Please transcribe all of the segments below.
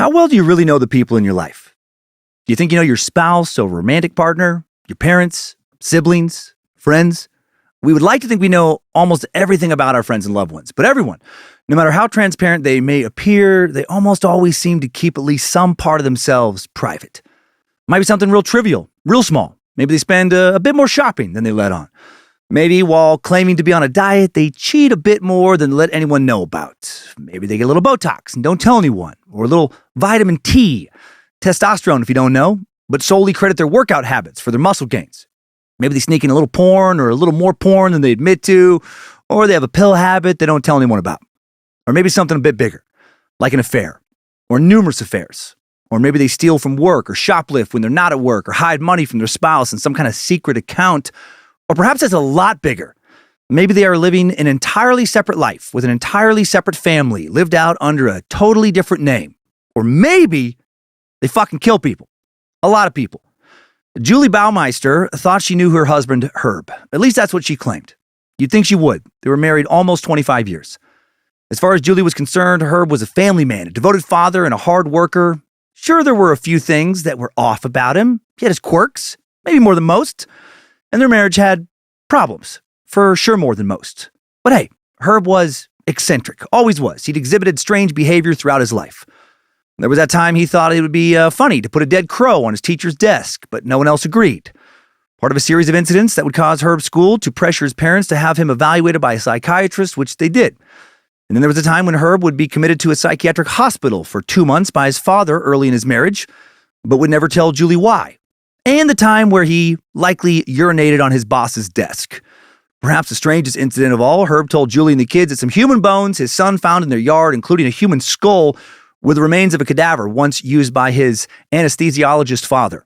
How well do you really know the people in your life? Do you think you know your spouse or romantic partner, your parents, siblings, friends? We would like to think we know almost everything about our friends and loved ones, but everyone, no matter how transparent they may appear, they almost always seem to keep at least some part of themselves private. Might be something real trivial, real small. Maybe they spend a bit more shopping than they let on. Maybe while claiming to be on a diet, they cheat a bit more than let anyone know about. Maybe they get a little Botox and don't tell anyone, or a little vitamin T, testosterone if you don't know, but solely credit their workout habits for their muscle gains. Maybe they sneak in a little porn or a little more porn than they admit to, or they have a pill habit they don't tell anyone about. Or maybe something a bit bigger, like an affair, or numerous affairs. Or maybe they steal from work or shoplift when they're not at work, or hide money from their spouse in some kind of secret account. Or perhaps it's a lot bigger. Maybe they are living an entirely separate life with an entirely separate family lived out under a totally different name. Or maybe they fucking kill people. A lot of people. Julie Baumeister thought she knew her husband, Herb. At least that's what she claimed. You'd think she would. They were married almost 25 years. As far as Julie was concerned, Herb was a family man, a devoted father, and a hard worker. Sure, there were a few things that were off about him. He had his quirks, maybe more than most. And their marriage had problems, for sure more than most. But hey, Herb was eccentric, always was. He'd exhibited strange behavior throughout his life. There was that time he thought it would be funny to put a dead crow on his teacher's desk, but no one else agreed. Part of a series of incidents that would cause Herb's school to pressure his parents to have him evaluated by a psychiatrist, which they did. And then there was a time when Herb would be committed to a psychiatric hospital for 2 months by his father early in his marriage, but would never tell Julie why. And the time where he likely urinated on his boss's desk. Perhaps the strangest incident of all, Herb told Julie and the kids that some human bones his son found in their yard, including a human skull, were the remains of a cadaver once used by his anesthesiologist father.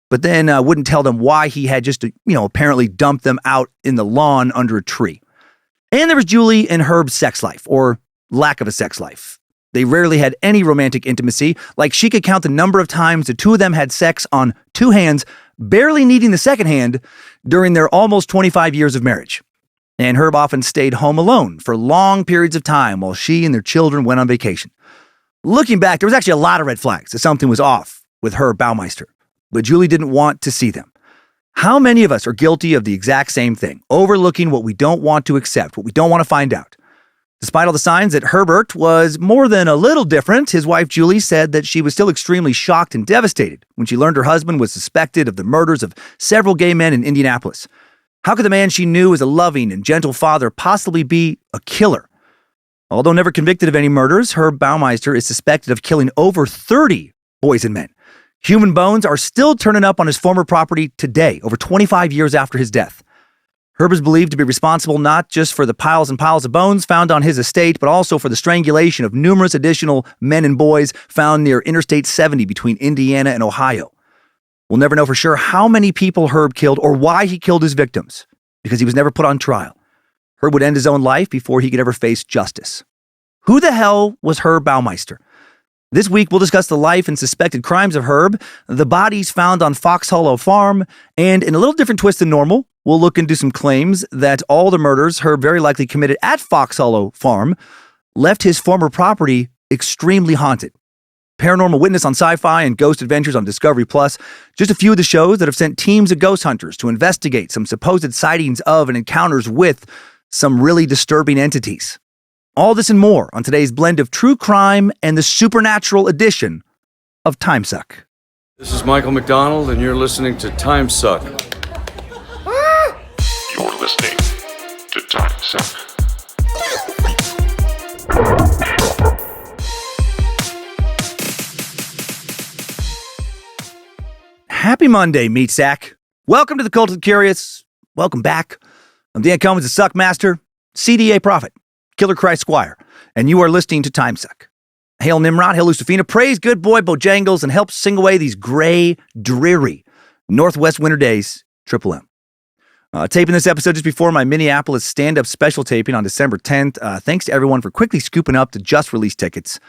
But then wouldn't tell them why he had just, apparently dumped them out in the lawn under a tree. And there was Julie and Herb's sex life, or lack of a sex life. They rarely had any romantic intimacy, like she could count the number of times the two of them had sex on 2 hands, barely needing the second hand, during their almost 25 years of marriage. And Herb often stayed home alone for long periods of time while she and their children went on vacation. Looking back, there was actually a lot of red flags that something was off with Herb Baumeister, but Julie didn't want to see them. How many of us are guilty of the exact same thing, overlooking what we don't want to accept, what we don't want to find out? Despite all the signs that Herbert was more than a little different, his wife Julie said that she was still extremely shocked and devastated when she learned her husband was suspected of the murders of several gay men in Indianapolis. How could the man she knew as a loving and gentle father possibly be a killer? Although never convicted of any murders, Herb Baumeister is suspected of killing over 30 boys and men. Human bones are still turning up on his former property today, over 25 years after his death. Herb is believed to be responsible not just for the piles and piles of bones found on his estate, but also for the strangulation of numerous additional men and boys found near Interstate 70 between Indiana and Ohio. We'll never know for sure how many people Herb killed or why he killed his victims, because he was never put on trial. Herb would end his own life before he could ever face justice. Who the hell was Herb Baumeister? This week, we'll discuss the life and suspected crimes of Herb, the bodies found on Fox Hollow Farm, and in a little different twist than normal, we'll look into some claims that all the murders Herb very likely committed at Fox Hollow Farm left his former property extremely haunted. Paranormal Witness on Sci-Fi and Ghost Adventures on Discovery Plus, just a few of the shows that have sent teams of ghost hunters to investigate some supposed sightings of and encounters with some really disturbing entities. All this and more on today's blend of true crime and the supernatural edition of Timesuck. This is Michael McDonald, and you're listening to Timesuck. You're listening to Timesuck. Happy Monday, Meat Sack. Welcome to the Cult of the Curious. Welcome back. I'm Dan Cummins, the Suckmaster, CDA Prophet, Killer Christ Squire, and you are listening to Timesuck. Hail Nimrod, hail Lucifina, praise good boy Bojangles, and help sing away these gray, dreary Northwest winter days, Triple M. Taping this episode just before my Minneapolis stand-up special taping on December 10th. Thanks to everyone for quickly scooping up the just-released tickets.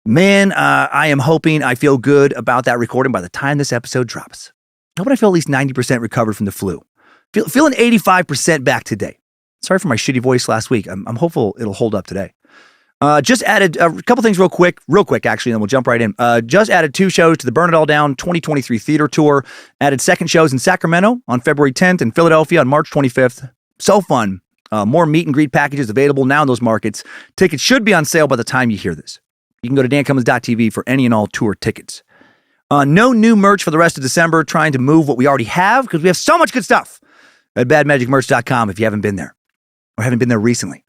Man, I am hoping I feel good about that recording by the time this episode drops. Hoping I feel at least 90% recovered from the flu. Feeling 85% back today. Sorry for my shitty voice last week. I'm hopeful it'll hold up today. Just added a couple things real quick, actually, and then we'll jump right in. Just added 2 shows to the Burn It All Down 2023 theater tour. Added second shows in Sacramento on February 10th and Philadelphia on March 25th. So fun. More meet and greet packages available now in those markets. Tickets should be on sale by the time you hear this. You can go to dancummins.tv for any and all tour tickets. No new merch for the rest of December, trying to move what we already have because we have so much good stuff at badmagicmerch.com if you haven't been there or haven't been there recently.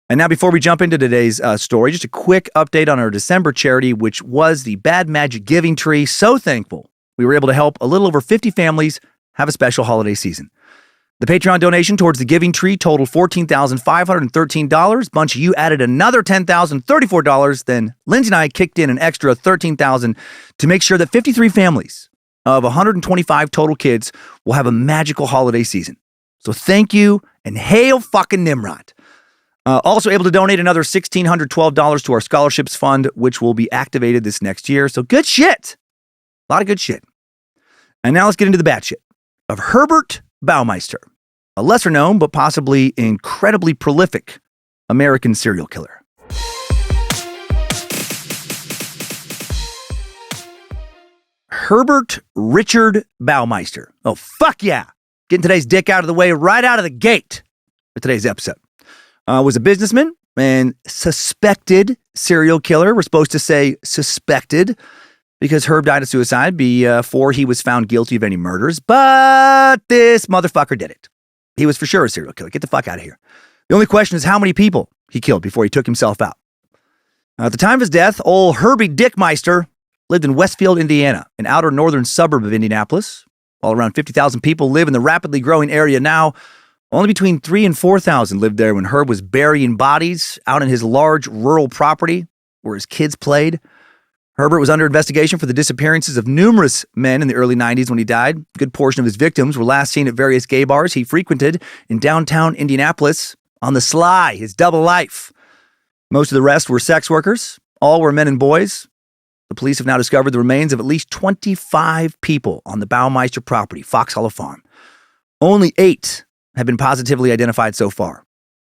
And now before we jump into today's story, just a quick update on our December charity, which was the Bad Magic Giving Tree. So thankful we were able to help a little over 50 families have a special holiday season. The Patreon donation towards the Giving Tree totaled $14,513. Bunch of you added another $10,034. Then Lindsay and I kicked in an extra $13,000 to make sure that 53 families of 125 total kids will have a magical holiday season. So thank you and hail fucking Nimrod. Also able to donate another $1,612 to our scholarships fund, which will be activated this next year. So good shit. A lot of good shit. And now let's get into the bad shit of Herbert Baumeister, a lesser known but possibly incredibly prolific American serial killer. Herbert Richard Baumeister. Oh, fuck yeah. Getting today's dick out of the way right out of the gate for today's episode. Was a businessman and suspected serial killer. We're supposed to say suspected because Herb died of suicide before he was found guilty of any murders. But this motherfucker did it. He was for sure a serial killer. Get the fuck out of here. The only question is how many people he killed before he took himself out. At the time of his death, old Herbie Dickmeister lived in Westfield, Indiana, an outer northern suburb of Indianapolis. While around 50,000 people live in the rapidly growing area now, only between 3,000 and 4,000 lived there when Herb was burying bodies out in his large rural property where his kids played. Herbert was under investigation for the disappearances of numerous men in the early 90s when he died. A good portion of his victims were last seen at various gay bars he frequented in downtown Indianapolis on the sly, his double life. Most of the rest were sex workers. All were men and boys. The police have now discovered the remains of at least 25 people on the Baumeister property, Fox Hollow Farm. Only 8 have been positively identified so far.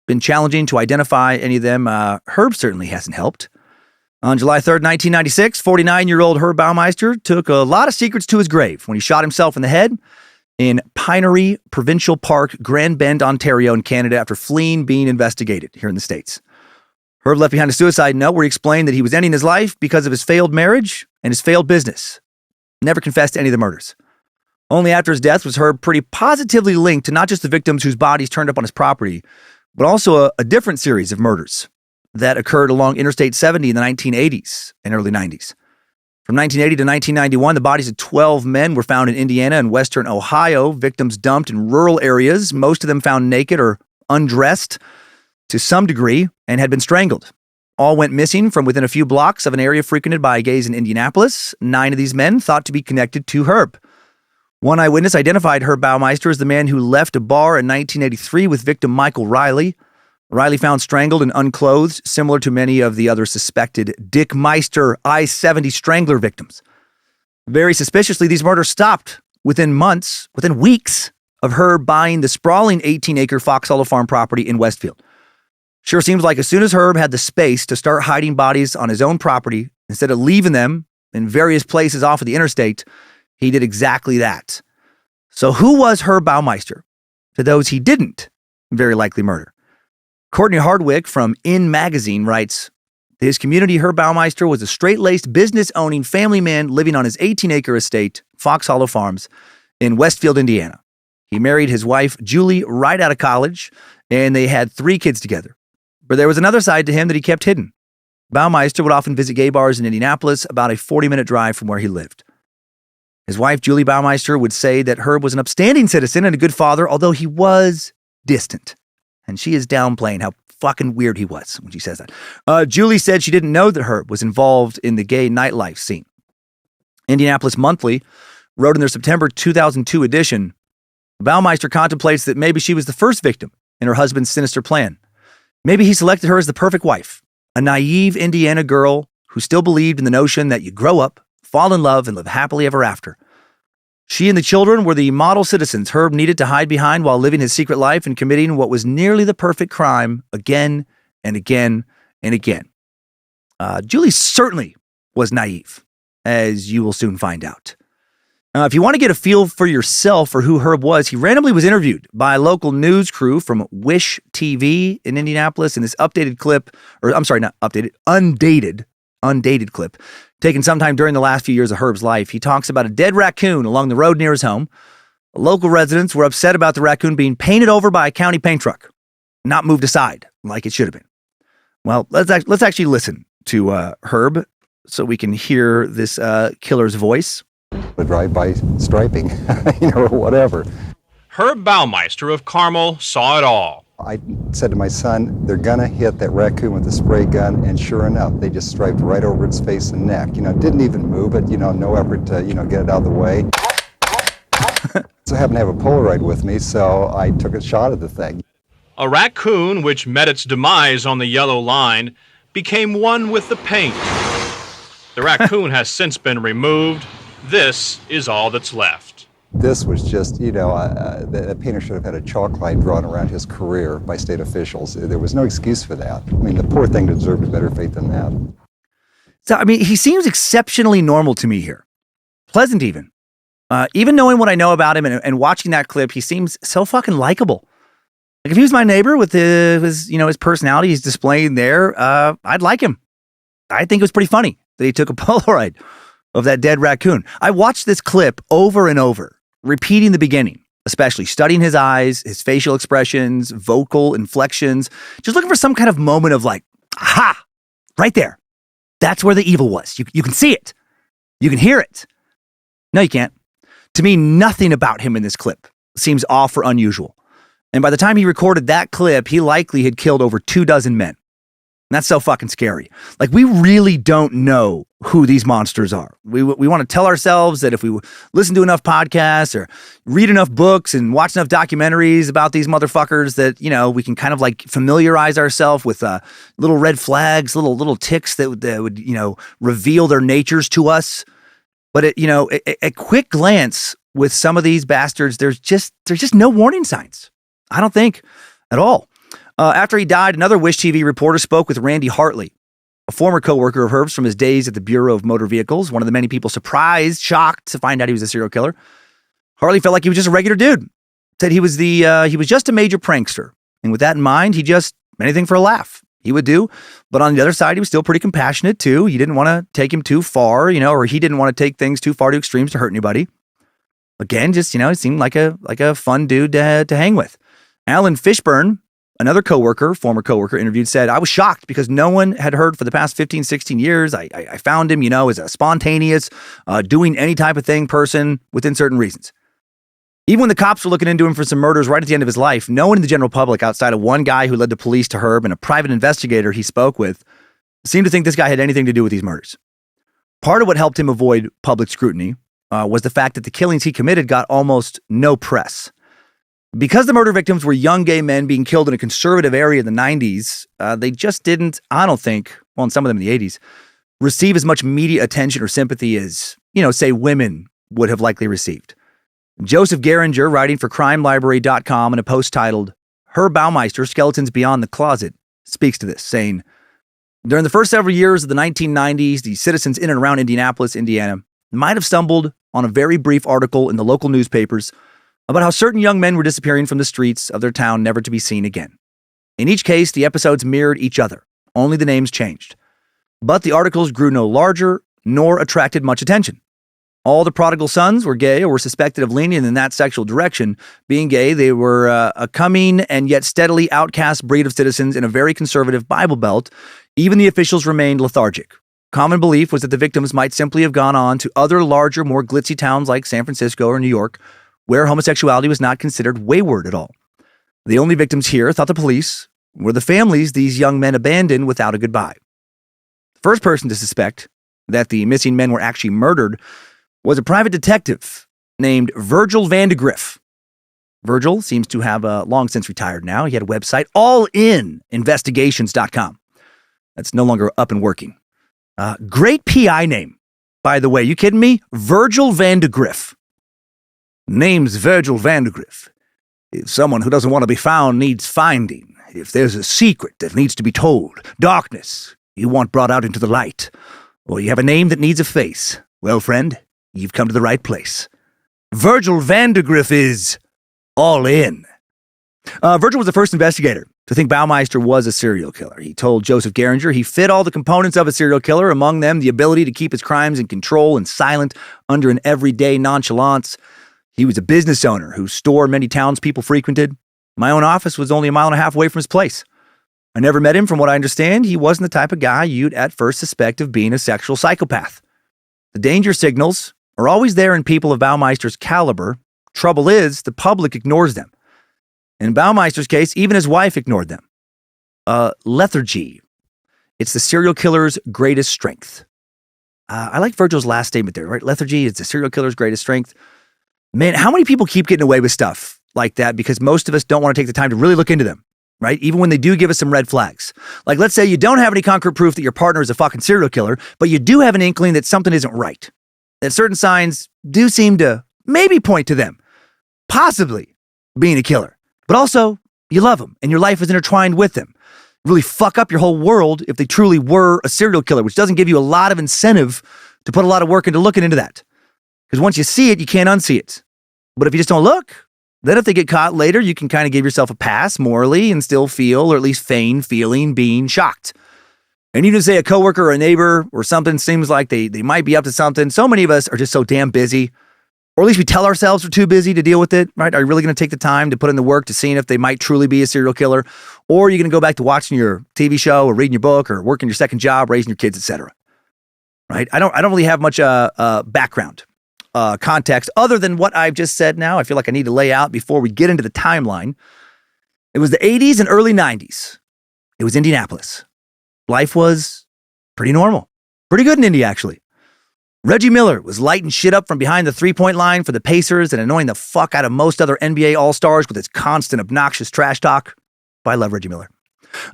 Been challenging to identify any of them. Herb certainly hasn't helped. On July 3rd, 1996, 49-year-old Herb Baumeister took a lot of secrets to his grave when he shot himself in the head in Pinery Provincial Park, Grand Bend, Ontario in Canada after fleeing being investigated here in the States. Herb left behind a suicide note where he explained that he was ending his life because of his failed marriage and his failed business. Never confessed to any of the murders. Only after his death was Herb pretty positively linked to not just the victims whose bodies turned up on his property, but also a different series of murders that occurred along Interstate 70 in the 1980s and early 90s. From 1980 to 1991, the bodies of 12 men were found in Indiana and western Ohio, victims dumped in rural areas, most of them found naked or undressed to some degree and had been strangled. All went missing from within a few blocks of an area frequented by gays in Indianapolis. 9 of these men thought to be connected to Herb. One eyewitness identified Herb Baumeister as the man who left a bar in 1983 with victim Michael Riley. Riley found strangled and unclothed, similar to many of the other suspected Dickmeister I-70 Strangler victims. Very suspiciously, these murders stopped within weeks of Herb buying the sprawling 18-acre Fox Hollow Farm property in Westfield. Sure seems like as soon as Herb had the space to start hiding bodies on his own property, instead of leaving them in various places off of the interstate, he did exactly that. So who was Herb Baumeister to those he didn't very likely murder? Courtney Hardwick from In Magazine writes, his community, Herb Baumeister was a straight-laced, business-owning family man living on his 18-acre estate, Fox Hollow Farms, in Westfield, Indiana. He married his wife, Julie, right out of college, and they had 3 kids together. But there was another side to him that he kept hidden. Baumeister would often visit gay bars in Indianapolis, about a 40-minute drive from where he lived. His wife, Julie Baumeister, would say that Herb was an upstanding citizen and a good father, although he was distant. And she is downplaying how fucking weird he was when she says that. Julie said she didn't know that Herb was involved in the gay nightlife scene. Indianapolis Monthly wrote in their September 2002 edition, Baumeister contemplates that maybe she was the first victim in her husband's sinister plan. Maybe he selected her as the perfect wife, a naive Indiana girl who still believed in the notion that you grow up, fall in love, and live happily ever after. She and the children were the model citizens Herb needed to hide behind while living his secret life and committing what was nearly the perfect crime again and again and again. Julie certainly was naive, as you will soon find out. If you want to get a feel for yourself for who Herb was, he randomly was interviewed by a local news crew from Wish TV in Indianapolis in this updated clip, or I'm sorry, not updated, undated clip, taken sometime during the last few years of Herb's life. He talks about a dead raccoon along the road near his home. Local residents were upset about the raccoon being painted over by a county paint truck, not moved aside like it should have been. Well, let's actually listen to Herb so we can hear this killer's voice. A drive-by striping, or whatever. Herb Baumeister of Carmel saw it all. I said to my son, they're gonna hit that raccoon with a spray gun, and sure enough, they just striped right over its face and neck. Didn't even move it, no effort to, get it out of the way. So I happened to have a Polaroid with me, so I took a shot at the thing. A raccoon, which met its demise on the yellow line, became one with the paint. The raccoon has since been removed. This is all that's left. This was just, the painter should have had a chalk line drawn around his career by state officials. There was no excuse for that. I mean, the poor thing deserved a better fate than that. So, he seems exceptionally normal to me here. Pleasant even. Even knowing what I know about him and watching that clip, he seems so fucking likable. Like, if he was my neighbor with his personality he's displaying there, I'd like him. I think it was pretty funny that he took a Polaroid of that dead raccoon. I watched this clip over and over, repeating the beginning, especially studying his eyes, his facial expressions, vocal inflections, just looking for some kind of moment of like, aha, right there. That's where the evil was. You can see it. You can hear it. No, you can't. To me, nothing about him in this clip seems off or unusual. And by the time he recorded that clip, he likely had killed over 24 men. And that's so fucking scary. Like, we really don't know who these monsters are. We want to tell ourselves that if we listen to enough podcasts or read enough books and watch enough documentaries about these motherfuckers that, we can kind of like familiarize ourselves with little red flags, little ticks that would reveal their natures to us. But a quick glance with some of these bastards, there's just no warning signs. I don't think at all. After he died, another Wish TV reporter spoke with Randy Hartley, a former coworker of Herb's from his days at the Bureau of Motor Vehicles, one of the many people shocked to find out he was a serial killer. Hartley felt like he was just a regular dude. Said he was just a major prankster. And with that in mind, anything for a laugh he would do. But on the other side, he was still pretty compassionate too. You didn't want to take him too far, or he didn't want to take things too far to extremes to hurt anybody. Again, just, he seemed like a fun dude to hang with. Alan Fishburne, another former coworker interviewed, said, I was shocked because no one had heard for the past 15, 16 years. I found him, as a spontaneous, doing any type of thing person within certain reasons. Even when the cops were looking into him for some murders right at the end of his life, no one in the general public, outside of one guy who led the police to Herb and a private investigator he spoke with, seemed to think this guy had anything to do with these murders. Part of what helped him avoid public scrutiny was the fact that the killings he committed got almost no press. Because the murder victims were young gay men being killed in a conservative area in the 90s, they just didn't, I don't think, and some of them in the 80s, receive as much media attention or sympathy as, say women would have likely received. Joseph Geringer, writing for CrimeLibrary.com in a post titled, Herb Baumeister, Skeletons Beyond the Closet, speaks to this, saying, during the first several years of the 1990s, the citizens in and around Indianapolis, Indiana, might have stumbled on a very brief article in the local newspapers about how certain young men were disappearing from the streets of their town, never to be seen again. In each case, the episodes mirrored each other. Only the names changed. But the articles grew no larger, nor attracted much attention. All the prodigal sons were gay or were suspected of leaning in that sexual direction. Being gay, they were a coming and yet steadily outcast breed of citizens in a very conservative Bible Belt. Even the officials remained lethargic. Common belief was that the victims might simply have gone on to other larger, more glitzy towns like San Francisco or New York, where homosexuality was not considered wayward at all. The only victims here, thought the police, were the families these young men abandoned without a goodbye. The first person to suspect that the missing men were actually murdered was a private detective named Virgil Vandegrift. Virgil seems to have long since retired now. He had a website, allininvestigations.com. That's no longer up and working. Great PI name, by the way. You kidding me? Virgil Vandegrift. Name's Virgil Vandegrift. If someone who doesn't want to be found needs finding, if there's a secret that needs to be told, darkness you want brought out into the light, or you have a name that needs a face, well, friend, you've come to the right place. Virgil Vandergriff is all in. Virgil was the first investigator to think Baumeister was a serial killer. He told Joseph Geringer he fit all the components of a serial killer, among them the ability to keep his crimes in control and silent under an everyday nonchalance. He was a business owner whose store many townspeople frequented. My own office was only a mile and a half away from his place. I never met him. From what I understand, he wasn't the type of guy you'd at first suspect of being a sexual psychopath. The danger signals are always there in people of Baumeister's caliber. Trouble is, the public ignores them. In Baumeister's case, even his wife ignored them. Lethargy. It's the serial killer's greatest strength. I like Virgil's last statement there, right? Lethargy is the serial killer's greatest strength. Man, how many people keep getting away with stuff like that because most of us don't want to take the time to really look into them, right? Even when they do give us some red flags. Like, let's say you don't have any concrete proof that your partner is a fucking serial killer, but you do have an inkling that something isn't right. That certain signs do seem to maybe point to them possibly being a killer. But also, you love them and your life is intertwined with them. Really fuck up your whole world if they truly were a serial killer, which doesn't give you a lot of incentive to put a lot of work into looking into that. Because once you see it, you can't unsee it. But if you just don't look, then if they get caught later, you can kind of give yourself a pass morally and still feel, or at least feign feeling, being shocked. And even if, say, a coworker or a neighbor or something seems like they might be up to something, so many of us are just so damn busy. Or at least we tell ourselves we're too busy to deal with it, right? Are you really going to take the time to put in the work to seeing if they might truly be a serial killer? Or are you going to go back to watching your TV show or reading your book or working your second job, raising your kids, etc.? Right? I don't really have much background, context other than what I've just said now. I feel like I need to lay out before we get into the timeline. It was the 80s and early 90s. It was Indianapolis. Life was pretty normal. Pretty good in Indy, actually. Reggie Miller was lighting shit up from behind the three-point line for the Pacers and annoying the fuck out of most other NBA All-Stars with his constant obnoxious trash talk. But I love Reggie Miller.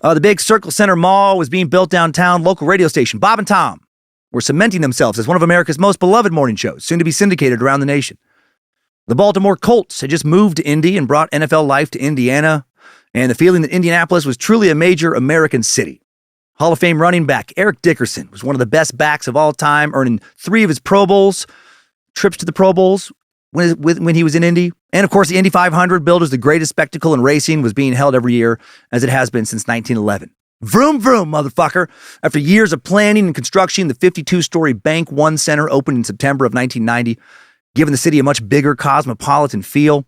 The big Circle Center Mall was being built downtown. Local radio station, Bob and Tom, were cementing themselves as one of America's most beloved morning shows, soon to be syndicated around the nation. The Baltimore Colts had just moved to Indy and brought NFL life to Indiana, and the feeling that Indianapolis was truly a major American city. Hall of Fame running back Eric Dickerson was one of the best backs of all time, earning 3 of his Pro Bowls, trips to the Pro Bowls when he was in Indy. And of course, the Indy 500, billed as the greatest spectacle in racing, was being held every year, as it has been since 1911. Vroom, vroom, motherfucker. After years of planning and construction, the 52-story Bank One Center opened in September of 1990, giving the city a much bigger cosmopolitan feel.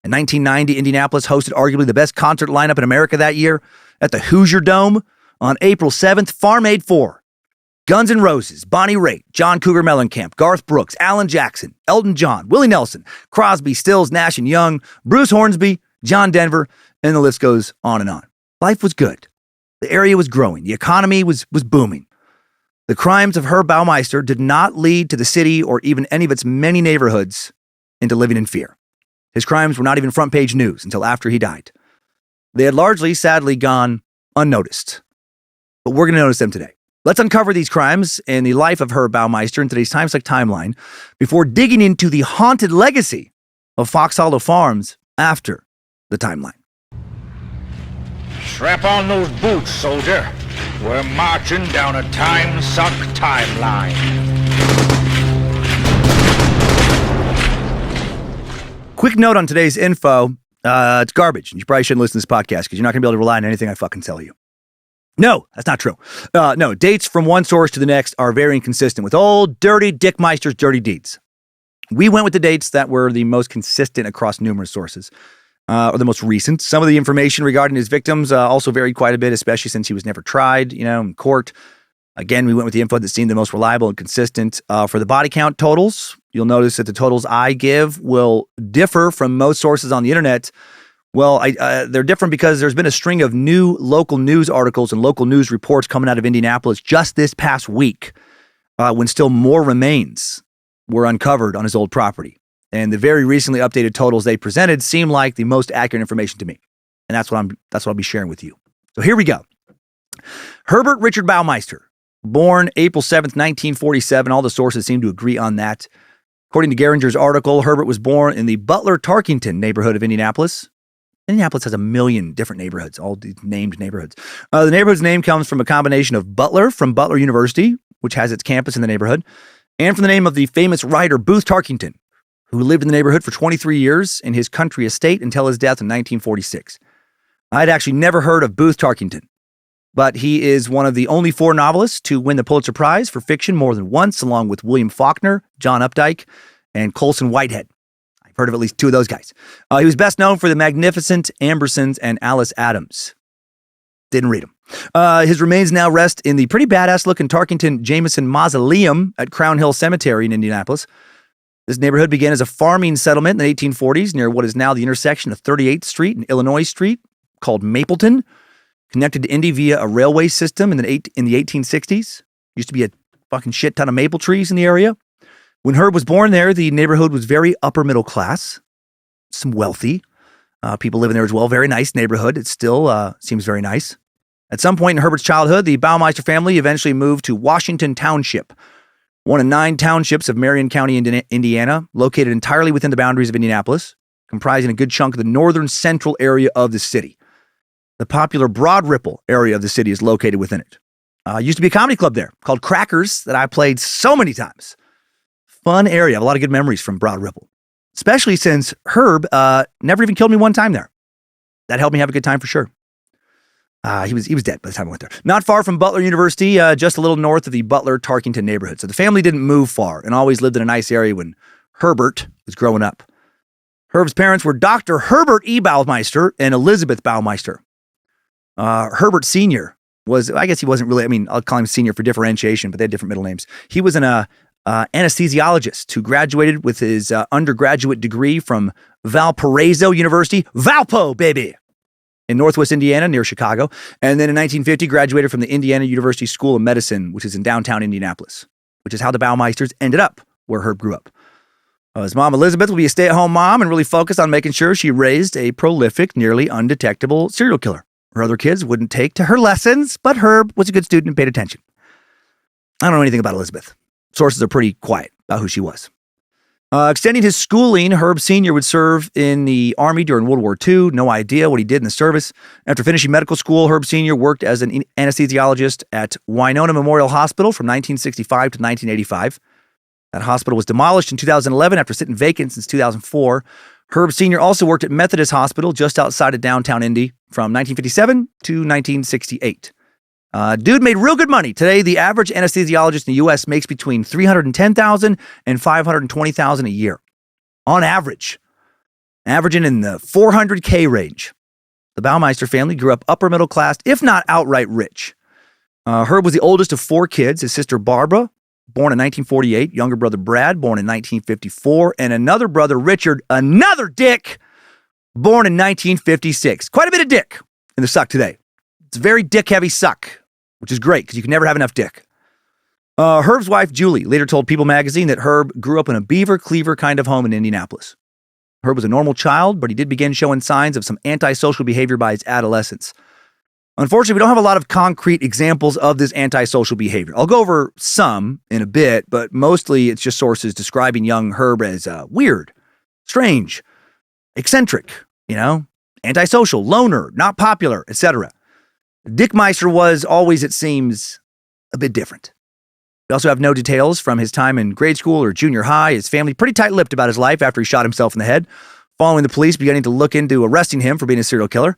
In 1990, Indianapolis hosted arguably the best concert lineup in America that year at the Hoosier Dome. On April 7th, Farm Aid 4. Guns N' Roses, Bonnie Raitt, John Cougar Mellencamp, Garth Brooks, Alan Jackson, Elton John, Willie Nelson, Crosby, Stills, Nash & Young, Bruce Hornsby, John Denver, and the list goes on and on. Life was good. The area was growing. The economy was booming. The crimes of Herb Baumeister did not lead to the city or even any of its many neighborhoods into living in fear. His crimes were not even front page news until after he died. They had largely, sadly, gone unnoticed. But we're going to notice them today. Let's uncover these crimes and the life of Herb Baumeister in today's Timesuck timeline before digging into the haunted legacy of Fox Hollow Farms after the timeline. Strap on those boots, soldier. We're marching down a Timesuck timeline. Quick note on today's info. It's garbage. You probably shouldn't listen to this podcast because you're not going to be able to rely on anything I fucking tell you. No, that's not true. No, dates from one source to the next are very inconsistent with old dirty Dick Meister's dirty deeds. We went with the dates that were the most consistent across numerous sources, or the most recent. Some of the information regarding his victims also varied quite a bit, especially since he was never tried, in court. Again, we went with the info that seemed the most reliable and consistent. For the body count totals, you'll notice that the totals I give will differ from most sources on the internet. Well, they're different because there's been a string of new local news articles and local news reports coming out of Indianapolis just this past week when still more remains were uncovered on his old property. And the very recently updated totals they presented seem like the most accurate information to me. And that's what I'll be sharing with you. So here we go. Herbert Richard Baumeister, born April 7th, 1947. All the sources seem to agree on that. According to Geringer's article, Herbert was born in the Butler-Tarkington neighborhood of Indianapolis. Indianapolis has a million different neighborhoods, all these named neighborhoods. The neighborhood's name comes from a combination of Butler from Butler University, which has its campus in the neighborhood, and from the name of the famous writer Booth Tarkington, who lived in the neighborhood for 23 years in his country estate until his death in 1946. I'd actually never heard of Booth Tarkington, but he is one of the only 4 novelists to win the Pulitzer Prize for fiction more than once, along with William Faulkner, John Updike, and Colson Whitehead. I've heard of at least 2 of those guys. He was best known for The Magnificent Ambersons and Alice Adams. Didn't read them. His remains now rest in the pretty badass-looking Tarkington Jameson Mausoleum at Crown Hill Cemetery in Indianapolis. This neighborhood began as a farming settlement in the 1840s near what is now the intersection of 38th Street and Illinois Street, called Mapleton, connected to Indy via a railway system in the 1860s. Used to be a fucking shit ton of maple trees in the area. When Herb was born there, the neighborhood was very upper middle class, some wealthy people living there as well. Very nice neighborhood. It still seems very nice. At some point in Herbert's childhood, the Baumeister family eventually moved to Washington Township, one of 9 townships of Marion County, Indiana, located entirely within the boundaries of Indianapolis, comprising a good chunk of the northern central area of the city. The popular Broad Ripple area of the city is located within it. Used to be a comedy club there called Crackers that I played so many times. Fun area. I have a lot of good memories from Broad Ripple, especially since Herb never even killed me one time there. That helped me have a good time for sure. He was dead by the time I went there. Not far from Butler University, just a little north of the Butler-Tarkington neighborhood. So the family didn't move far and always lived in a nice area when Herbert was growing up. Herb's parents were Dr. Herbert E. Baumeister and Elizabeth Baumeister. Herbert Sr. was, I guess he wasn't really, I'll call him Senior for differentiation, but they had different middle names. He was an anesthesiologist who graduated with his undergraduate degree from Valparaiso University, Valpo, baby, in Northwest Indiana near Chicago. And then in 1950, graduated from the Indiana University School of Medicine, which is in downtown Indianapolis, which is how the Baumeisters ended up where Herb grew up. His mom, Elizabeth, will be a stay-at-home mom and really focus on making sure she raised a prolific, nearly undetectable serial killer. Her other kids wouldn't take to her lessons, but Herb was a good student and paid attention. I don't know anything about Elizabeth. Sources are pretty quiet about who she was. Extending his schooling, Herb Sr. would serve in the Army during World War II. No idea what he did in the service. After finishing medical school, Herb Sr. worked as an anesthesiologist at Winona Memorial Hospital from 1965 to 1985. That hospital was demolished in 2011 after sitting vacant since 2004. Herb Sr. also worked at Methodist Hospital just outside of downtown Indy from 1957 to 1968. Dude made real good money. Today, the average anesthesiologist in the U.S. makes between $310,000 and $520,000 a year. On average. Averaging in the $400K range. The Baumeister family grew up upper middle class, if not outright rich. Herb was the oldest of 4 kids. His sister Barbara, born in 1948, younger brother Brad, born in 1954, and another brother Richard, another dick, born in 1956. Quite a bit of dick in the suck today. It's a very dick-heavy suck, which is great because you can never have enough dick. Herb's wife, Julie, later told People magazine that Herb grew up in a beaver-cleaver kind of home in Indianapolis. Herb was a normal child, but he did begin showing signs of some antisocial behavior by his adolescence. Unfortunately, we don't have a lot of concrete examples of this antisocial behavior. I'll go over some in a bit, but mostly it's just sources describing young Herb as weird, strange, eccentric, antisocial, loner, not popular, etc. Dickmeister was always, it seems, a bit different. We also have no details from his time in grade school or junior high. His family pretty tight-lipped about his life after he shot himself in the head, following the police beginning to look into arresting him for being a serial killer.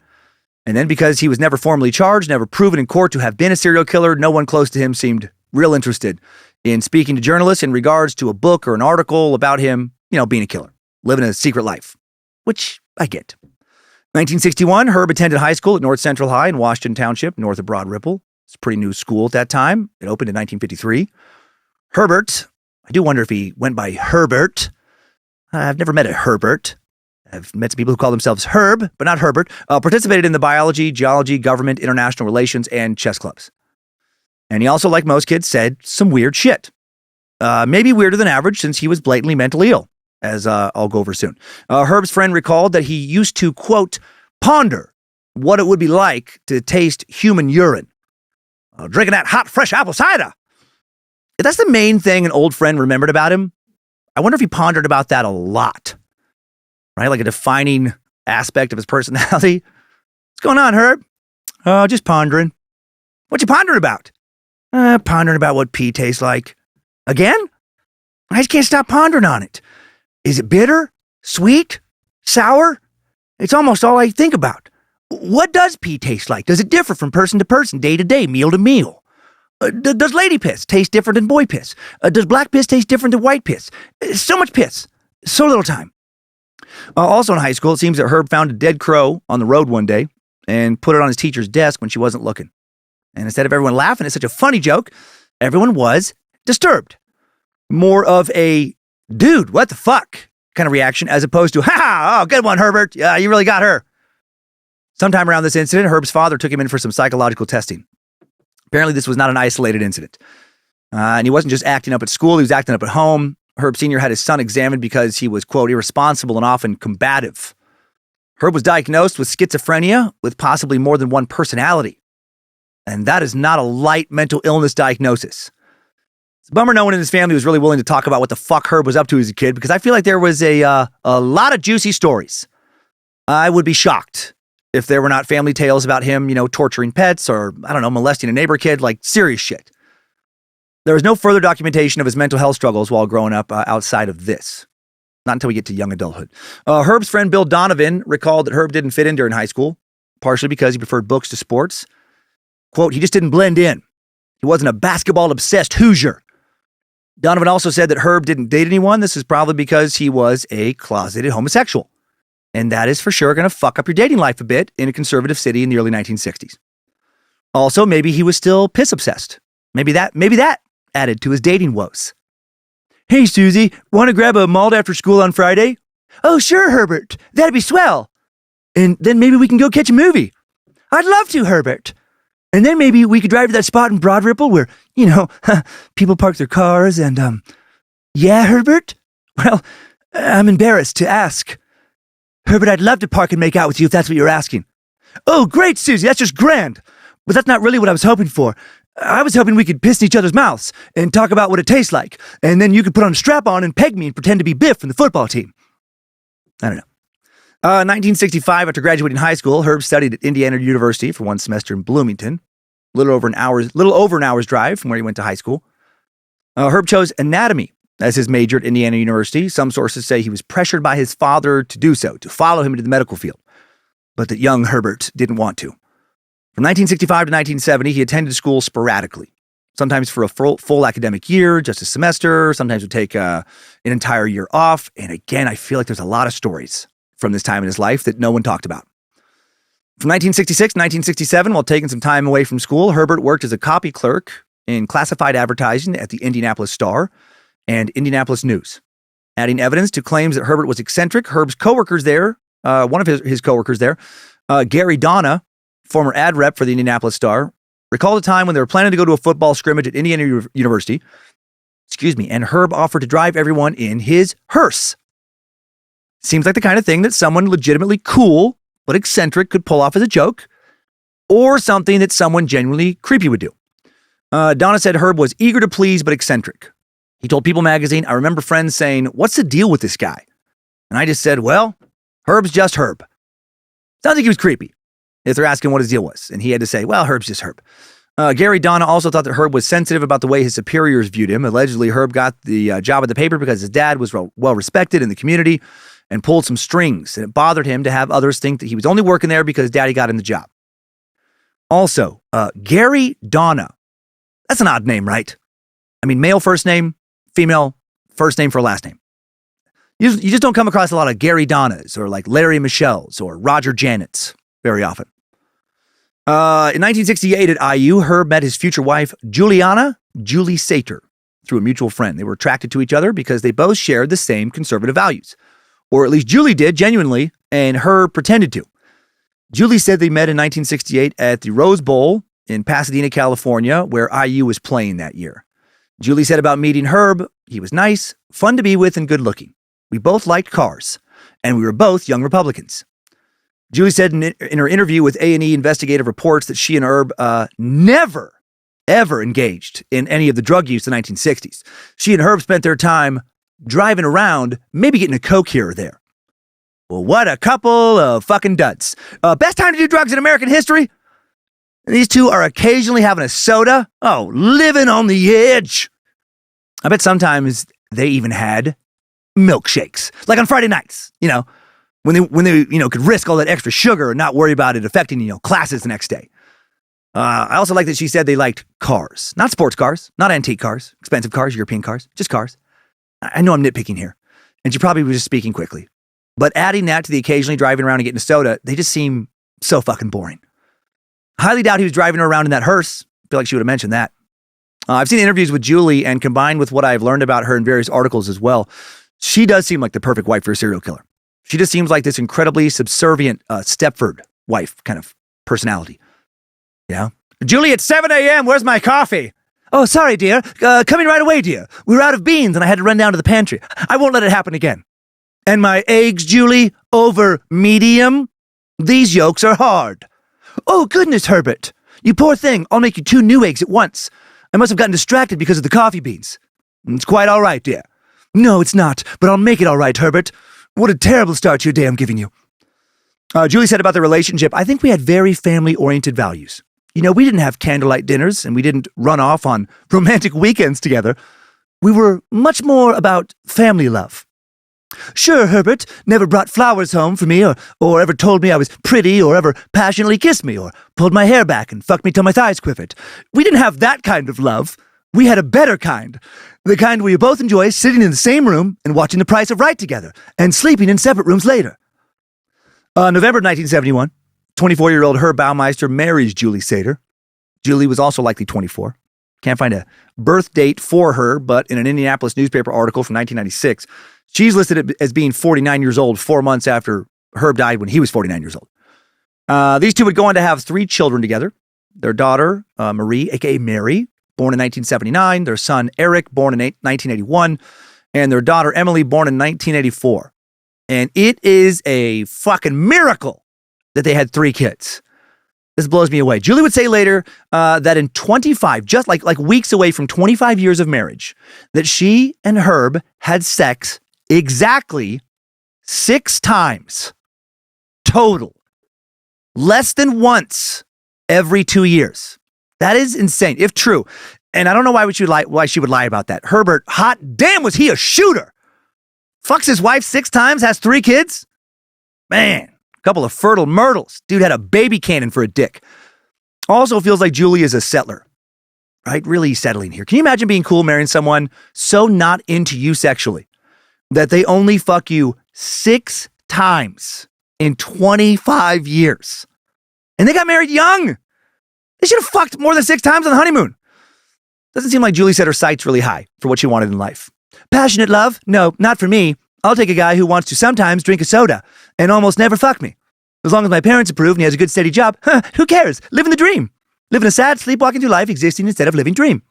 And then because he was never formally charged, never proven in court to have been a serial killer, no one close to him seemed real interested in speaking to journalists in regards to a book or an article about him, being a killer, living a secret life, which I get. 1961, Herb attended high school at North Central High in Washington Township, north of Broad Ripple. It's a pretty new school at that time. It opened in 1953. Herbert, I do wonder if he went by Herbert. I've never met a Herbert. I've met some people who call themselves Herb, but not Herbert. Participated in the biology, geology, government, international relations, and chess clubs. And he also, like most kids, said some weird shit. Maybe weirder than average since he was blatantly mentally ill, as I'll go over soon. Herb's friend recalled that he used to, quote, ponder what it would be like to taste human urine. Drinking that hot, fresh apple cider. If that's the main thing an old friend remembered about him, I wonder if he pondered about that a lot. Right? Like a defining aspect of his personality. What's going on, Herb? Oh, just pondering. What you pondering about? Pondering about what pee tastes like. Again? I just can't stop pondering on it. Is it bitter? Sweet? Sour? It's almost all I think about. What does pee taste like? Does it differ from person to person, day to day, meal to meal? Does lady piss taste different than boy piss? Does black piss taste different than white piss? So much piss. So little time. Also in high school, it seems that Herb found a dead crow on the road one day and put it on his teacher's desk when she wasn't looking. And instead of everyone laughing at such a funny joke, everyone was disturbed. More of a, dude, what the fuck kind of reaction as opposed to, ha, oh, good one, Herbert. Yeah, you really got her. Sometime around this incident, Herb's father took him in for some psychological testing. Apparently, this was not an isolated incident. And he wasn't just acting up at school, he was acting up at home. Herb Sr. had his son examined because he was, quote, irresponsible and often combative. Herb was diagnosed with schizophrenia with possibly more than one personality. And that is not a light mental illness diagnosis. It's a bummer no one in his family was really willing to talk about what the fuck Herb was up to as a kid, because I feel like there was a lot of juicy stories. I would be shocked if there were not family tales about him, torturing pets or, molesting a neighbor kid, like serious shit. There was no further documentation of his mental health struggles while growing up outside of this. Not until we get to young adulthood. Herb's friend Bill Donovan recalled that Herb didn't fit in during high school, partially because he preferred books to sports. Quote, he just didn't blend in. He wasn't a basketball-obsessed Hoosier. Donovan also said that Herb didn't date anyone. This is probably because he was a closeted homosexual. And that is for sure going to fuck up your dating life a bit in a conservative city in the early 1960s. Also, maybe he was still piss-obsessed. Maybe that added to his dating woes. Hey, Susie, want to grab a malt after school on Friday? Oh, sure, Herbert. That'd be swell. And then maybe we can go catch a movie. I'd love to, Herbert. And then maybe we could drive to that spot in Broad Ripple where, people park their cars and, yeah, Herbert? Well, I'm embarrassed to ask. Herbert, I'd love to park and make out with you if that's what you're asking. Oh, great, Susie. That's just grand. But that's not really what I was hoping for. I was hoping we could piss in each other's mouths and talk about what it tastes like. And then you could put on a strap on and peg me and pretend to be Biff from the football team. I don't know. 1965, after graduating high school, Herb studied at Indiana University for one semester in Bloomington. A little over an hour's drive from where he went to high school. Herb chose anatomy as his major at Indiana University. Some sources say he was pressured by his father to do so, to follow him into the medical field, but that young Herbert didn't want to. From 1965 to 1970, he attended school sporadically, sometimes for a full academic year, just a semester, sometimes would take an entire year off. And again, I feel like there's a lot of stories from this time in his life that no one talked about. From 1966 to 1967, while taking some time away from school, Herbert worked as a copy clerk in classified advertising at the Indianapolis Star and Indianapolis News. Adding evidence to claims that Herbert was eccentric, Herb's coworkers there, one of his coworkers there, Gary Donna, former ad rep for the Indianapolis Star, recalled a time when they were planning to go to a football scrimmage at Indiana University, and Herb offered to drive everyone in his hearse. Seems like the kind of thing that someone legitimately cool but eccentric could pull off as a joke, or something that someone genuinely creepy would do. Donna said Herb was eager to please but eccentric. He told People magazine, I remember friends saying, what's the deal with this guy? And I just said, well, Herb's just Herb. Sounds like he was creepy if they're asking what his deal was. And he had to say, well, Herb's just Herb. Gary Donna also thought that Herb was sensitive about the way his superiors viewed him. Allegedly, Herb got the job at the paper because his dad was well respected in the community and pulled some strings, and it bothered him to have others think that he was only working there because daddy got him the job. Also, Gary Donna. That's an odd name, right? I mean, male first name, female first name for a last name. You just don't come across a lot of Gary Donnas or like Larry Michels or Roger Janets very often. In 1968 at IU, Herb met his future wife, Julie Sater, through a mutual friend. They were attracted to each other because they both shared the same conservative values. Or at least Julie did, genuinely, and Herb pretended to. Julie said they met in 1968 at the Rose Bowl in Pasadena, California, where IU was playing that year. Julie said about meeting Herb, he was nice, fun to be with, and good looking. We both liked cars, and we were both young Republicans. Julie said in her interview with A&E Investigative reports that she and Herb never, ever engaged in any of the drug use in the 1960s. She and Herb spent their time driving around, maybe getting a Coke here or there. Well, what a couple of fucking duds. Best time to do drugs in American history? These two are occasionally having a soda. Oh, living on the edge. I bet sometimes they even had milkshakes, like on Friday nights, when they could risk all that extra sugar and not worry about it affecting, classes the next day. I also like that she said they liked cars, not sports cars, not antique cars, expensive cars, European cars, just cars. I know I'm nitpicking here, and she probably was just speaking quickly. But adding that to the occasionally driving around and getting a soda, they just seem so fucking boring. Highly doubt he was driving her around in that hearse. I feel like she would have mentioned that. I've seen interviews with Julie, and combined with what I've learned about her in various articles as well, she does seem like the perfect wife for a serial killer. She just seems like this incredibly subservient Stepford wife kind of personality. Yeah. Julie, it's 7 a.m. Where's my coffee? Oh, sorry, dear. Coming right away, dear. We were out of beans and I had to run down to the pantry. I won't let it happen again. And my eggs, Julie, over medium? These yolks are hard. Oh, goodness, Herbert. You poor thing. I'll make you 2 new eggs at once. I must have gotten distracted because of the coffee beans. It's quite all right, dear. No, it's not, but I'll make it all right, Herbert. What a terrible start to your day I'm giving you. Julie said about the relationship, I think we had very family-oriented values. We didn't have candlelight dinners, and we didn't run off on romantic weekends together. We were much more about family love. Sure, Herbert never brought flowers home for me, or ever told me I was pretty, or ever passionately kissed me, or pulled my hair back and fucked me till my thighs quivered. We didn't have that kind of love. We had a better kind. The kind where you both enjoy sitting in the same room and watching The Price of Right together, and sleeping in separate rooms later. November 1971, 24-year-old Herb Baumeister marries Julie Sater. Julie was also likely 24. Can't find a birth date for her, but in an Indianapolis newspaper article from 1996, she's listed as being 49 years old 4 months after Herb died when he was 49 years old. These two would go on to have 3 children together. Their daughter, Marie, a.k.a. Mary, born in 1979. Their son, Eric, born in 1981. And their daughter, Emily, born in 1984. And it is a fucking miracle that they had 3 kids. This blows me away. Julie would say later that in 25, just like weeks away from 25 years of marriage, that she and Herb had sex exactly 6 times total. Less than once every 2 years. That is insane, if true. And I don't know why she would lie about that. Herbert, hot damn, was he a shooter? Fucks his wife 6 times, has 3 kids? Man, a couple of fertile myrtles. Dude had a baby cannon for a dick. Also feels like Julie is a settler, right? Really settling here. Can you imagine being cool marrying someone so not into you sexually that they only fuck you 6 times in 25 years? And they got married young. They should have fucked more than 6 times on the honeymoon. Doesn't seem like Julie set her sights really high for what she wanted in life. Passionate love? No, not for me. I'll take a guy who wants to sometimes drink a soda and almost never fuck me. As long as my parents approve and he has a good steady job, who cares? Living the dream. Living a sad, sleepwalking through life, existing instead of living dream.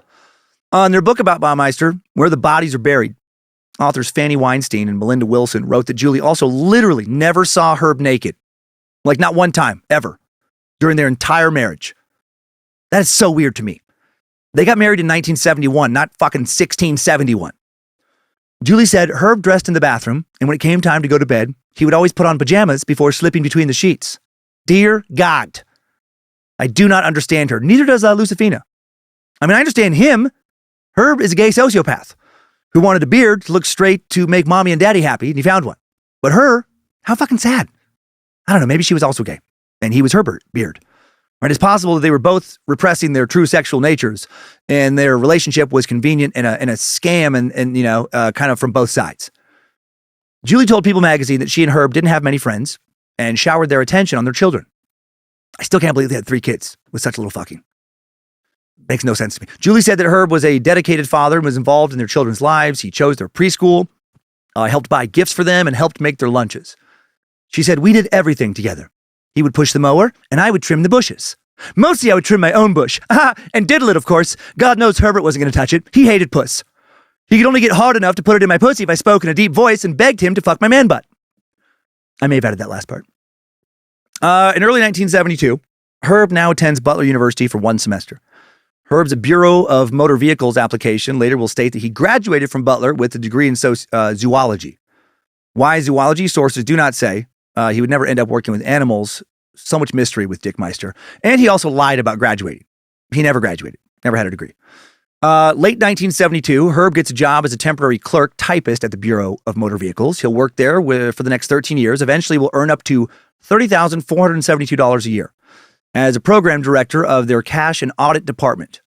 On their book about Baumeister, Where the Bodies Are Buried, authors Fanny Weinstein and Melinda Wilson wrote that Julie also literally never saw Herb naked. Like not one time, ever, during their entire marriage. That is so weird to me. They got married in 1971, not fucking 1671. Julie said Herb dressed in the bathroom, and when it came time to go to bed, he would always put on pajamas before slipping between the sheets. Dear God. I do not understand her. Neither does Lucifina. I mean, I understand him. Herb is a gay sociopath who wanted a beard to look straight to make mommy and daddy happy, and he found one. But her, how fucking sad. I don't know, maybe she was also gay, and he was her beard. Right? It's possible that they were both repressing their true sexual natures, and their relationship was convenient and a scam, and kind of from both sides. Julie told People magazine that she and Herb didn't have many friends and showered their attention on their children. I still can't believe they had 3 kids with such little fucking. Makes no sense to me. Julie said that Herb was a dedicated father and was involved in their children's lives. He chose their preschool, helped buy gifts for them, and helped make their lunches. She said, we did everything together. He would push the mower, and I would trim the bushes. Mostly I would trim my own bush. And diddle it, of course. God knows Herbert wasn't going to touch it. He hated puss. He could only get hard enough to put it in my pussy if I spoke in a deep voice and begged him to fuck my man butt. I may have added that last part. In early 1972, Herb now attends Butler University for 1 semester. Herb's Bureau of Motor Vehicles application later will state that he graduated from Butler with a degree in zoology. Why zoology? Sources do not say. he would never end up working with animals. So much mystery with Dick Meister. And he also lied about graduating. He never graduated, never had a degree. Late 1972, Herb gets a job as a temporary clerk typist at the Bureau of Motor Vehicles. He'll work there for the next 13 years. Eventually will earn up to $30,472 a year as a program director of their cash and audit department.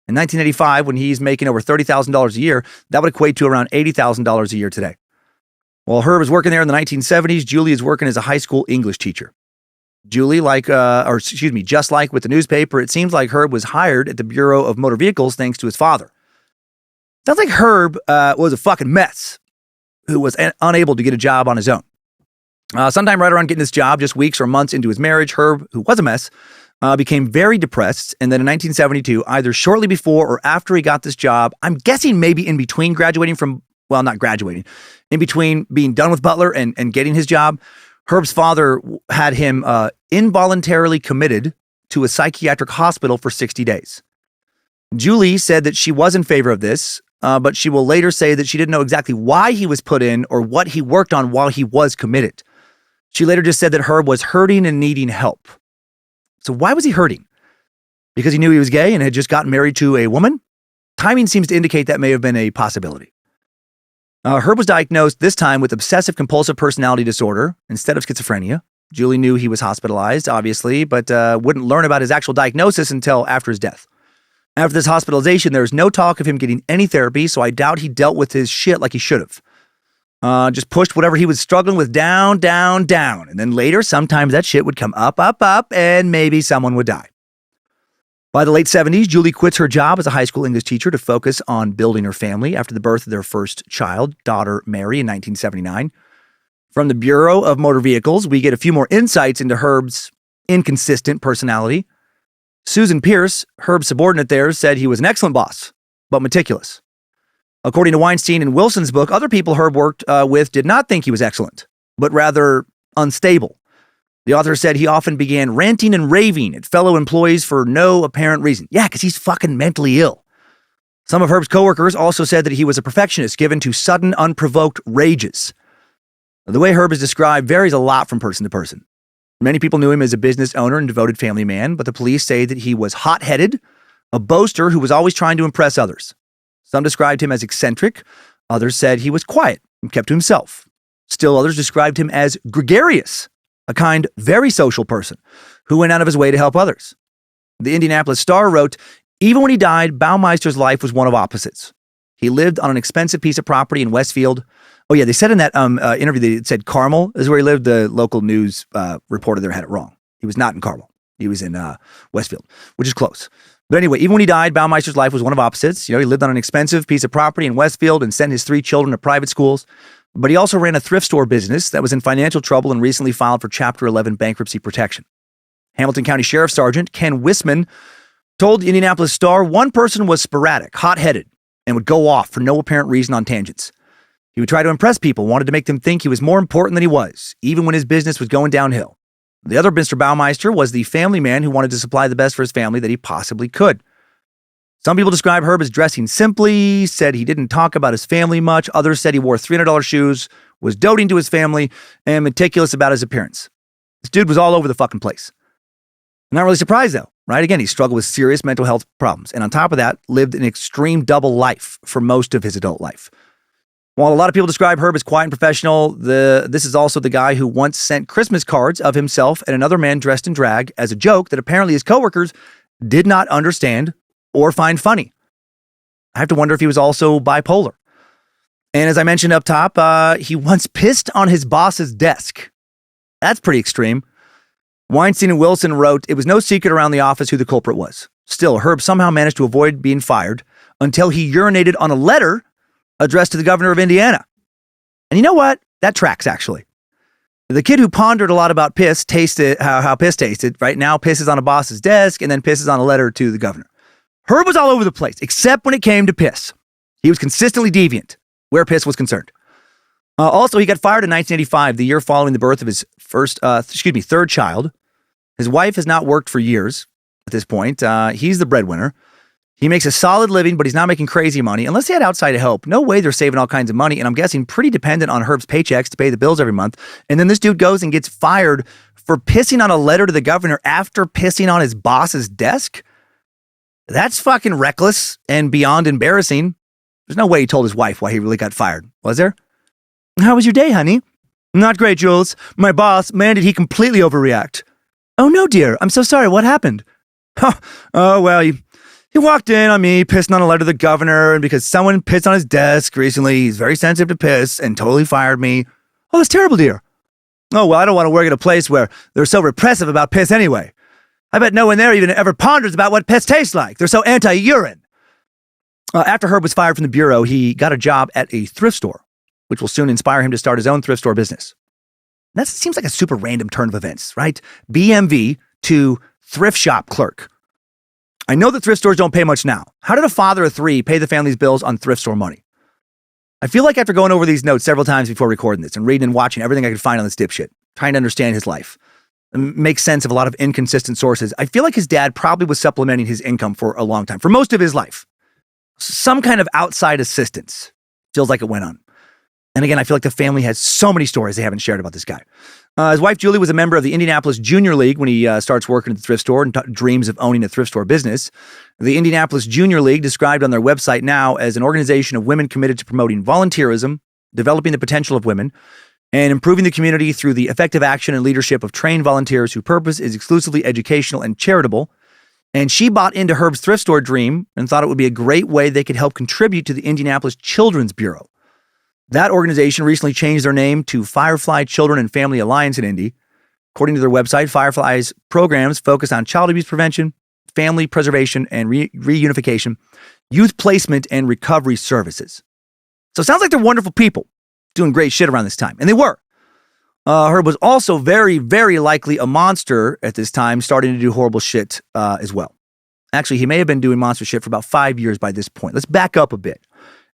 In 1985, when he's making over $30,000 a year, that would equate to around $80,000 a year today. While Herb is working there in the 1970s, Julie is working as a high school English teacher. Julie, just like with the newspaper, it seems like Herb was hired at the Bureau of Motor Vehicles thanks to his father. Sounds like Herb was a fucking mess who was unable to get a job on his own. Sometime right around getting this job, just weeks or months into his marriage, Herb, who was a mess, became very depressed. And then in 1972, either shortly before or after he got this job, I'm guessing maybe in between graduating from, well, not graduating, in between being done with Butler and getting his job, Herb's father had him involuntarily committed to a psychiatric hospital for 60 days. Julie said that she was in favor of this, but she will later say that she didn't know exactly why he was put in or what he worked on while he was committed. She later just said that Herb was hurting and needing help. So why was he hurting? Because he knew he was gay and had just gotten married to a woman? Timing seems to indicate that may have been a possibility. Herb was diagnosed this time with obsessive compulsive personality disorder instead of schizophrenia. Julie knew he was hospitalized, obviously, but wouldn't learn about his actual diagnosis until after his death. After this hospitalization, there was no talk of him getting any therapy, so I doubt he dealt with his shit like he should have. Just pushed whatever he was struggling with down, down, down. And then later, sometimes that shit would come up, up, up, and maybe someone would die. By the late 70s, Julie quits her job as a high school English teacher to focus on building her family after the birth of their first child, daughter Mary, in 1979. From the Bureau of Motor Vehicles, we get a few more insights into Herb's inconsistent personality. Susan Pierce, Herb's subordinate there, said he was an excellent boss, but meticulous. According to Weinstein and Wilson's book, other people Herb worked with did not think he was excellent, but rather unstable. The author said he often began ranting and raving at fellow employees for no apparent reason. Yeah, because he's fucking mentally ill. Some of Herb's coworkers also said that he was a perfectionist given to sudden, unprovoked rages. The way Herb is described varies a lot from person to person. Many people knew him as a business owner and devoted family man, but the police say that he was hot-headed, a boaster who was always trying to impress others. Some described him as eccentric. Others said he was quiet and kept to himself. Still others described him as gregarious, a kind, very social person who went out of his way to help others. The Indianapolis Star wrote, even when he died, Baumeister's life was one of opposites. He lived on an expensive piece of property in Westfield. Oh yeah, they said in that interview, they said Carmel is where he lived. The local news reporter there had it wrong. He was not in Carmel. He was in Westfield, which is close. But anyway, even when he died, Baumeister's life was one of opposites. He lived on an expensive piece of property in Westfield and sent his 3 children to private schools. But he also ran a thrift store business that was in financial trouble and recently filed for Chapter 11 bankruptcy protection. Hamilton County Sheriff Sergeant Ken Wisman told the Indianapolis Star one person was sporadic, hot-headed, and would go off for no apparent reason on tangents. He would try to impress people, wanted to make them think he was more important than he was, even when his business was going downhill. The other Mr. Baumeister was the family man who wanted to supply the best for his family that he possibly could. Some people describe Herb as dressing simply, said he didn't talk about his family much. Others said he wore $300 shoes, was doting to his family, and meticulous about his appearance. This dude was all over the fucking place. Not really surprised though, right? Again, he struggled with serious mental health problems. And on top of that, lived an extreme double life for most of his adult life. While a lot of people describe Herb as quiet and professional, this is also the guy who once sent Christmas cards of himself and another man dressed in drag as a joke that apparently his coworkers did not understand or find funny. I have to wonder if he was also bipolar. And as I mentioned up top, he once pissed on his boss's desk. That's pretty extreme. Weinstein and Wilson wrote, it was no secret around the office who the culprit was. Still, Herb somehow managed to avoid being fired until he urinated on a letter addressed to the governor of Indiana. And you know what? That tracks, actually. The kid who pondered a lot about piss tasted how piss tasted, right now pisses on a boss's desk and then pisses on a letter to the governor. Herb was all over the place, except when it came to piss. He was consistently deviant where piss was concerned. Also, he got fired in 1985, the year following the birth of his third child. His wife has not worked for years at this point. He's the breadwinner. He makes a solid living, but he's not making crazy money. Unless he had outside help, no way they're saving all kinds of money. And I'm guessing pretty dependent on Herb's paychecks to pay the bills every month. And then this dude goes and gets fired for pissing on a letter to the governor after pissing on his boss's desk. That's fucking reckless and beyond embarrassing. There's no way he told his wife why he really got fired, was there? How was your day, honey? Not great, Jules. My boss, man, did he completely overreact. Oh, no, dear. I'm so sorry. What happened? Oh, well, he walked in on me pissing on a letter to the governor, and because someone pissed on his desk recently, he's very sensitive to piss and totally fired me. Oh, that's terrible, dear. Oh, well, I don't want to work at a place where they're so repressive about piss anyway. I bet no one there even ever ponders about what piss tastes like. They're so anti-urine. After Herb was fired from the bureau, he got a job at a thrift store, which will soon inspire him to start his own thrift store business. That seems like a super random turn of events, right? BMV to thrift shop clerk. I know that thrift stores don't pay much now. How did a father of three pay the family's bills on thrift store money? I feel like after going over these notes several times before recording this and reading and watching everything I could find on this dipshit, trying to understand his life, and make sense of a lot of inconsistent sources, I feel like his dad probably was supplementing his income for a long time, for most of his life. Some kind of outside assistance feels like it went on. And again, I feel like the family has so many stories they haven't shared about this guy. His wife, Julie, was a member of the Indianapolis Junior League when he starts working at the thrift store and dreams of owning a thrift store business. The Indianapolis Junior League, described on their website now as an organization of women committed to promoting volunteerism, developing the potential of women, and improving the community through the effective action and leadership of trained volunteers whose purpose is exclusively educational and charitable. And she bought into Herb's thrift store dream and thought it would be a great way they could help contribute to the Indianapolis Children's Bureau. That organization recently changed their name to Firefly Children and Family Alliance in Indy. According to their website, Firefly's programs focus on child abuse prevention, family preservation and reunification, youth placement, and recovery services. So it sounds like they're wonderful people doing great shit around this time. And they were. Herb was also very, very likely a monster at this time, starting to do horrible shit as well. Actually, he may have been doing monster shit for about 5 years by this point. Let's back up a bit.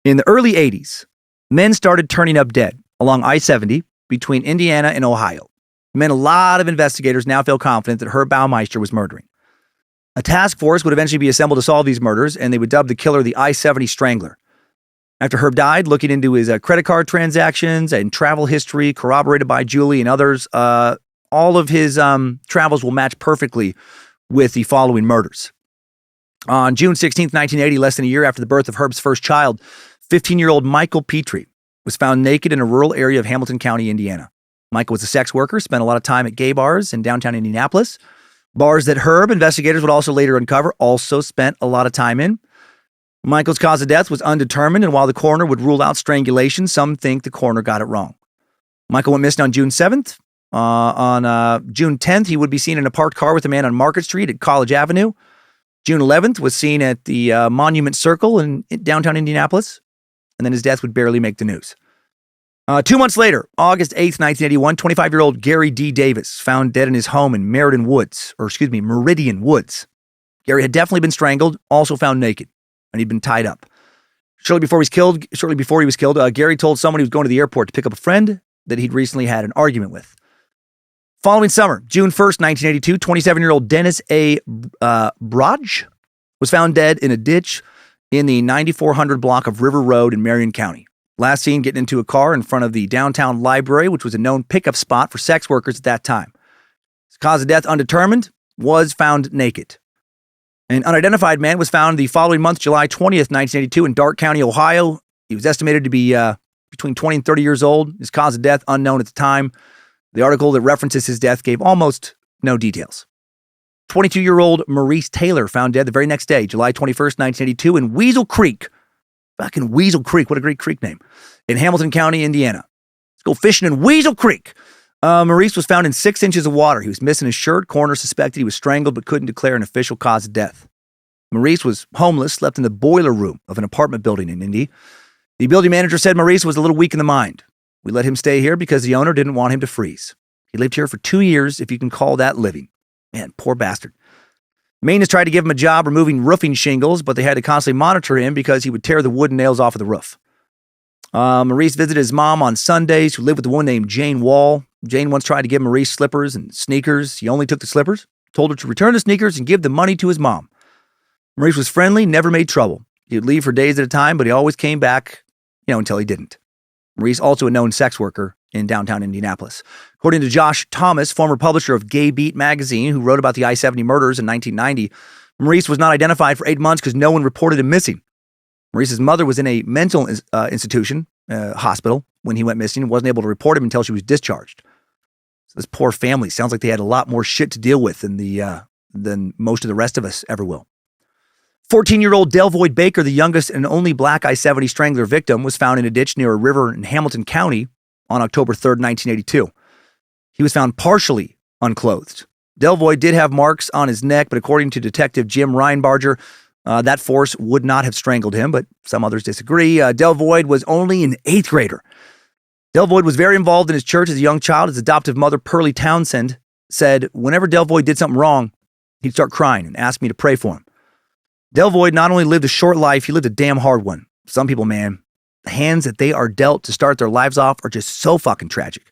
In the early 80s, men started turning up dead along I-70 between Indiana and Ohio. It meant a lot of investigators now feel confident that Herb Baumeister was murdering. A task force would eventually be assembled to solve these murders, and they would dub the killer the I-70 Strangler. After Herb died, looking into his credit card transactions and travel history corroborated by Julie and others, all of his travels will match perfectly with the following murders. On June 16th, 1980, less than a year after the birth of Herb's first child, 15-year-old Michael Petrie was found naked in a rural area of Hamilton County, Indiana. Michael was a sex worker, spent a lot of time at gay bars in downtown Indianapolis. Bars that Herb, investigators would also later uncover, also spent a lot of time in. Michael's cause of death was undetermined, and while the coroner would rule out strangulation, some think the coroner got it wrong. Michael went missing on June 7th. On June 10th, he would be seen in a parked car with a man on Market Street at College Avenue. June 11th was seen at the Monument Circle in downtown Indianapolis, and then his death would barely make the news. 2 months later, August 8th, 1981, 25-year-old Gary D. Davis found dead in his home in Meridian Woods. Gary had definitely been strangled, also found naked, and he'd been tied up. Shortly before he was killed, Gary told someone he was going to the airport to pick up a friend that he'd recently had an argument with. Following summer, June 1st, 1982, 27-year-old Dennis A. Brodge was found dead in a ditch in the 9400 block of River Road in Marion County. Last seen getting into a car in front of the downtown library, which was a known pickup spot for sex workers at that time. His cause of death undetermined, was found naked. An unidentified man was found the following month, July 20th, 1982, in Darke County, Ohio. He was estimated to be between 20 and 30 years old. His cause of death unknown at the time. The article that references his death gave almost no details. 22-year-old Maurice Taylor found dead the very next day, July 21st, 1982, in Weasel Creek. Fucking Weasel Creek, what a great creek name. In Hamilton County, Indiana. Let's go fishing in Weasel Creek. Maurice was found in 6 inches of water. He was missing his shirt. Coroner suspected he was strangled but couldn't declare an official cause of death. Maurice was homeless, slept in the boiler room of an apartment building in Indy. The building manager said Maurice was a little weak in the mind. We let him stay here because the owner didn't want him to freeze. He lived here for 2 years, if you can call that living. Man, poor bastard. Maintenance tried to give him a job removing roofing shingles, but they had to constantly monitor him because he would tear the wooden nails off of the roof. Maurice visited his mom on Sundays, who lived with a woman named Jane Wall. Jane once tried to give Maurice slippers and sneakers. He only took the slippers, told her to return the sneakers and give the money to his mom. Maurice was friendly, never made trouble. He would leave for days at a time, but he always came back, until he didn't. Maurice, also a known sex worker in downtown Indianapolis. According to Josh Thomas, former publisher of Gay Beat magazine, who wrote about the I-70 murders in 1990, Maurice was not identified for 8 months because no one reported him missing. Maurice's mother was in a mental institution, hospital, when he went missing and wasn't able to report him until she was discharged. So this poor family sounds like they had a lot more shit to deal with than most of the rest of us ever will. 14-year-old Delvoyd Baker, the youngest and only black I-70 Strangler victim, was found in a ditch near a river in Hamilton County on October 3rd, 1982. He was found partially unclothed. Delvoyd did have marks on his neck, but according to Detective Jim Reinbarger, that force would not have strangled him, but some others disagree. Delvoyd was only an 8th grader. Delvoyd was very involved in his church as a young child. His adoptive mother, Pearlie Townsend, said whenever Delvoyd did something wrong, he'd start crying and ask me to pray for him. Delvoyd not only lived a short life, he lived a damn hard one. Some people, man, the hands that they are dealt to start their lives off are just so fucking tragic.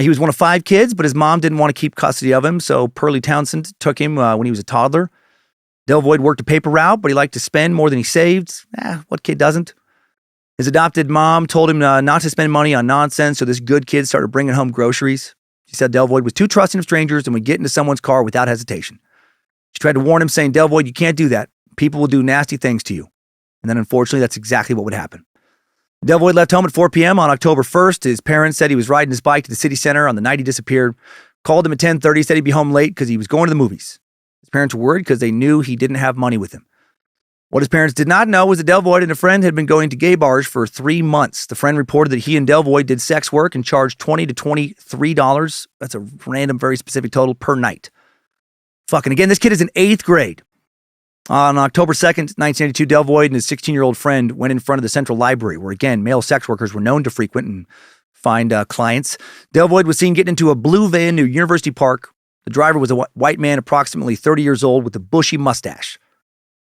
He was one of 5 kids, but his mom didn't want to keep custody of him, so Pearlie Townsend took him when he was a toddler. Delvoyd worked a paper route, but he liked to spend more than he saved. What kid doesn't? His adopted mom told him not to spend money on nonsense, so this good kid started bringing home groceries. She said Delvoyd was too trusting of strangers and would get into someone's car without hesitation. She tried to warn him, saying, Delvoyd, you can't do that. People will do nasty things to you. And then, unfortunately, that's exactly what would happen. Delvoyd left home at 4 p.m. on October 1st. His parents said he was riding his bike to the city center on the night he disappeared. Called him at 10:30, said he'd be home late because he was going to the movies. His parents were worried because they knew he didn't have money with him. What his parents did not know was that Delvoyd and a friend had been going to gay bars for 3 months. The friend reported that he and Delvoyd did sex work and charged $20 to $23. That's a random, very specific total per night. Fucking again, this kid is in 8th grade. On October 2nd, 1982, Delvoyd and his 16-year-old friend went in front of the Central Library, where, again, male sex workers were known to frequent and find clients. Delvoyd was seen getting into a blue van near University Park. The driver was a white man approximately 30 years old with a bushy mustache.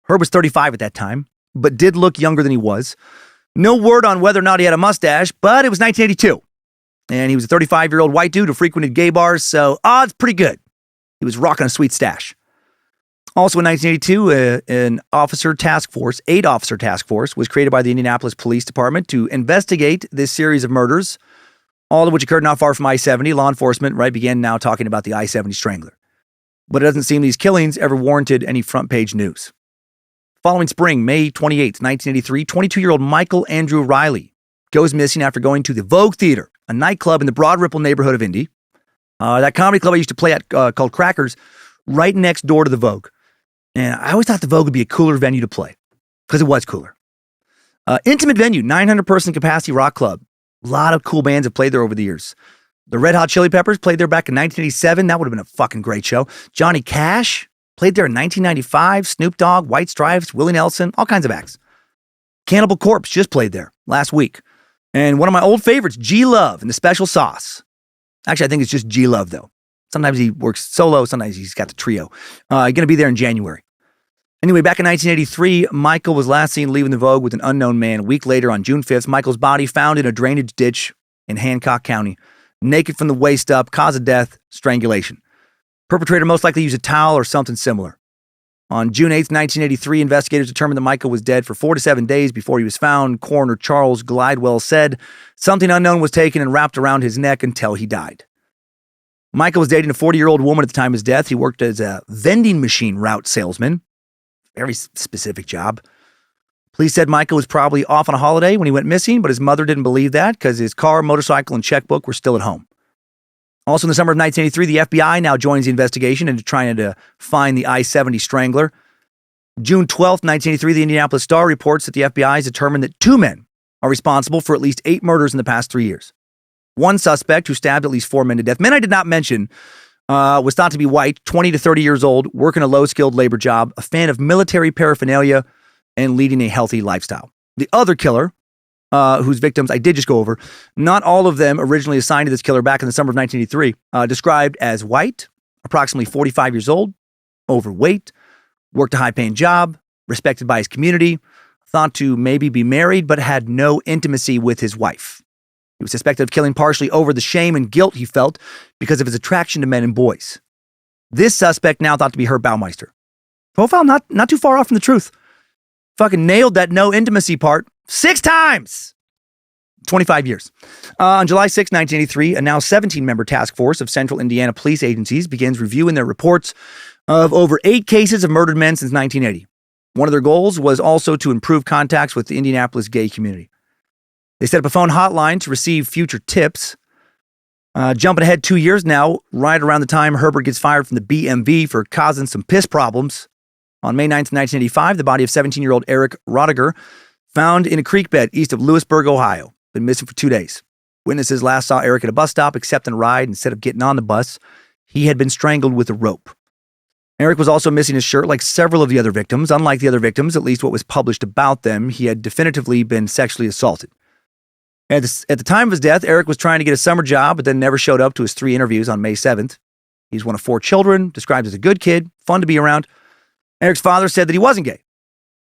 Herb was 35 at that time, but did look younger than he was. No word on whether or not he had a mustache, but it was 1982. And he was a 35-year-old white dude who frequented gay bars, so odds pretty good. He was rocking a sweet stash. Also in 1982, an 8-officer task force was created by the Indianapolis Police Department to investigate this series of murders, all of which occurred not far from I-70. Law enforcement began now talking about the I-70 Strangler. But it doesn't seem these killings ever warranted any front-page news. Following spring, May 28, 1983, 22-year-old Michael Andrew Riley goes missing after going to the Vogue Theater, a nightclub in the Broad Ripple neighborhood of Indy. That comedy club I used to play at called Crackers, right next door to the Vogue. And I always thought the Vogue would be a cooler venue to play, because it was cooler. Intimate venue, 900-person capacity rock club. A lot of cool bands have played there over the years. The Red Hot Chili Peppers played there back in 1987. That would have been a fucking great show. Johnny Cash played there in 1995. Snoop Dogg, White Stripes, Willie Nelson, all kinds of acts. Cannibal Corpse just played there last week. And one of my old favorites, G-Love and the Special Sauce. Actually, I think it's just G-Love, though. Sometimes he works solo, sometimes he's got the trio. Going to be there in January. Anyway, back in 1983, Michael was last seen leaving the Vogue with an unknown man. A week later, on June 5th, Michael's body found in a drainage ditch in Hancock County. Naked from the waist up, cause of death, strangulation. Perpetrator most likely used a towel or something similar. On June 8th, 1983, investigators determined that Michael was dead for 4 to 7 days before he was found. Coroner Charles Glidewell said something unknown was taken and wrapped around his neck until he died. Michael was dating a 40-year-old woman at the time of his death. He worked as a vending machine route salesman. Very specific job. Police said Michael was probably off on a holiday when he went missing, but his mother didn't believe that because his car, motorcycle, and checkbook were still at home. Also in the summer of 1983, the FBI now joins the investigation into trying to find the I-70 Strangler. June 12th, 1983, the Indianapolis Star reports that the FBI has determined that 2 men are responsible for at least 8 murders in the past 3 years. One suspect who stabbed at least 4 men to death. Men I did not mention was thought to be white, 20 to 30 years old, working a low-skilled labor job, a fan of military paraphernalia, and leading a healthy lifestyle. The other killer, whose victims I did just go over, not all of them originally assigned to this killer back in the summer of 1983, described as white, approximately 45 years old, overweight, worked a high-paying job, respected by his community, thought to maybe be married, but had no intimacy with his wife. He was suspected of killing partially over the shame and guilt he felt because of his attraction to men and boys. This suspect now thought to be Herb Baumeister. Profile not too far off from the truth. Fucking nailed that no intimacy part 6 times. 25 years. On July 6, 1983, a now 17-member task force of Central Indiana police agencies begins reviewing their reports of over 8 cases of murdered men since 1980. One of their goals was also to improve contacts with the Indianapolis gay community. They set up a phone hotline to receive future tips. Jumping ahead 2 years now, right around the time Herbert gets fired from the BMV for causing some piss problems. On May 9th, 1985, the body of 17-year-old Eric Rodiger found in a creek bed east of Lewisburg, Ohio. Been missing for 2 days. Witnesses last saw Eric at a bus stop accepting a ride. Instead of getting on the bus, he had been strangled with a rope. Eric was also missing his shirt like several of the other victims. Unlike the other victims, at least what was published about them, he had definitively been sexually assaulted. At the time of his death, Eric was trying to get a summer job, but then never showed up to his 3 interviews on May 7th. He's one of 4 children, described as a good kid, fun to be around. Eric's father said that he wasn't gay,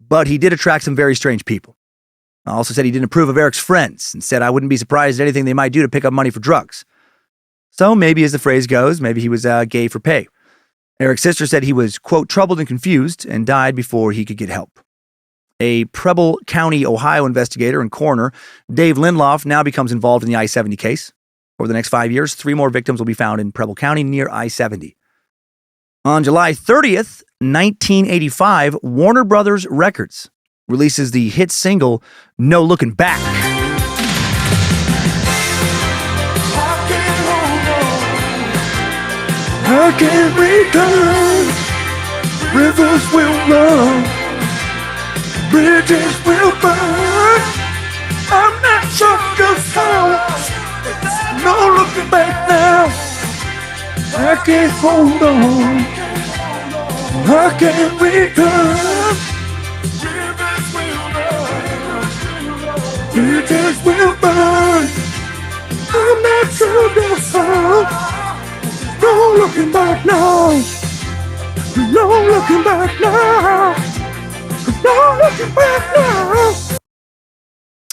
but he did attract some very strange people. Also said he didn't approve of Eric's friends and said, I wouldn't be surprised at anything they might do to pick up money for drugs. So maybe, as the phrase goes, maybe he was gay for pay. Eric's sister said he was, quote, troubled and confused and died before he could get help. A Preble County, Ohio investigator and coroner, Dave Lindloff, now becomes involved in the I-70 case. Over the next 5 years, 3 more victims will be found in Preble County near I-70. On July 30th, 1985, Warner Brothers Records releases the hit single, No Looking Back. I can't return, rivers will run, bridges will burn, I'm not sure just how, no looking back now, I can't hold on, I can't return, bridges will burn, I'm not sure just how. No looking back now. No looking back now. No looking back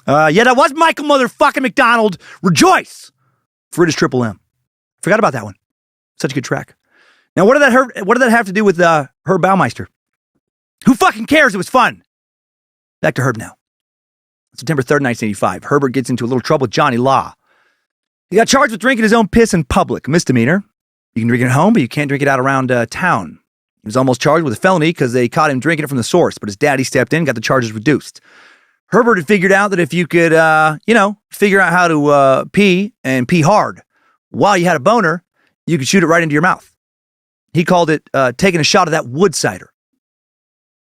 now. Yeah, that was Michael motherfucking McDonald. Rejoice for it is Triple M. Forgot about that one. Such a good track. Now, what did that have to do with Herb Baumeister? Who fucking cares? It was fun. Back to Herb now. September 3rd, 1985. Herbert gets into a little trouble with Johnny Law. He got charged with drinking his own piss in public. Misdemeanor. You can drink it at home, but you can't drink it out around town. He was almost charged with a felony because they caught him drinking it from the source, but his daddy stepped in and got the charges reduced. Herbert had figured out that if you could, figure out how to pee and pee hard while you had a boner, you could shoot it right into your mouth. He called it taking a shot of that wood cider.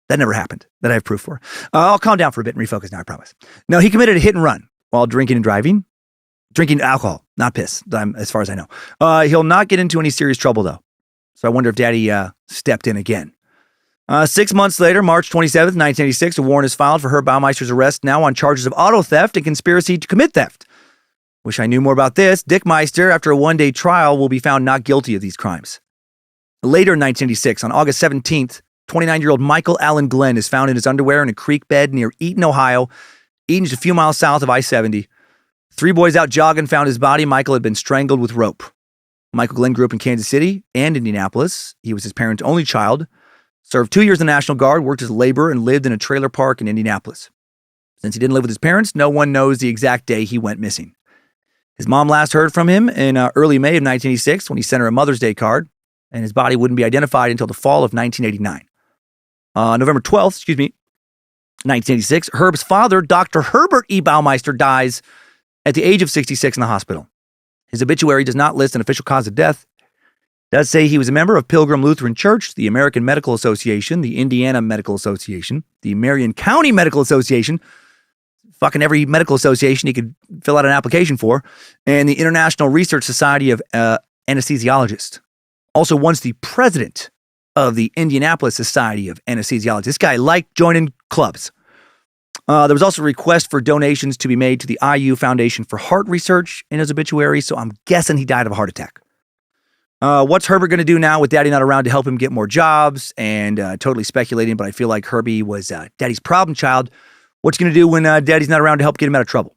That never happened. That I have proof for. I'll calm down for a bit and refocus now, I promise. No, he committed a hit and run while drinking and driving. Drinking alcohol, not piss, as far as I know. He'll not get into any serious trouble, though. So I wonder if Daddy stepped in again. 6 months later, March 27th, 1986, a warrant is filed for Herb Baumeister's arrest, now on charges of auto theft and conspiracy to commit theft. Wish I knew more about this. Dick Meister, after a one-day trial, will be found not guilty of these crimes. Later in 1986, on August 17th, 29-year-old Michael Allen Glenn is found in his underwear in a creek bed near Eaton, Ohio. Eaton's a few miles south of I-70. 3 boys out jogging found his body. Michael had been strangled with rope. Michael Glenn grew up in Kansas City and Indianapolis. He was his parents' only child, served 2 years in the National Guard, worked as a laborer, and lived in a trailer park in Indianapolis. Since he didn't live with his parents, no one knows the exact day he went missing. His mom last heard from him in early May of 1986 when he sent her a Mother's Day card, and his body wouldn't be identified until the fall of 1989. November 12th, 1986, Herb's father, Dr. Herbert E. Baumeister, dies at the age of 66 in the hospital. His obituary does not list an official cause of death. It does say he was a member of Pilgrim Lutheran Church, the American Medical Association, the Indiana Medical Association, the Marion County Medical Association, fucking every medical association he could fill out an application for, and the International Research Society of Anesthesiologists. Also once the president of the Indianapolis Society of Anesthesiologists. This guy liked joining clubs. There was also a request for donations to be made to the IU Foundation for Heart Research in his obituary, so I'm guessing he died of a heart attack. What's Herbert going to do now with Daddy not around to help him get more jobs? And totally speculating, but I feel like Herbie was Daddy's problem child. What's he going to do when Daddy's not around to help get him out of trouble?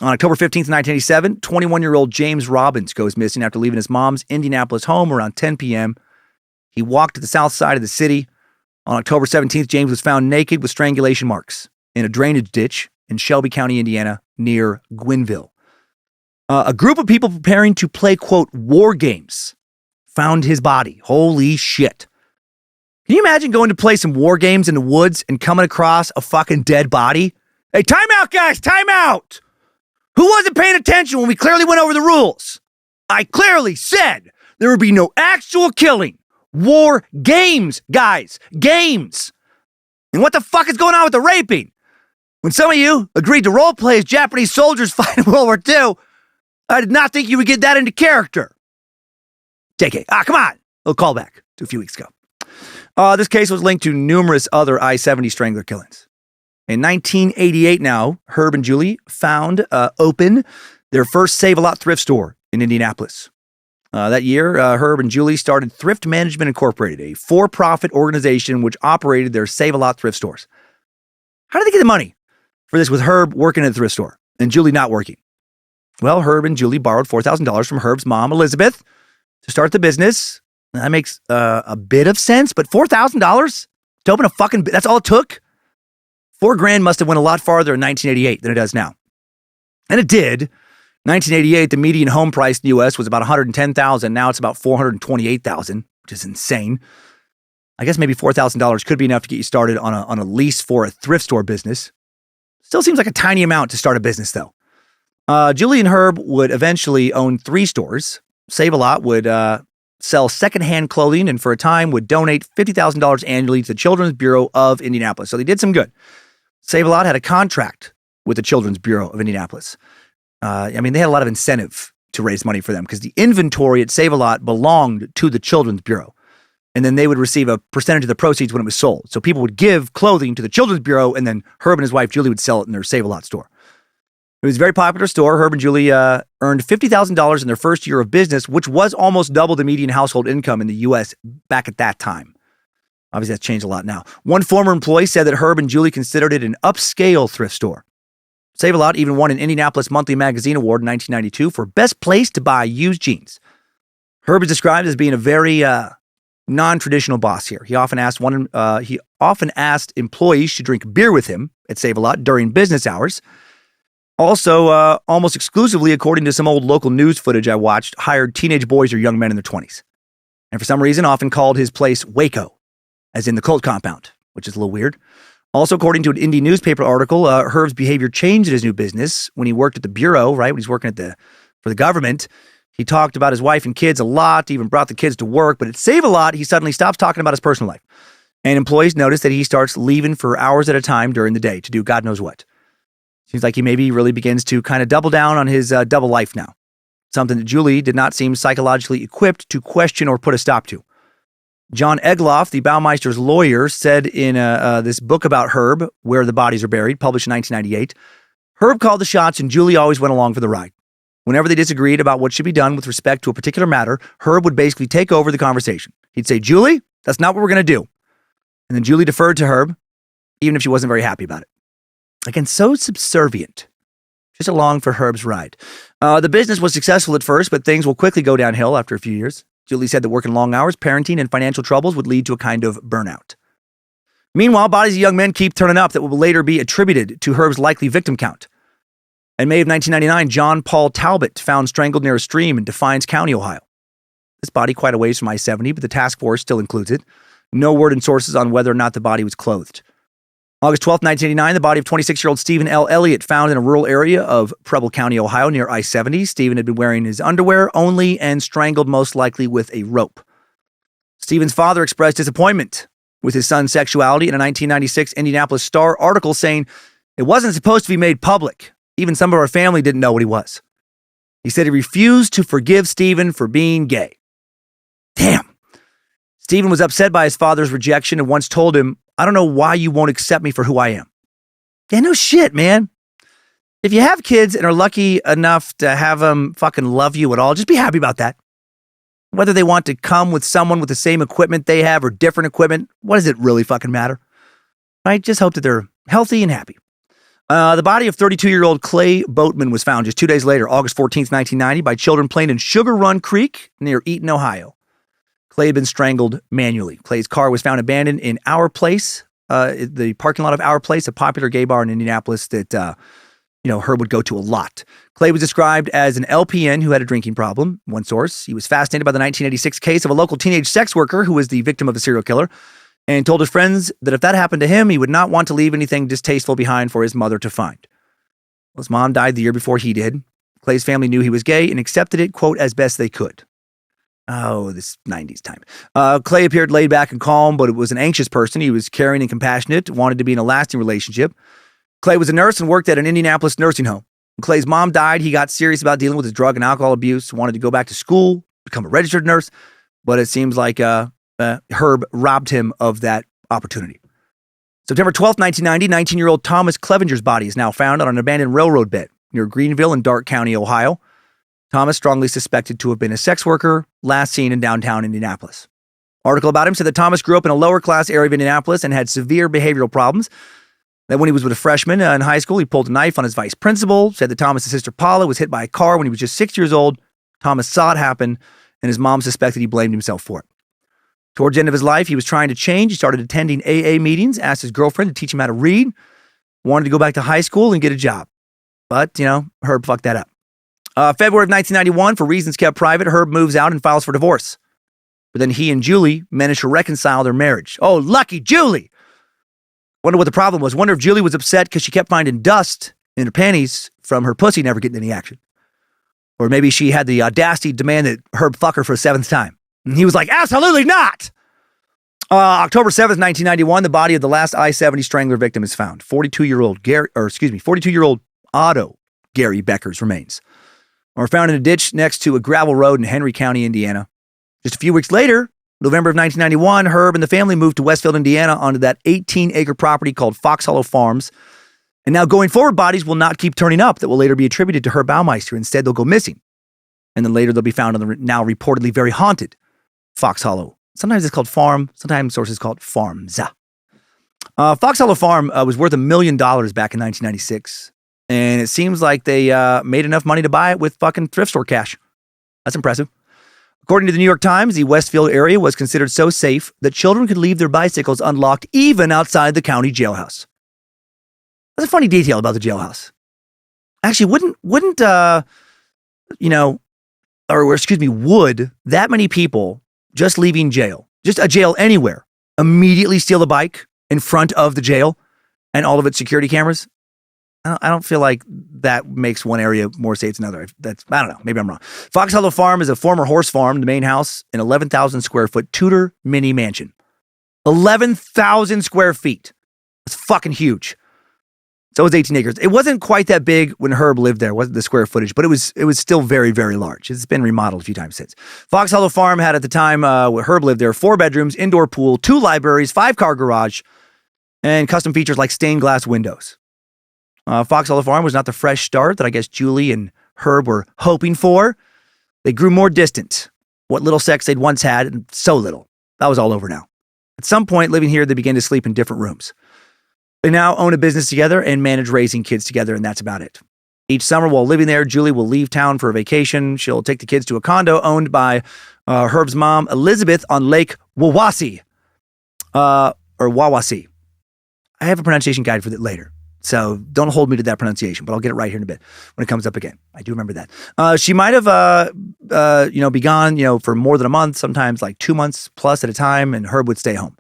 On October 15th, 1987, 21-year-old James Robbins goes missing after leaving his mom's Indianapolis home around 10 p.m. He walked to the south side of the city, On October 17th, James was found naked with strangulation marks in a drainage ditch in Shelby County, Indiana, near Gwynville. A group of people preparing to play, quote, war games found his body. Holy shit. Can you imagine going to play some war games in the woods and coming across a fucking dead body? Hey, time out, guys, time out. Who wasn't paying attention when we clearly went over the rules? I clearly said there would be no actual killing. War games, guys, games. And what the fuck is going on with the raping? When some of you agreed to role play as Japanese soldiers fighting World War II, I did not think you would get that into character. JK, come on. A little callback to a few weeks ago. This case was linked to numerous other I-70 Strangler killings. In 1988 now, Herb and Julie found open their first Save-A-Lot thrift store in Indianapolis. That year, Herb and Julie started Thrift Management Incorporated, a for-profit organization which operated their Save-A-Lot thrift stores. How did they get the money for this with Herb working at the thrift store and Julie not working? Well, Herb and Julie borrowed $4,000 from Herb's mom, Elizabeth, to start the business. That makes a bit of sense, but $4,000 to open a fucking, that's all it took? $4,000 must have went a lot farther in 1988 than it does now. And it did. 1988, the median home price in the U.S. was about $110,000. Now it's about $428,000, which is insane. I guess maybe $4,000 could be enough to get you started on a lease for a thrift store business. Still seems like a tiny amount to start a business, though. Julie and Herb would eventually own 3 stores. Save-A-Lot would sell secondhand clothing and for a time would donate $50,000 annually to the Children's Bureau of Indianapolis. So they did some good. Save-A-Lot had a contract with the Children's Bureau of Indianapolis. They had a lot of incentive to raise money for them because the inventory at Save-A-Lot belonged to the Children's Bureau. And then they would receive a percentage of the proceeds when it was sold. So people would give clothing to the Children's Bureau and then Herb and his wife, Julie, would sell it in their Save-A-Lot store. It was a very popular store. Herb and Julie earned $50,000 in their first year of business, which was almost double the median household income in the U.S. back at that time. Obviously, that's changed a lot now. One former employee said that Herb and Julie considered it an upscale thrift store. Save-A-Lot even won an Indianapolis Monthly Magazine Award in 1992 for best place to buy used jeans. Herb is described as being a very non-traditional boss here. He often asked employees to drink beer with him at Save-A-Lot during business hours. Also, almost exclusively, according to some old local news footage I watched, hired teenage boys or young men in their 20s. And for some reason, often called his place Waco, as in the cult compound, which is a little weird. Also, according to an indie newspaper article, Herb's behavior changed at his new business when he worked at the Bureau, right? When he's working for the government. He talked about his wife and kids a lot, even brought the kids to work. But at Save-A-Lot, he suddenly stops talking about his personal life. And employees notice that he starts leaving for hours at a time during the day to do God knows what. Seems like he maybe really begins to kind of double down on his double life now. Something that Julie did not seem psychologically equipped to question or put a stop to. John Egloff, the Baumeister's lawyer, said in this book about Herb, Where the Bodies Are Buried, published in 1998, Herb called the shots and Julie always went along for the ride. Whenever they disagreed about what should be done with respect to a particular matter, Herb would basically take over the conversation. He'd say, Julie, that's not what we're going to do. And then Julie deferred to Herb, even if she wasn't very happy about it. Again, so subservient. Just along for Herb's ride. The business was successful at first, but things will quickly go downhill after a few years. Julie said that working long hours, parenting, and financial troubles would lead to a kind of burnout. Meanwhile, bodies of young men keep turning up that will later be attributed to Herb's likely victim count. In May of 1999, John Paul Talbot found strangled near a stream in Defiance County, Ohio. This body quite a ways from I-70, but the task force still includes it. No word in sources on whether or not the body was clothed. August 12, 1989, the body of 26-year-old Stephen L. Elliott found in a rural area of Preble County, Ohio, near I-70. Stephen had been wearing his underwear only and strangled most likely with a rope. Stephen's father expressed disappointment with his son's sexuality in a 1996 Indianapolis Star article saying, it wasn't supposed to be made public. Even some of our family didn't know what he was. He said he refused to forgive Stephen for being gay. Damn. Stephen was upset by his father's rejection and once told him, I don't know why you won't accept me for who I am. Yeah, no shit, man. If you have kids and are lucky enough to have them fucking love you at all, just be happy about that. Whether they want to come with someone with the same equipment they have or different equipment, what does it really fucking matter? I just hope that they're healthy and happy. The body of 32-year-old Clay Boatman was found just 2 days later, August 14th, 1990, by children playing in Sugar Run Creek near Eaton, Ohio. Clay had been strangled manually. Clay's car was found abandoned in Our Place, the parking lot of Our Place, a popular gay bar in Indianapolis that, Herb would go to a lot. Clay was described as an LPN who had a drinking problem, one source. He was fascinated by the 1986 case of a local teenage sex worker who was the victim of a serial killer and told his friends that if that happened to him, he would not want to leave anything distasteful behind for his mother to find. Well, his mom died the year before he did. Clay's family knew he was gay and accepted it, quote, as best they could. Oh, this 90s time. Clay appeared laid back and calm, but it was an anxious person. He was caring and compassionate, wanted to be in a lasting relationship. Clay was a nurse and worked at an Indianapolis nursing home. When Clay's mom died, he got serious about dealing with his drug and alcohol abuse, wanted to go back to school, become a registered nurse, but it seems like Herb robbed him of that opportunity. September 12th, 1990, 19-year-old Thomas Clevenger's body is now found on an abandoned railroad bed near Greenville in Darke County, Ohio. Thomas strongly suspected to have been a sex worker, last seen in downtown Indianapolis. Article about him said that Thomas grew up in a lower-class area of Indianapolis and had severe behavioral problems. That when he was with a freshman in high school, he pulled a knife on his vice principal, said that Thomas' sister Paula was hit by a car when he was just 6 years old. Thomas saw it happen, and his mom suspected he blamed himself for it. Towards the end of his life, he was trying to change. He started attending AA meetings, asked his girlfriend to teach him how to read, wanted to go back to high school and get a job. But, Herb fucked that up. February of 1991, for reasons kept private, Herb moves out and files for divorce. But then he and Julie managed to reconcile their marriage. Oh, lucky Julie! Wonder what the problem was. Wonder if Julie was upset because she kept finding dust in her panties from her pussy never getting any action. Or maybe she had the audacity to demand that Herb fuck her for a seventh time. And he was like, absolutely not! October 7th, 1991, the body of the last I-70 Strangler victim is found. 42-year-old Otto Gary Becker's remains are found in a ditch next to a gravel road in Henry County, Indiana. Just a few weeks later, November of 1991, Herb and the family moved to Westfield, Indiana onto that 18-acre property called Fox Hollow Farms. And now going forward, bodies will not keep turning up that will later be attributed to Herb Baumeister. Instead, they'll go missing. And then later they'll be found on the now reportedly very haunted Fox Hollow. Sometimes it's called Farm, sometimes sources call it Farms. Fox Hollow Farm was worth $1 million back in 1996. And it seems like they made enough money to buy it with fucking thrift store cash. That's impressive. According to the New York Times, the Westfield area was considered so safe that children could leave their bicycles unlocked even outside the county jailhouse. That's a funny detail about the jailhouse. Actually, would that many people just leaving jail, just a jail anywhere, immediately steal the bike in front of the jail and all of its security cameras? I don't feel like that makes one area more safe than another. I don't know. Maybe I'm wrong. Fox Hollow Farm is a former horse farm, the main house, an 11,000 square foot Tudor mini mansion. 11,000 square feet. It's fucking huge. So it was 18 acres. It wasn't quite that big when Herb lived there, wasn't the square footage, but it was still very, very large. It's been remodeled a few times since. Fox Hollow Farm had at the time where Herb lived there, 4 bedrooms, indoor pool, 2 libraries, 5-car garage, and custom features like stained glass windows. Fox Hollow Farm was not the fresh start that I guess Julie and Herb were hoping for. They grew more distant. What little sex they'd once had, and so little. That was all over now. At some point, living here, they began to sleep in different rooms. They now own a business together and manage raising kids together, and that's about it. Each summer while living there, Julie will leave town for a vacation. She'll take the kids to a condo owned by Herb's mom, Elizabeth, on Lake Wawasee. Or Wawasee. I have a pronunciation guide for that later. So don't hold me to that pronunciation, but I'll get it right here in a bit when it comes up again. I do remember that. She might have, be gone, for more than a month, sometimes like 2 months plus at a time, and Herb would stay home.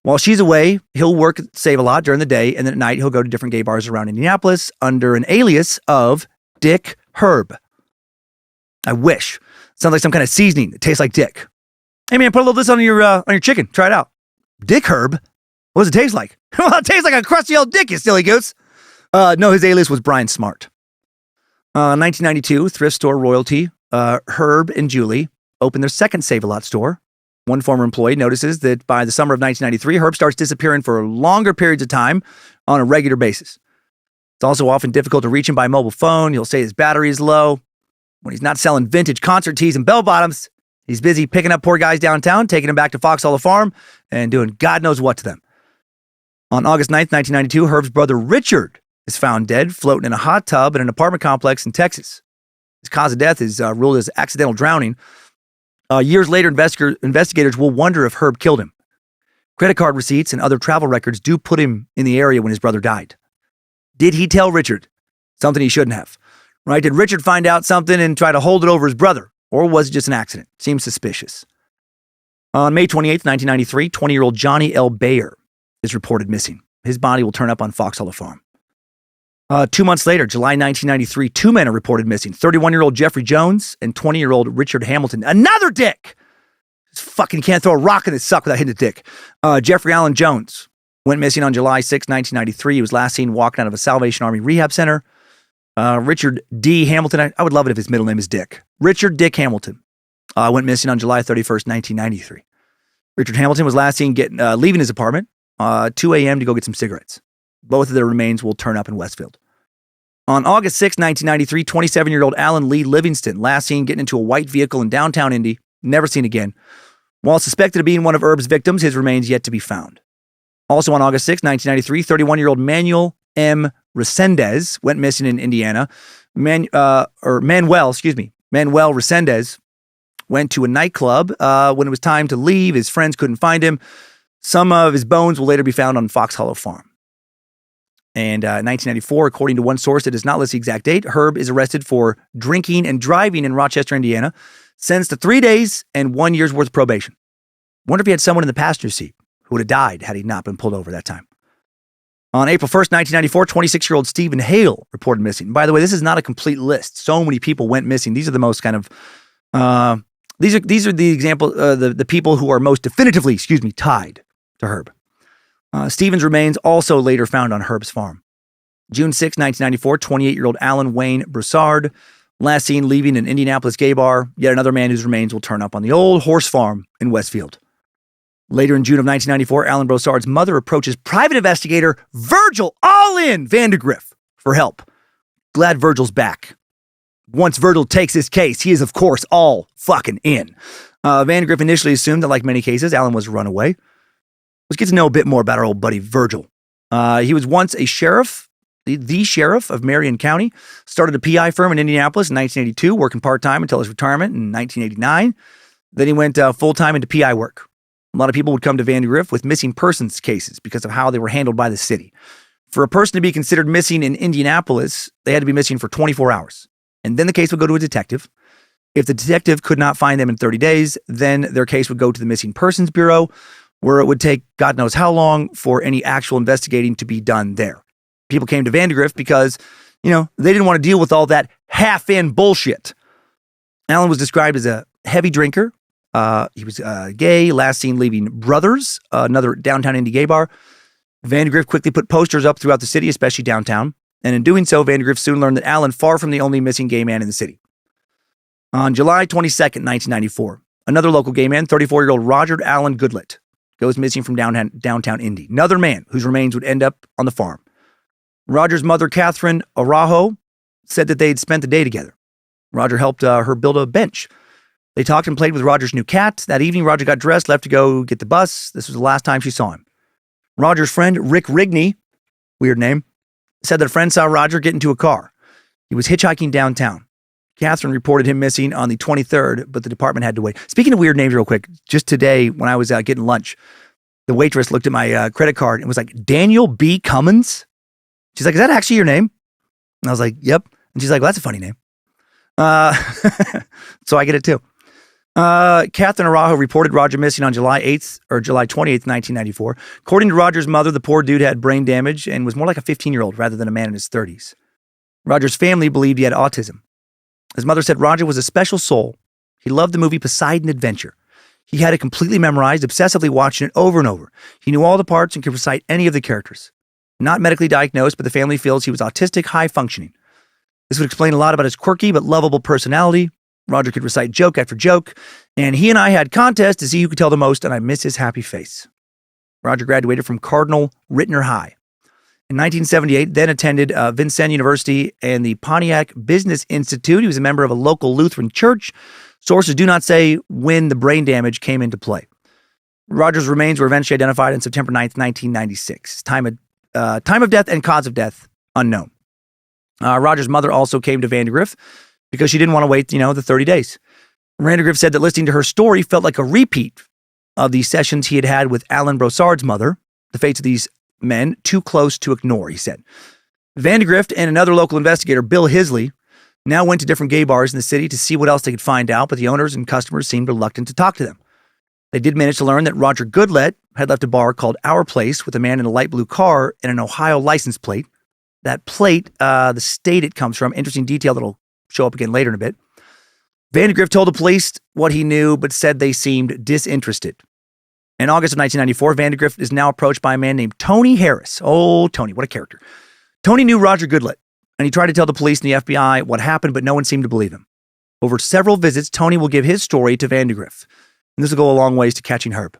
While she's away, he'll work, save a lot during the day, and then at night he'll go to different gay bars around Indianapolis under an alias of Dick Herb. I wish. Sounds like some kind of seasoning that tastes like dick. Hey man, put a little of this on your chicken. Try it out. Dick Herb? What does it taste like? Well, it tastes like a crusty old dick, you silly goose. No, his alias was Brian Smart. 1992, thrift store royalty, Herb and Julie opened their second Save-A-Lot store. One former employee notices that by the summer of 1993, Herb starts disappearing for longer periods of time on a regular basis. It's also often difficult to reach him by mobile phone. He'll say his battery is low. When he's not selling vintage concert tees and bell-bottoms, he's busy picking up poor guys downtown, taking them back to Fox Hollow Farm, and doing God knows what to them. On August 9th, 1992, Herb's brother Richard is found dead, floating in a hot tub in an apartment complex in Texas. His cause of death is ruled as accidental drowning. Years later, investigators will wonder if Herb killed him. Credit card receipts and other travel records do put him in the area when his brother died. Did he tell Richard something he shouldn't have? Right? Did Richard find out something and try to hold it over his brother? Or was it just an accident? Seems suspicious. On May 28th, 1993, 20-year-old Johnny L. Bayer is reported missing. His body will turn up on Fox Hollow Farm. 2 months later, July 1993, two men are reported missing. 31-year-old Jeffrey Jones and 20-year-old Richard Hamilton. Another dick! Just fucking can't throw a rock in this suck without hitting a dick. Jeffrey Allen Jones went missing on July 6, 1993. He was last seen walking out of a Salvation Army rehab center. Richard D. Hamilton, I would love it if his middle name is Dick. Richard Dick Hamilton went missing on July 31st, 1993. Richard Hamilton was last seen leaving his apartment 2 a.m. to go get some cigarettes. Both of their remains will turn up in Westfield. On August 6, 1993, 27-year-old Alan Lee Livingston, last seen getting into a white vehicle in downtown Indy, never seen again. While suspected of being one of Herb's victims, his remains yet to be found. Also on August 6, 1993, 31-year-old Manuel M. Resendez went missing in Indiana. Manuel Resendez went to a nightclub. When it was time to leave, his friends couldn't find him. Some of his bones will later be found on Fox Hollow Farm. And 1994, according to one source that does not list the exact date, Herb is arrested for drinking and driving in Rochester, Indiana, sentenced to 3 days and 1 year's worth of probation. Wonder if he had someone in the passenger seat who would have died had he not been pulled over that time. On April 1st, 1994, 26-year-old Stephen Hale reported missing. By the way, this is not a complete list. So many people went missing. These are the most kind of, these are the example, the people who are most definitively, tied to Herb. Stephen's remains also later found on Herb's farm. June 6, 1994, 28-year-old Alan Wayne Broussard, last seen leaving an Indianapolis gay bar, yet another man whose remains will turn up on the old horse farm in Westfield. Later in June of 1994, Alan Broussard's mother approaches private investigator Virgil Vandergriff for help. Glad Virgil's back. Once Virgil takes his case, he is, of course, all fucking in. Vandergriff initially assumed that, like many cases, Alan was a runaway. Let's get to know a bit more about our old buddy Virgil. He was once a sheriff, the sheriff of Marion County, started a PI firm in Indianapolis in 1982, working part-time until his retirement in 1989. Then he went full-time into PI work. A lot of people would come to Vandergriff with missing persons cases because of how they were handled by the city. For a person to be considered missing in Indianapolis, they had to be missing for 24 hours. And then the case would go to a detective. If the detective could not find them in 30 days, then their case would go to the Missing Persons Bureau, where it would take God knows how long for any actual investigating to be done there. People came to Vandergriff because, they didn't want to deal with all that half-in bullshit. Alan was described as a heavy drinker. He was gay, last seen leaving Brothers, another downtown indie gay bar. Vandergriff quickly put posters up throughout the city, especially downtown. And in doing so, Vandergriff soon learned that Alan far from the only missing gay man in the city. On July 22nd, 1994, another local gay man, 34-year-old Roger Allen Goodlett, goes missing from downtown Indy. Another man whose remains would end up on the farm. Roger's mother, Catherine Araujo, said that they had spent the day together. Roger helped her build a bench. They talked and played with Roger's new cat. That evening, Roger got dressed, left to go get the bus. This was the last time she saw him. Roger's friend, Rick Rigney, weird name, said that a friend saw Roger get into a car. He was hitchhiking downtown. Catherine reported him missing on the 23rd, but the department had to wait. Speaking of weird names real quick, just today when I was getting lunch, the waitress looked at my credit card and was like, Daniel B. Cummins? She's like, is that actually your name? And I was like, yep. And she's like, well, that's a funny name. So I get it too. Catherine Araujo reported Roger missing on July 28th, 1994. According to Roger's mother, the poor dude had brain damage and was more like a 15-year-old rather than a man in his 30s. Roger's family believed he had autism. His mother said Roger was a special soul. He loved the movie Poseidon Adventure. He had it completely memorized, obsessively watching it over and over. He knew all the parts and could recite any of the characters. Not medically diagnosed, but the family feels he was autistic, high functioning. This would explain a lot about his quirky but lovable personality. Roger could recite joke after joke, and he and I had contests to see who could tell the most, and I miss his happy face. Roger graduated from Cardinal Rittner High. In 1978, then attended Vincennes University and the Pontiac Business Institute. He was a member of a local Lutheran church. Sources do not say when the brain damage came into play. Roger's remains were eventually identified on September 9th, 1996. Time of death and cause of death unknown. Roger's mother also came to Vandergriff because she didn't want to wait, the 30 days. Vandergrift said that listening to her story felt like a repeat of the sessions he had had with Alan Brossard's mother. The fates of these men, too close to ignore, he said. Vandergrift and another local investigator, Bill Hisley, now went to different gay bars in the city to see what else they could find out, but the owners and customers seemed reluctant to talk to them. They did manage to learn that Roger Goodlet had left a bar called Our Place with a man in a light blue car and an Ohio license plate. That plate, the state it comes from, interesting detail that'll show up again later in a bit. Vandergrift told the police what he knew, but said they seemed disinterested. In August of 1994, Vandergrift is now approached by a man named Tony Harris. Oh, Tony, what a character. Tony knew Roger Goodlet, and he tried to tell the police and the FBI what happened, but no one seemed to believe him. Over several visits, Tony will give his story to Vandergrift, and this will go a long ways to catching Herb.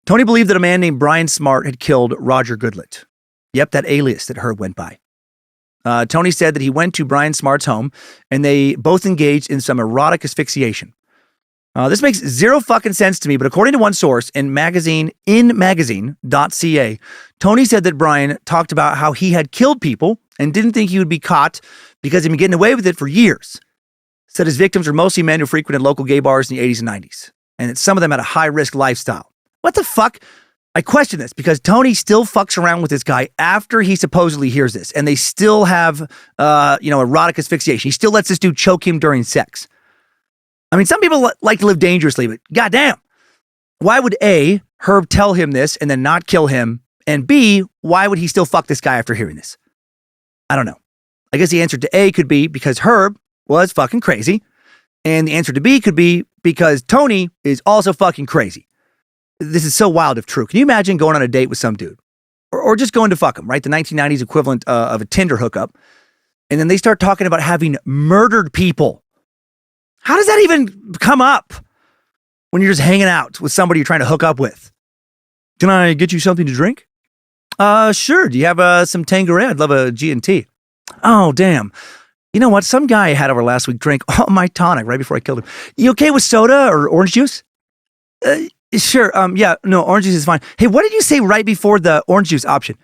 Tony believed that a man named Brian Smart had killed Roger Goodlet. Yep, that alias that Herb went by. Tony said that he went to Brian Smart's home, and they both engaged in some erotic asphyxiation. This makes zero fucking sense to me, but according to one source in magazine.ca, Tony said that Brian talked about how he had killed people and didn't think he would be caught because he'd been getting away with it for years. Said his victims were mostly men who frequented local gay bars in the 80s and 90s, and that some of them had a high-risk lifestyle. What the fuck? I question this because Tony still fucks around with this guy after he supposedly hears this, and they still have, erotic asphyxiation. He still lets this dude choke him during sex. I mean, some people like to live dangerously, but goddamn, why would A, Herb tell him this and then not kill him, and B, why would he still fuck this guy after hearing this? I don't know. I guess the answer to A could be because Herb was fucking crazy, and the answer to B could be because Tony is also fucking crazy. This is so wild if true. Can you imagine going on a date with some dude? Or just going to fuck him, right? The 1990s equivalent of a Tinder hookup. And then they start talking about having murdered people. How does that even come up when you're just hanging out with somebody you're trying to hook up with? Can I get you something to drink? Sure. Do you have some Tanqueray? I'd love a G&T. Oh, damn. You know what? Some guy I had over last week drank all my tonic right before I killed him. You okay with soda or orange juice? Sure. Yeah, no, orange juice is fine. Hey, what did you say right before the orange juice option?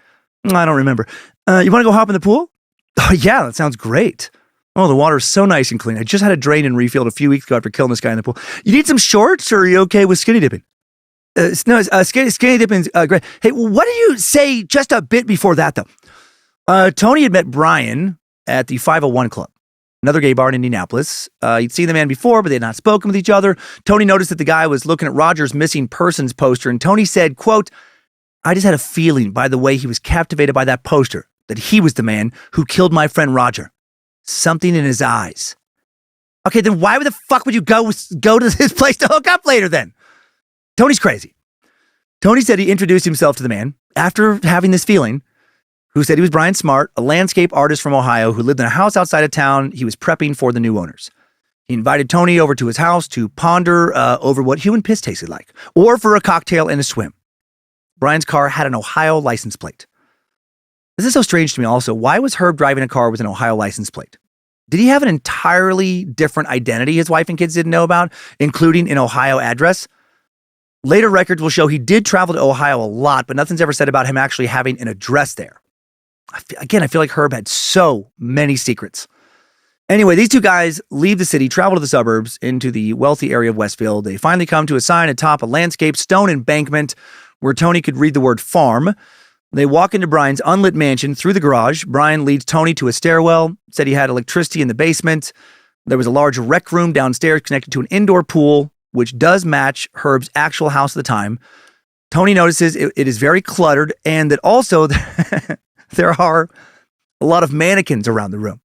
I don't remember. You want to go hop in the pool? Oh, yeah, that sounds great. Oh, the water is so nice and clean. I just had a drain and refilled a few weeks ago after killing this guy in the pool. You need some shorts or are you okay with skinny dipping? Skinny dipping's great. Hey, what did you say just a bit before that, though? Tony had met Brian at the 501 Club, another gay bar in Indianapolis. He'd seen the man before, but they had not spoken with each other. Tony noticed that the guy was looking at Roger's missing persons poster, and Tony said, quote, I just had a feeling by the way he was captivated by that poster that he was the man who killed my friend Roger. Something in his eyes. Okay, then why the fuck would you go to his place to hook up later then? Tony's crazy. Tony said he introduced himself to the man after having this feeling, who said he was Brian Smart, a landscape artist from Ohio who lived in a house outside of town he was prepping for the new owners. He invited Tony over to his house to ponder over what human piss tasted like, or for a cocktail and a swim. Brian's car had an Ohio license plate. This is so strange to me also. Why was Herb driving a car with an Ohio license plate? Did he have an entirely different identity his wife and kids didn't know about, including an Ohio address? Later records will show he did travel to Ohio a lot, but nothing's ever said about him actually having an address there. Again, I feel like Herb had so many secrets. Anyway, these two guys leave the city, travel to the suburbs, into the wealthy area of Westfield. They finally come to a sign atop a landscape stone embankment where Tony could read the word farm. They walk into Brian's unlit mansion through the garage. Brian leads Tony to a stairwell, said he had electricity in the basement. There was a large rec room downstairs connected to an indoor pool, which does match Herb's actual house at the time. Tony notices it is very cluttered and that also there are a lot of mannequins around the room.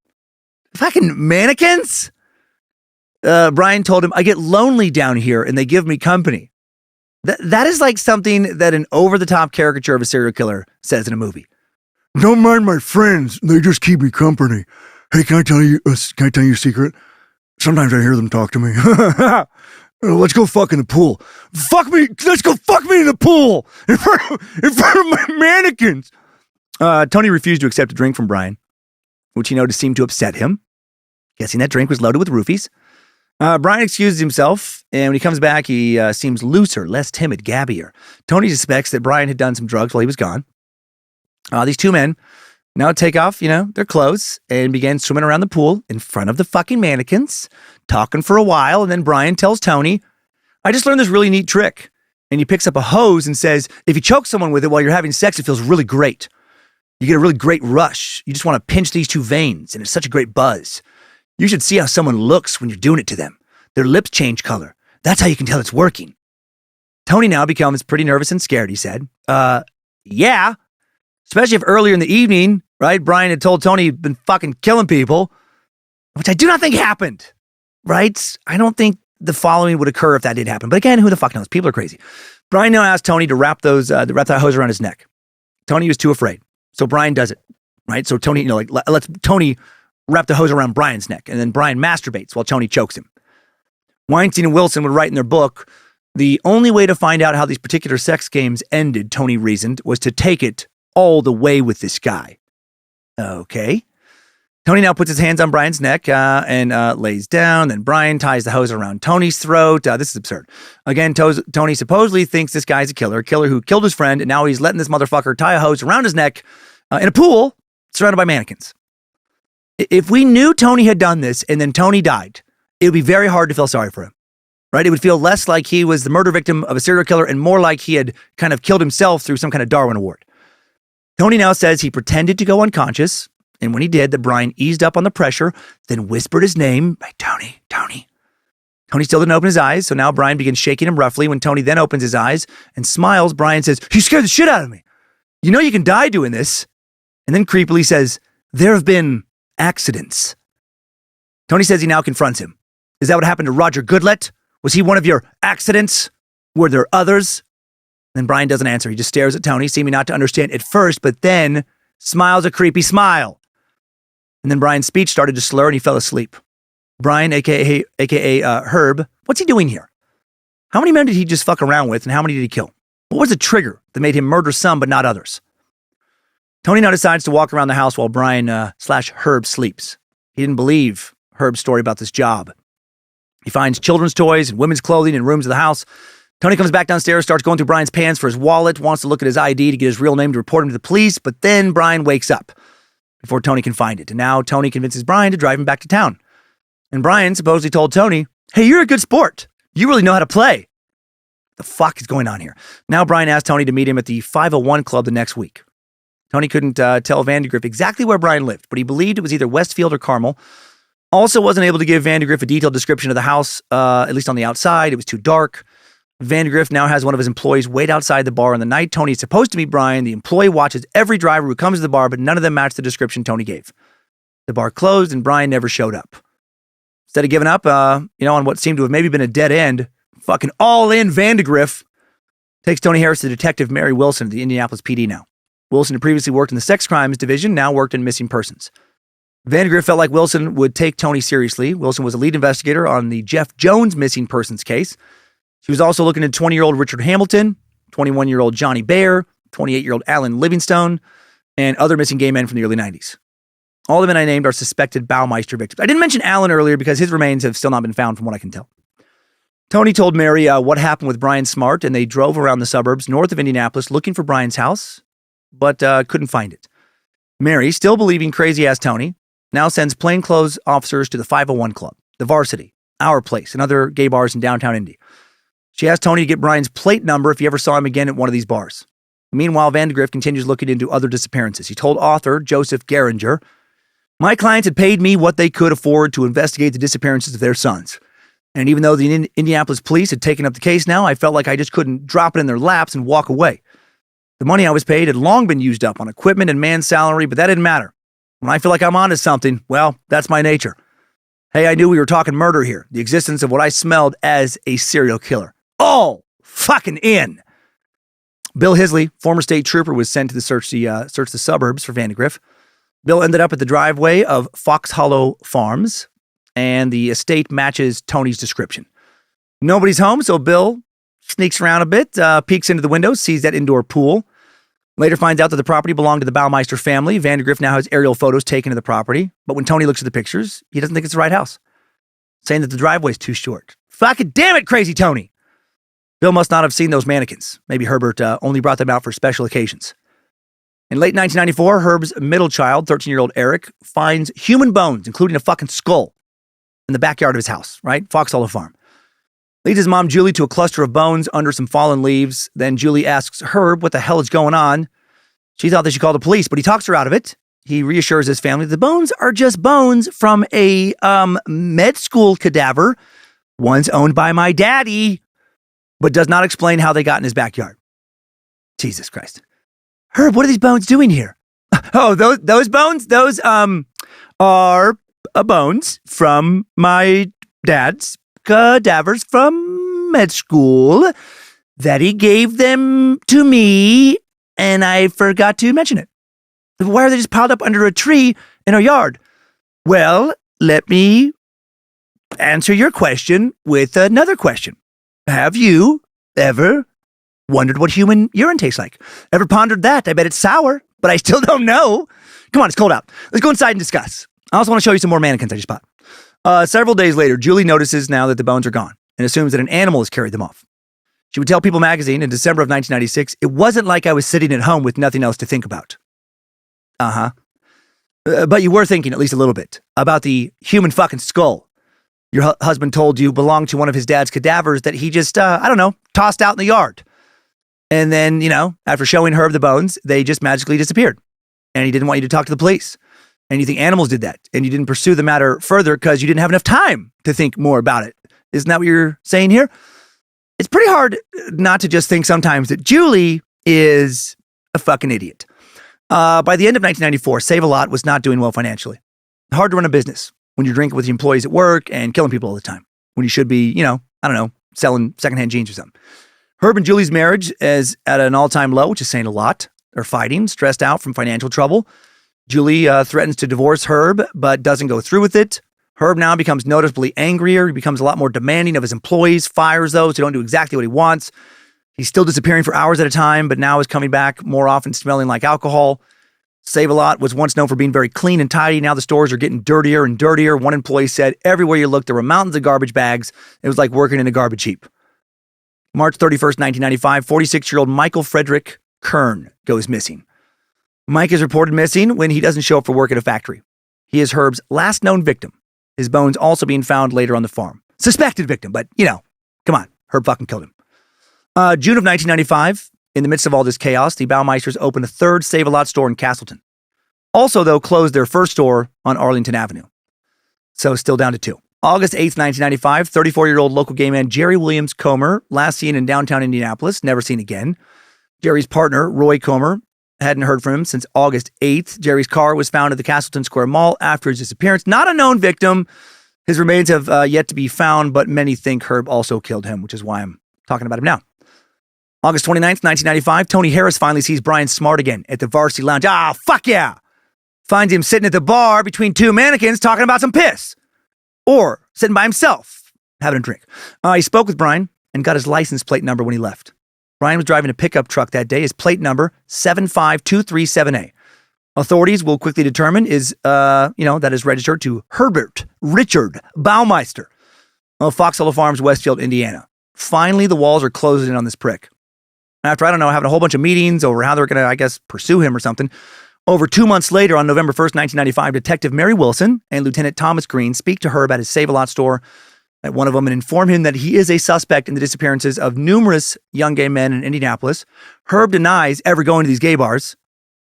Fucking mannequins? Brian told him, I get lonely down here and they give me company. That is like something that an over-the-top caricature of a serial killer says in a movie. Don't mind my friends. They just keep me company. Hey, can I tell you a secret? Sometimes I hear them talk to me. Let's go fuck in the pool. Fuck me. Let's go fuck me in the pool in front of my mannequins. Tony refused to accept a drink from Brian, which he noticed seemed to upset him. Guessing that drink was loaded with roofies. Brian excuses himself, and when he comes back, he seems looser, less timid, gabbier. Tony suspects that Brian had done some drugs while he was gone. These two men Now take off, their clothes and begin swimming around the pool in front of the fucking mannequins, talking for a while. And then Brian tells Tony, I just learned this really neat trick. And he picks up a hose and says, if you choke someone with it while you're having sex, it feels really great. You get a really great rush. You just want to pinch these two veins, and it's such a great buzz. You should see how someone looks when you're doing it to them. Their lips change color. That's how you can tell it's working. Tony now becomes pretty nervous and scared, he said. Yeah. Especially if earlier in the evening, right, Brian had told Tony he'd been fucking killing people, which I do not think happened, right? I don't think the following would occur if that did happen. But again, who the fuck knows? People are crazy. Brian now asked Tony to wrap that hose around his neck. Tony was too afraid. So Brian does it, right? So Tony, lets Tony wrap the hose around Brian's neck, and then Brian masturbates while Tony chokes him. Weinstein and Wilson would write in their book, the only way to find out how these particular sex games ended, Tony reasoned, was to take it all the way with this guy. Okay. Tony now puts his hands on Brian's neck and lays down. Then Brian ties the hose around Tony's throat. This is absurd. Again, Tony supposedly thinks this guy's a killer who killed his friend, and now he's letting this motherfucker tie a hose around his neck in a pool surrounded by mannequins. If we knew Tony had done this and then Tony died, it would be very hard to feel sorry for him, right? It would feel less like he was the murder victim of a serial killer and more like he had kind of killed himself through some kind of Darwin Award. Tony now says he pretended to go unconscious, and when he did, that Brian eased up on the pressure, then whispered his name, Tony. Tony still didn't open his eyes, so now Brian begins shaking him roughly. When Tony then opens his eyes and smiles, Brian says, you scared the shit out of me. You know you can die doing this. And then creepily says, there have been accidents. Tony says he now confronts him. Is that what happened to Roger Goodlett? Was he one of your accidents? Were there others? Then Brian doesn't answer. He just stares at Tony, seeming not to understand at first, but then smiles a creepy smile. And then Brian's speech started to slur and he fell asleep. Brian, aka Herb, what's he doing here? How many men did he just fuck around with and how many did he kill? What was the trigger that made him murder some but not others? Tony now decides to walk around the house while Brian / Herb sleeps. He didn't believe Herb's story about this job. He finds children's toys and women's clothing in rooms of the house. Tony comes back downstairs, starts going through Brian's pants for his wallet, wants to look at his ID to get his real name to report him to the police, but then Brian wakes up before Tony can find it. And now Tony convinces Brian to drive him back to town. And Brian supposedly told Tony, hey, you're a good sport. You really know how to play. The fuck is going on here? Now Brian asked Tony to meet him at the 501 Club the next week. Tony couldn't tell Vandergriff exactly where Brian lived, but he believed it was either Westfield or Carmel. Also wasn't able to give Vandergriff a detailed description of the house, at least on the outside. It was too dark. Vandergriff now has one of his employees wait outside the bar on the night Tony is supposed to meet Brian. The employee watches every driver who comes to the bar, but none of them match the description Tony gave. The bar closed and Brian never showed up. Instead of giving up, on what seemed to have maybe been a dead end, fucking all in Vandergriff takes Tony Harris to Detective Mary Wilson at the Indianapolis PD now. Wilson had previously worked in the sex crimes division, now worked in missing persons. Vandergriff felt like Wilson would take Tony seriously. Wilson was a lead investigator on the Jeff Jones missing persons case. She was also looking at 20-year-old Richard Hamilton, 21-year-old Johnny Bayer, 28-year-old Alan Livingstone, and other missing gay men from the early 90s. All the men I named are suspected Baumeister victims. I didn't mention Alan earlier because his remains have still not been found from what I can tell. Tony told Mary what happened with Brian Smart, and they drove around the suburbs north of Indianapolis looking for Brian's house, but couldn't find it. Mary, still believing crazy-ass Tony, now sends plainclothes officers to the 501 Club, the Varsity, Our Place, and other gay bars in downtown Indy. She asked Tony to get Brian's plate number if he ever saw him again at one of these bars. Meanwhile, Vandergriff continues looking into other disappearances. He told author Joseph Geringer, my clients had paid me what they could afford to investigate the disappearances of their sons. And even though the Indianapolis police had taken up the case now, I felt like I just couldn't drop it in their laps and walk away. The money I was paid had long been used up on equipment and man's salary, but that didn't matter. When I feel like I'm onto something, well, that's my nature. Hey, I knew we were talking murder here, the existence of what I smelled as a serial killer. Oh, fucking in. Bill Hisley, former state trooper, was sent to search the suburbs for Vandergriff. Bill ended up at the driveway of Fox Hollow Farms, and the estate matches Tony's description. Nobody's home, so Bill sneaks around a bit, peeks into the window, sees that indoor pool. Later finds out that the property belonged to the Baumeister family. Vandergriff now has aerial photos taken of the property, but when Tony looks at the pictures, he doesn't think it's the right house, saying that the driveway's too short. Fucking damn it, crazy Tony! Bill must not have seen those mannequins. Maybe Herbert only brought them out for special occasions. In late 1994, Herb's middle child, 13-year-old Eric, finds human bones, including a fucking skull, in the backyard of his house, right? Fox Hollow Farm. Leads his mom, Julie, to a cluster of bones under some fallen leaves. Then Julie asks Herb what the hell is going on. She thought they should call the police, but he talks her out of it. He reassures his family the bones are just bones from a med school cadaver, once owned by my daddy, but does not explain how they got in his backyard. Jesus Christ. Herb, what are these bones doing here? Oh, those bones? Those are bones from my dad's cadavers from med school that he gave them to me, and I forgot to mention it. Why are they just piled up under a tree in our yard? Well, let me answer your question with another question. Have you ever wondered what human urine tastes like? Ever pondered that? I bet it's sour, but I still don't know. Come on, it's cold out. Let's go inside and discuss. I also want to show you some more mannequins I just bought. Several days later, Julie notices now that the bones are gone and assumes that an animal has carried them off. She would tell People magazine in December of 1996, it wasn't like I was sitting at home with nothing else to think about. But you were thinking, at least a little bit, about the human fucking skull your husband told you belonged to one of his dad's cadavers that he just, tossed out in the yard. And then, after showing Herb the bones, they just magically disappeared. And he didn't want you to talk to the police. And you think animals did that. And you didn't pursue the matter further because you didn't have enough time to think more about it. Isn't that what you're saying here? It's pretty hard not to just think sometimes that Julie is a fucking idiot. By the end of 1994, Save-A-Lot was not doing well financially. Hard to run a business when you're drinking with the employees at work and killing people all the time. When you should be, selling secondhand jeans or something. Herb and Julie's marriage is at an all-time low, which is saying a lot. They're fighting, stressed out from financial trouble. Julie threatens to divorce Herb, but doesn't go through with it. Herb now becomes noticeably angrier. He becomes a lot more demanding of his employees, fires those who don't do exactly what he wants. He's still disappearing for hours at a time, but now is coming back more often smelling like alcohol. Save-A-Lot was once known for being very clean and tidy. Now the stores are getting dirtier and dirtier. One employee said, everywhere you look, there were mountains of garbage bags. It was like working in a garbage heap. March 31st, 1995, 46-year-old Michael Frederick Kern goes missing. Mike is reported missing when he doesn't show up for work at a factory. He is Herb's last known victim. His bones also being found later on the farm. Suspected victim, but, come on. Herb fucking killed him. June of 1995, in the midst of all this chaos, the Baumeisters opened a third Save-A-Lot store in Castleton. Also, though, closed their first store on Arlington Avenue. So still down to two. August 8th, 1995, 34-year-old local gay man Jerry Williams Comer, last seen in downtown Indianapolis, never seen again. Jerry's partner, Roy Comer, hadn't heard from him since August 8th. Jerry's car was found at the Castleton Square Mall after his disappearance. Not a known victim. His remains have yet to be found, but many think Herb also killed him, which is why I'm talking about him now. August 29th, 1995, Tony Harris finally sees Brian Smart again at the Varsity Lounge. Fuck yeah! Finds him sitting at the bar between two mannequins talking about some piss. Or sitting by himself, having a drink. He spoke with Brian and got his license plate number when he left. Brian was driving a pickup truck that day. His plate number, 75237A. Authorities will quickly determine that is registered to Herbert Richard Baumeister of Fox Hollow Farms, Westfield, Indiana. Finally, the walls are closing in on this prick. After, having a whole bunch of meetings over how they're going to, pursue him or something, over 2 months later, on November 1st, 1995, Detective Mary Wilson and Lieutenant Thomas Green speak to Herb at his Save-A-Lot store at one of them and inform him that he is a suspect in the disappearances of numerous young gay men in Indianapolis. Herb denies ever going to these gay bars,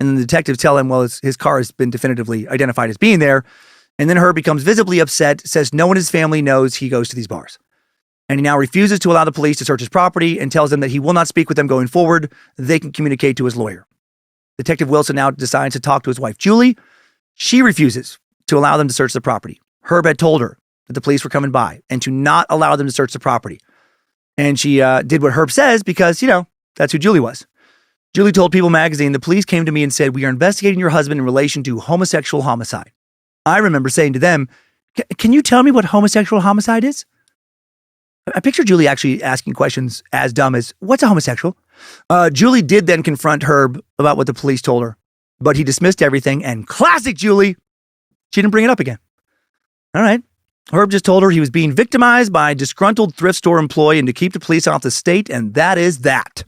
and the detectives tell him, his car has been definitively identified as being there. And then Herb becomes visibly upset, says no one in his family knows he goes to these bars. And he now refuses to allow the police to search his property and tells them that he will not speak with them going forward. They can communicate to his lawyer. Detective Wilson now decides to talk to his wife, Julie. She refuses to allow them to search the property. Herb had told her that the police were coming by and to not allow them to search the property. And she did what Herb says because, that's who Julie was. Julie told People magazine, the police came to me and said, we are investigating your husband in relation to homosexual homicide. I remember saying to them, can you tell me what homosexual homicide is? I picture Julie actually asking questions as dumb as, what's a homosexual? Julie did then confront Herb about what the police told her, but he dismissed everything, and classic Julie, she didn't bring it up again. All right. Herb just told her he was being victimized by a disgruntled thrift store employee and to keep the police off the state, and that is that.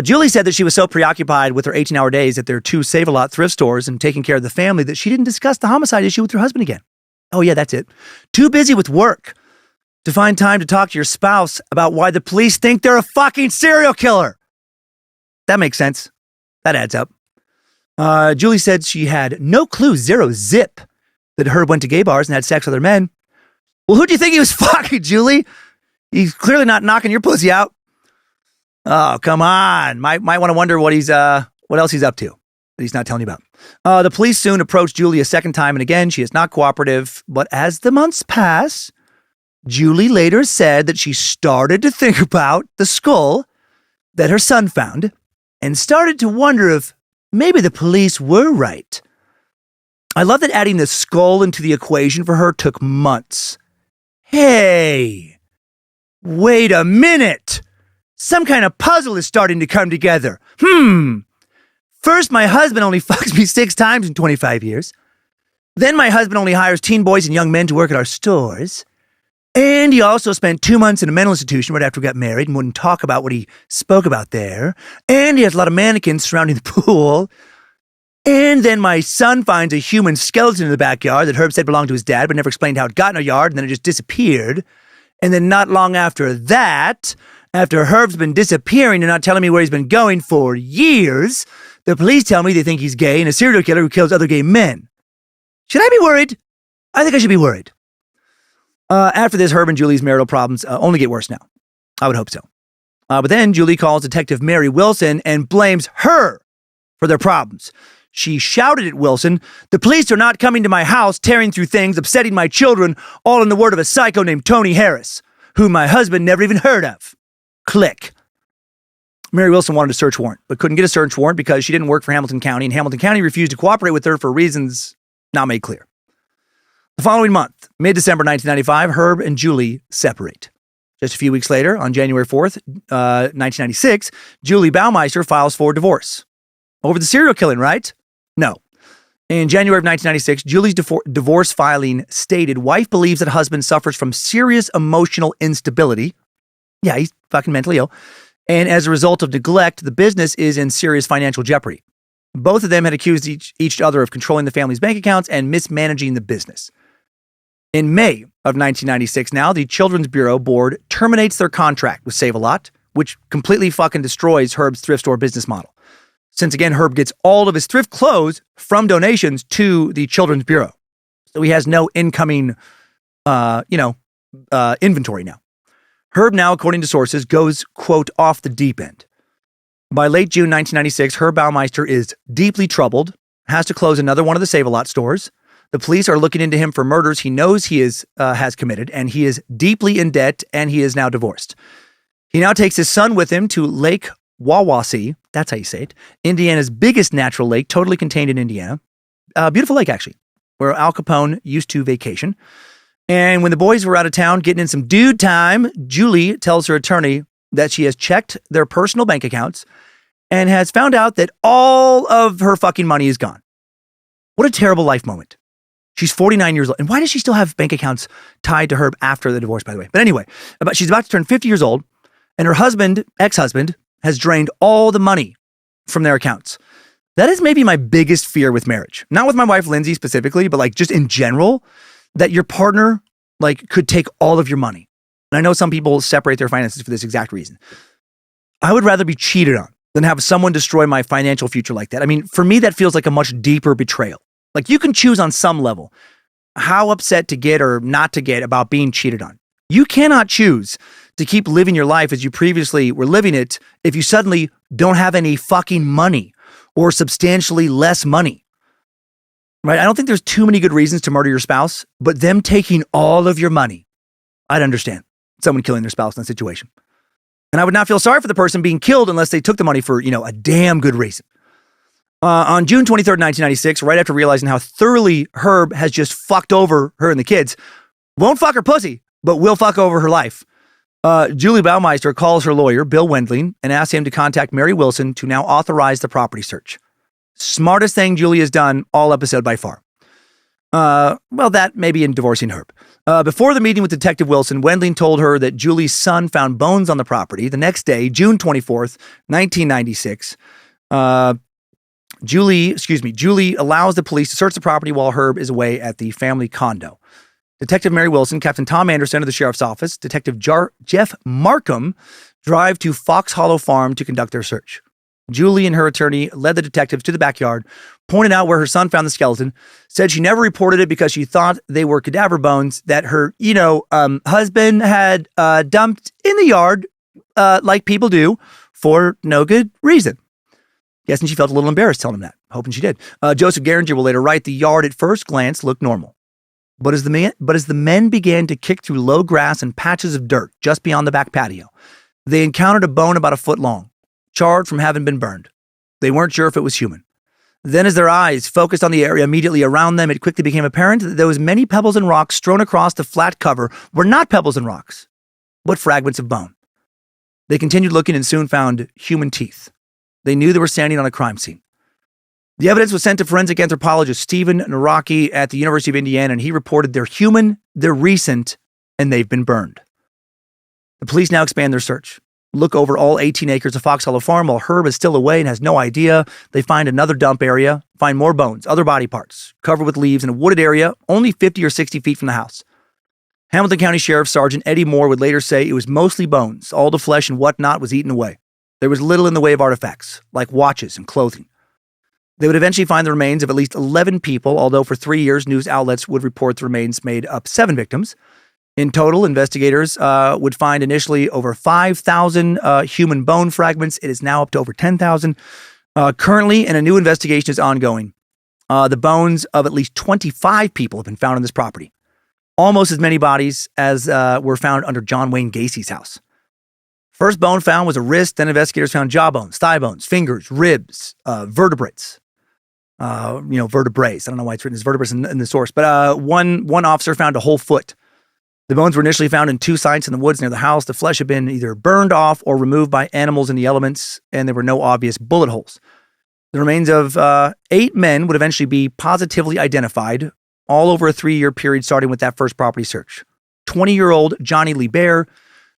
Julie said that she was so preoccupied with her 18-hour days at their 2 Save-A-Lot thrift stores and taking care of the family that she didn't discuss the homicide issue with her husband again. Oh yeah, that's it. Too busy with work to find time to talk to your spouse about why the police think they're a fucking serial killer. That makes sense. That adds up. Julie said she had no clue, zero zip, that Herb went to gay bars and had sex with other men. Well, who do you think he was fucking, Julie? He's clearly not knocking your pussy out. Oh, come on. Might want to wonder what else he's up to that he's not telling you about. The police soon approached Julie a second time, and again, she is not cooperative. But as the months pass, Julie later said that she started to think about the skull that her son found and started to wonder if maybe the police were right. I love that adding the skull into the equation for her took months. Hey, wait a minute. Some kind of puzzle is starting to come together. First, my husband only fucks me 6 times in 25 years. Then my husband only hires teen boys and young men to work at our stores. And he also spent 2 months in a mental institution right after we got married and wouldn't talk about what he spoke about there. And he has a lot of mannequins surrounding the pool. And then my son finds a human skeleton in the backyard that Herb said belonged to his dad, but never explained how it got in our yard, and then it just disappeared. And then not long after that, after Herb's been disappearing and not telling me where he's been going for years, the police tell me they think he's gay and a serial killer who kills other gay men. Should I be worried? I think I should be worried. After this, Herb and Julie's marital problems only get worse now. I would hope so. But then Julie calls Detective Mary Wilson and blames her for their problems. She shouted at Wilson, "The police are not coming to my house, tearing through things, upsetting my children, all in the word of a psycho named Tony Harris, whom my husband never even heard of." Click. Mary Wilson wanted a search warrant, but couldn't get a search warrant because she didn't work for Hamilton County, and Hamilton County refused to cooperate with her for reasons not made clear. The following month, mid-December 1995, Herb and Julie separate. Just a few weeks later, on January 4th, 1996, Julie Baumeister files for divorce. Over the serial killing, right? No. In January of 1996, Julie's divorce filing stated, wife believes that husband suffers from serious emotional instability. Yeah, he's fucking mentally ill. And as a result of neglect, the business is in serious financial jeopardy. Both of them had accused each other of controlling the family's bank accounts and mismanaging the business. In May of 1996 now, the Children's Bureau Board terminates their contract with Save-A-Lot, which completely fucking destroys Herb's thrift store business model. Since again, Herb gets all of his thrift clothes from donations to the Children's Bureau. So he has no incoming, inventory now. Herb now, according to sources, goes, quote, off the deep end. By late June 1996, Herb Baumeister is deeply troubled, has to close another one of the Save-A-Lot stores. The police are looking into him for murders he knows he has committed, and he is deeply in debt, and he is now divorced. He now takes his son with him to Lake Wawasee, that's how you say it, Indiana's biggest natural lake, totally contained in Indiana. Beautiful lake, actually, where Al Capone used to vacation. And when the boys were out of town getting in some dude time, Julie tells her attorney that she has checked their personal bank accounts and has found out that all of her fucking money is gone. What a terrible life moment. She's 49 years old. And why does she still have bank accounts tied to Herb after the divorce, by the way? But anyway, she's about to turn 50 years old, and her husband, ex-husband, has drained all the money from their accounts. That is maybe my biggest fear with marriage. Not with my wife, Lindsay, specifically, but like just in general, that your partner like could take all of your money. And I know some people separate their finances for this exact reason. I would rather be cheated on than have someone destroy my financial future like that. I mean, for me, that feels like a much deeper betrayal. Like you can choose on some level how upset to get or not to get about being cheated on. You cannot choose to keep living your life as you previously were living it if you suddenly don't have any fucking money or substantially less money. Right? I don't think there's too many good reasons to murder your spouse, but them taking all of your money, I'd understand someone killing their spouse in that situation. And I would not feel sorry for the person being killed unless they took the money for, a damn good reason. On June 23rd, 1996, right after realizing how thoroughly Herb has just fucked over her and the kids, won't fuck her pussy, but will fuck over her life. Julie Baumeister calls her lawyer, Bill Wendling, and asks him to contact Mary Wilson to now authorize the property search. Smartest thing Julie has done all episode by far. Well, that maybe in divorcing Herb. Before the meeting with Detective Wilson, Wendling told her that Julie's son found bones on the property. The next day, June 24th, 1996, Julie allows the police to search the property while Herb is away at the family condo. Detective Mary Wilson, Captain Tom Anderson of the Sheriff's Office, Detective Jeff Markham drive to Fox Hollow Farm to conduct their search. Julie and her attorney led the detectives to the backyard, pointed out where her son found the skeleton, said she never reported it because she thought they were cadaver bones that her, husband had dumped in the yard like people do for no good reason. Guessing she felt a little embarrassed telling him that, hoping she did. Joseph Garinger will later write, the yard at first glance looked normal. But as the men began to kick through low grass and patches of dirt just beyond the back patio, they encountered a bone about a foot long, charred from having been burned. They weren't sure if it was human. Then as their eyes focused on the area immediately around them, it quickly became apparent that those many pebbles and rocks strewn across the flat cover were not pebbles and rocks, but fragments of bone. They continued looking and soon found human teeth. They knew they were standing on a crime scene. The evidence was sent to forensic anthropologist Stephen Naraki at the University of Indiana, and he reported they're human, they're recent, and they've been burned. The police now expand their search. Look over all 18 acres of Fox Hollow Farm while Herb is still away and has no idea. They find another dump area, find more bones, other body parts, covered with leaves in a wooded area, only 50 or 60 feet from the house. Hamilton County Sheriff Sergeant Eddie Moore would later say it was mostly bones. All the flesh and whatnot was eaten away. There was little in the way of artifacts, like watches and clothing. They would eventually find the remains of at least 11 people, although for 3 years, news outlets would report the remains made up 7 victims. In total, investigators would find initially over 5,000 human bone fragments. It is now up to over 10,000. Currently, and a new investigation is ongoing. The bones of at least 25 people have been found on this property. Almost as many bodies as were found under John Wayne Gacy's house. First bone found was a wrist. Then investigators found jaw bones, thigh bones, fingers, ribs, vertebrates. Vertebrae. I don't know why it's written as vertebrates in the source, but one officer found a whole foot. The bones were initially found in 2 sites in the woods near the house. The flesh had been either burned off or removed by animals in the elements, and there were no obvious bullet holes. The remains of 8 men would eventually be positively identified, all over a 3-year period starting with that first property search. 20-year-old Johnny Lee Bear,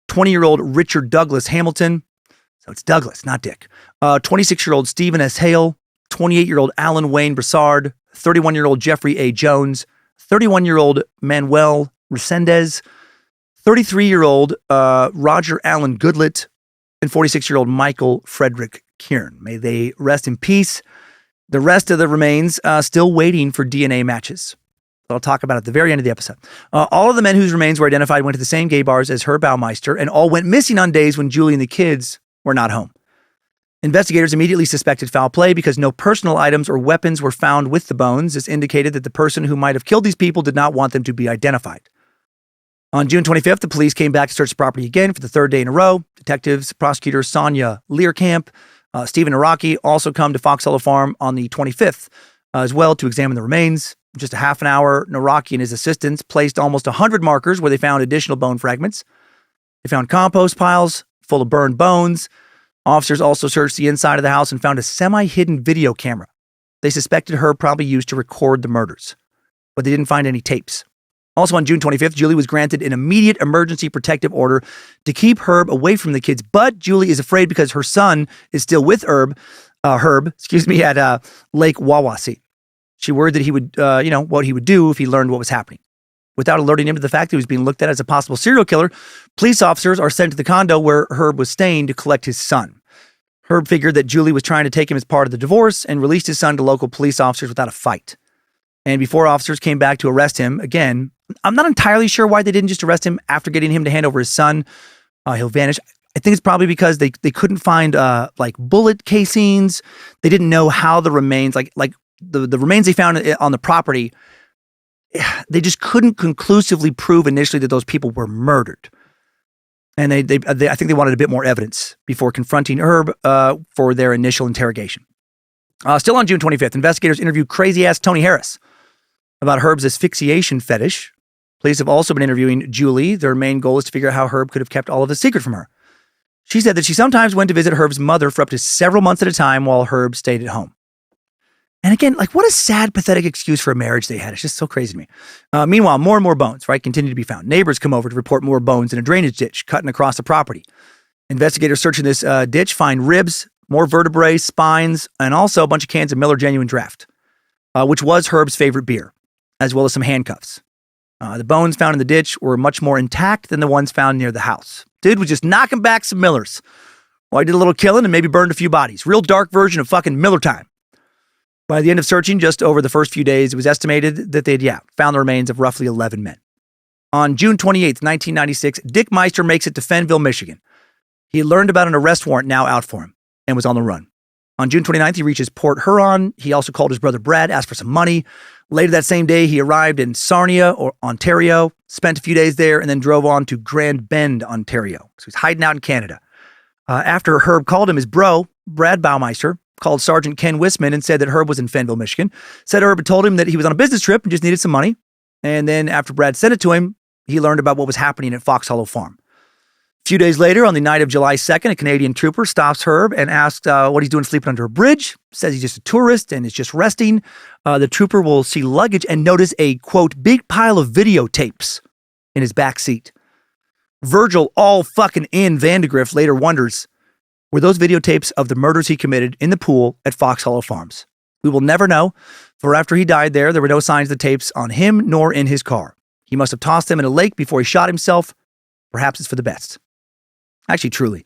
20-year-old Richard Douglas Hamilton, so it's Douglas, not Dick, 26-year-old Stephen S. Hale, 28-year-old Alan Wayne Broussard, 31-year-old Jeffrey A. Jones, 31-year-old Manuel Resendez, 33-year-old Roger Allen Goodlett, and 46-year-old Michael Frederick Kieran. May they rest in peace. The rest of the remains still waiting for DNA matches. I'll talk about at the very end of the episode. All of the men whose remains were identified went to the same gay bars as Herb Baumeister and all went missing on days when Julie and the kids were not home. Investigators immediately suspected foul play because no personal items or weapons were found with the bones. This indicated that the person who might have killed these people did not want them to be identified. On June 25th, the police came back to search the property again for the 3rd day in a row. Detectives, prosecutor Sonia Learcamp, Stephen Araki also come to Fox Hollow Farm on the 25th as well to examine the remains. In just a half an hour, Naraki and his assistants placed almost 100 markers where they found additional bone fragments. They found compost piles full of burned bones. Officers also searched the inside of the house and found a semi-hidden video camera. They suspected her probably used to record the murders, but they didn't find any tapes. Also on June 25th, Julie was granted an immediate emergency protective order to keep Herb away from the kids, but Julie is afraid because her son is still with Herb, at Lake Wawasee. She worried that he would, what he would do if he learned what was happening. Without alerting him to the fact that he was being looked at as a possible serial killer, police officers are sent to the condo where Herb was staying to collect his son. Herb figured that Julie was trying to take him as part of the divorce and released his son to local police officers without a fight. And before officers came back to arrest him, again, I'm not entirely sure why they didn't just arrest him after getting him to hand over his son. He'll vanish. I think it's probably because they couldn't find bullet casings. They didn't know how the remains, the remains they found on the property, they just couldn't conclusively prove initially that those people were murdered. And I think they wanted a bit more evidence before confronting Herb for their initial interrogation. Still on June 25th, investigators interviewed crazy-ass Tony Harris about Herb's asphyxiation fetish. Police have also been interviewing Julie. Their main goal is to figure out how Herb could have kept all of his secret from her. She said that she sometimes went to visit Herb's mother for up to several months at a time while Herb stayed at home. And again, like, what a sad, pathetic excuse for a marriage they had. It's just so crazy to me. Meanwhile, more and more bones, right, continue to be found. Neighbors come over to report more bones in a drainage ditch cutting across the property. Investigators searching this ditch find ribs, more vertebrae, spines, and also a bunch of cans of Miller Genuine Draft, which was Herb's favorite beer, as well as some handcuffs. The bones found in the ditch were much more intact than the ones found near the house. Dude was just knocking back some Millers. Well, he did a little killing and maybe burned a few bodies. Real dark version of fucking Miller time. By the end of searching, just over the first few days, it was estimated that they'd, found the remains of roughly 11 men. On June 28th, 1996, Dick Meister makes it to Fenville, Michigan. He learned about an arrest warrant now out for him and was on the run. On June 29th, he reaches Port Huron. He also called his brother Brad, asked for some money. Later that same day, he arrived in Sarnia, Ontario, spent a few days there, and then drove on to Grand Bend, Ontario. So he's hiding out in Canada. After Herb called him, his bro, Brad Baumeister, called Sergeant Ken Wisman and said that Herb was in Fenville, Michigan. Said Herb had told him that he was on a business trip and just needed some money. And then after Brad sent it to him, he learned about what was happening at Fox Hollow Farm. A few days later, on the night of July 2nd, a Canadian trooper stops Herb and asks what he's doing sleeping under a bridge. Says he's just a tourist and is just resting. The trooper will see luggage and notice a, quote, big pile of videotapes in his back seat. Virgil, all fucking in Vandegrift, later wonders, were those videotapes of the murders he committed in the pool at Fox Hollow Farms? We will never know, for after he died there were no signs of the tapes on him nor in his car. He must have tossed them in a lake before he shot himself. Perhaps it's for the best. Actually, truly,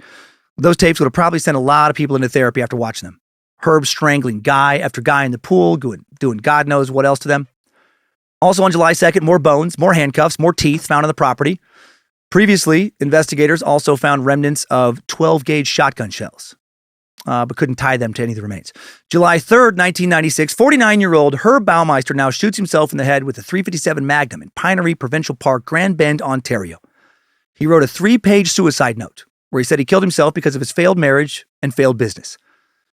those tapes would have probably sent a lot of people into therapy after watching them. Herb strangling guy after guy in the pool, doing God knows what else to them. Also on July 2nd, more bones, more handcuffs, more teeth found on the property. Previously, investigators also found remnants of 12-gauge shotgun shells, but couldn't tie them to any of the remains. July 3rd, 1996, 49-year-old Herb Baumeister now shoots himself in the head with a .357 Magnum in Pinery Provincial Park, Grand Bend, Ontario. He wrote a 3-page suicide note where he said he killed himself because of his failed marriage and failed business.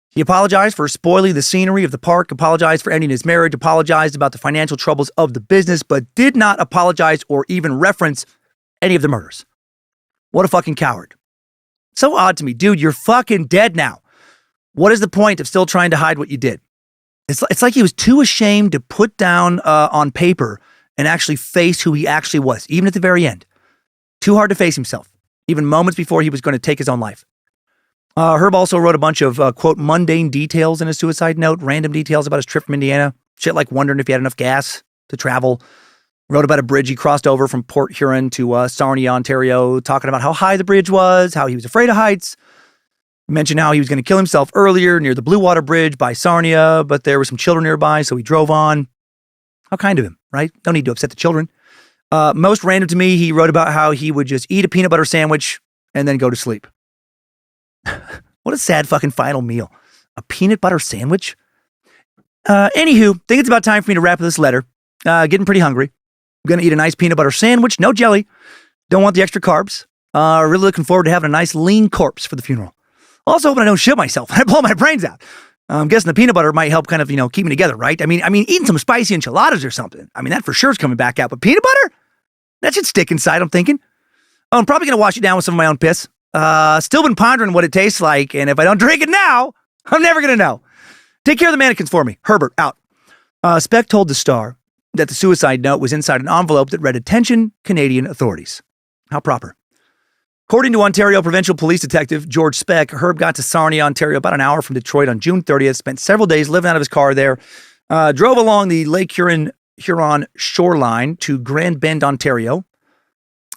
He apologized for spoiling the scenery of the park, apologized for ending his marriage, apologized about the financial troubles of the business, but did not apologize or even reference any of the murders. What a fucking coward. So odd to me. Dude, you're fucking dead now. What is the point of still trying to hide what you did? It's like he was too ashamed to put down on paper and actually face who he actually was, even at the very end. Too hard to face himself, even moments before he was going to take his own life. Herb also wrote a bunch of, quote, mundane details in his suicide note, random details about his trip from Indiana, shit like wondering if he had enough gas to travel. Wrote about a bridge he crossed over from Port Huron to Sarnia, Ontario, talking about how high the bridge was, how he was afraid of heights. Mentioned how he was going to kill himself earlier near the Blue Water Bridge by Sarnia, but there were some children nearby, so he drove on. How kind of him, right? No need to upset the children. Most random to me, he wrote about how he would just eat a peanut butter sandwich and then go to sleep. What a sad fucking final meal. A peanut butter sandwich? Anywho, think it's about time for me to wrap up this letter. Getting pretty hungry. I'm going to eat a nice peanut butter sandwich, no jelly. Don't want the extra carbs. Really looking forward to having a nice lean corpse for the funeral. Also hoping I don't shit myself when I blow my brains out. I'm guessing the peanut butter might help kind of, keep me together, right? I mean, eating some spicy enchiladas or something. That for sure is coming back out. But peanut butter? That should stick inside, I'm thinking. I'm probably going to wash it down with some of my own piss. Still been pondering what it tastes like. And if I don't drink it now, I'm never going to know. Take care of the mannequins for me. Herbert, out. Speck told the Star that the suicide note was inside an envelope that read, "Attention, Canadian authorities." How proper. According to Ontario Provincial Police Detective George Speck, Herb got to Sarnia, Ontario, about an hour from Detroit on June 30th, spent several days living out of his car there, drove along the Lake Huron shoreline to Grand Bend, Ontario,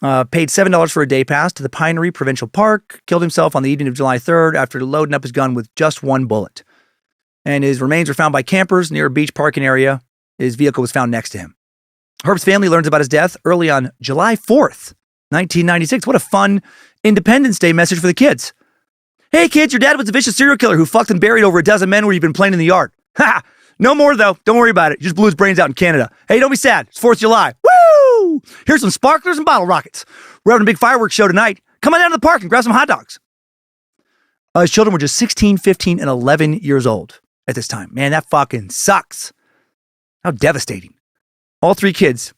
paid $7 for a day pass to the Pinery Provincial Park, killed himself on the evening of July 3rd after loading up his gun with just one bullet. And his remains were found by campers near a beach parking area. His vehicle was found next to him. Herb's family learns about his death early on July 4th, 1996. What a fun Independence Day message for the kids. "Hey kids, your dad was a vicious serial killer who fucked and buried over a dozen men where you've been playing in the yard. Ha! No more though. Don't worry about it. He just blew his brains out in Canada. Hey, don't be sad. It's 4th of July. Woo! Here's some sparklers and bottle rockets. We're having a big fireworks show tonight. Come on down to the park and grab some hot dogs." His children were just 16, 15, and 11 years old at this time. Man, that fucking sucks. How devastating. All three kids,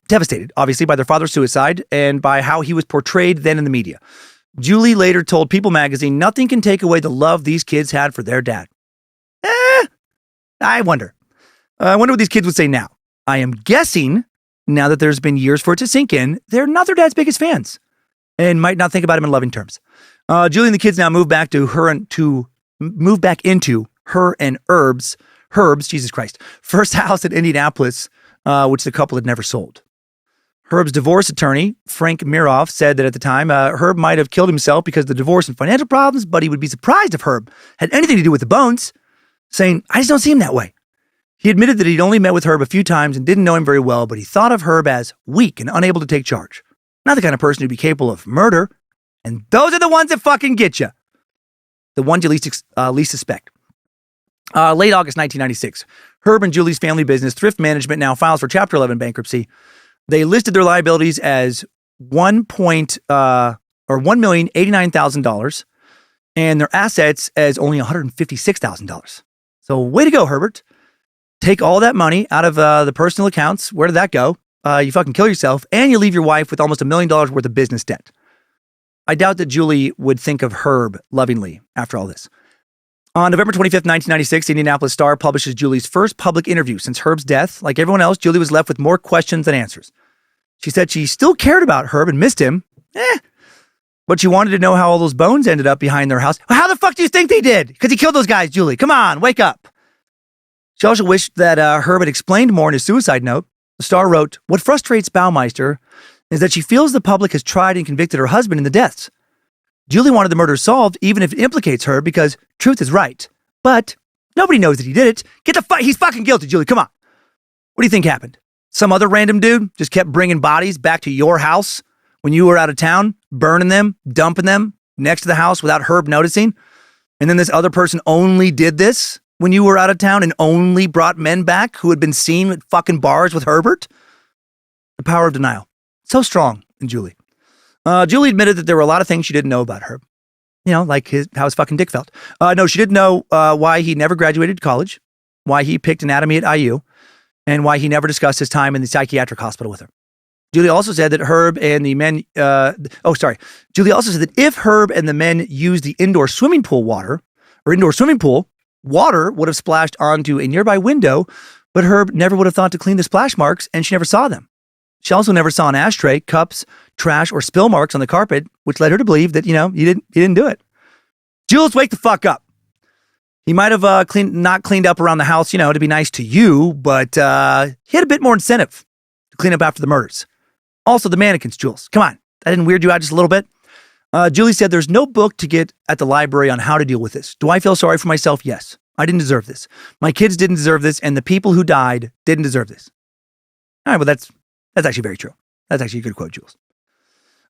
devastated, obviously, by their father's suicide and by how he was portrayed then in the media. Julie later told People magazine, "Nothing can take away the love these kids had for their dad." I wonder what these kids would say now. I am guessing, now that there's been years for it to sink in, they're not their dad's biggest fans and might not think about him in loving terms. Julie and the kids now move back into her and Herb's, Jesus Christ, first house in Indianapolis, which the couple had never sold. Herb's divorce attorney, Frank Miroff, said that at the time, Herb might have killed himself because of the divorce and financial problems, but he would be surprised if Herb had anything to do with the bones, saying, I just don't see him that way. He admitted that he'd only met with Herb a few times and didn't know him very well, but he thought of Herb as weak and unable to take charge. Not the kind of person who'd be capable of murder. And those are the ones that fucking get you. The ones you least suspect. Late August 1996, Herb and Julie's family business, Thrift Management, now files for Chapter 11 bankruptcy. They listed their liabilities as $1,089,000 and their assets as only $156,000. So way to go, Herbert. Take all that money out of the personal accounts. Where did that go? You fucking kill yourself, and you leave your wife with almost $1 million worth of business debt. I doubt that Julie would think of Herb lovingly after all this. On November 25th, 1996, the Indianapolis Star publishes Julie's first public interview since Herb's death. Like everyone else, Julie was left with more questions than answers. She said she still cared about Herb and missed him, but she wanted to know how all those bones ended up behind their house. Well, how the fuck do you think they did? Because he killed those guys, Julie. Come on, wake up. She also wished that Herb had explained more in his suicide note. The Star wrote, what frustrates Baumeister is that she feels the public has tried and convicted her husband in the deaths. Julie wanted the murder solved, even if it implicates her, because truth is right. But nobody knows that he did it. He's fucking guilty, Julie. Come on. What do you think happened? Some other random dude just kept bringing bodies back to your house when you were out of town, burning them, dumping them next to the house without Herb noticing? And then this other person only did this when you were out of town and only brought men back who had been seen at fucking bars with Herbert? The power of denial. So strong in Julie. Julie admitted that there were a lot of things she didn't know about Herb. You know, like how his fucking dick felt. No, she didn't know why he never graduated college, why he picked anatomy at IU, and why he never discussed his time in the psychiatric hospital with her. Julie also said that Herb and the men, Julie also said that if Herb and the men used the indoor swimming pool, water would have splashed onto a nearby window, but Herb never would have thought to clean the splash marks, and she never saw them. She also never saw an ashtray, cups, trash, or spill marks on the carpet, which led her to believe that, you didn't do it. Jules, wake the fuck up. He might have not cleaned up around the house, to be nice to you, but he had a bit more incentive to clean up after the murders. Also, the mannequins, Jules. Come on. That didn't weird you out just a little bit? Julie said, there's no book to get at the library on how to deal with this. Do I feel sorry for myself? Yes. I didn't deserve this. My kids didn't deserve this, and the people who died didn't deserve this. All right, well, that's actually very true. That's actually a good quote, Jules.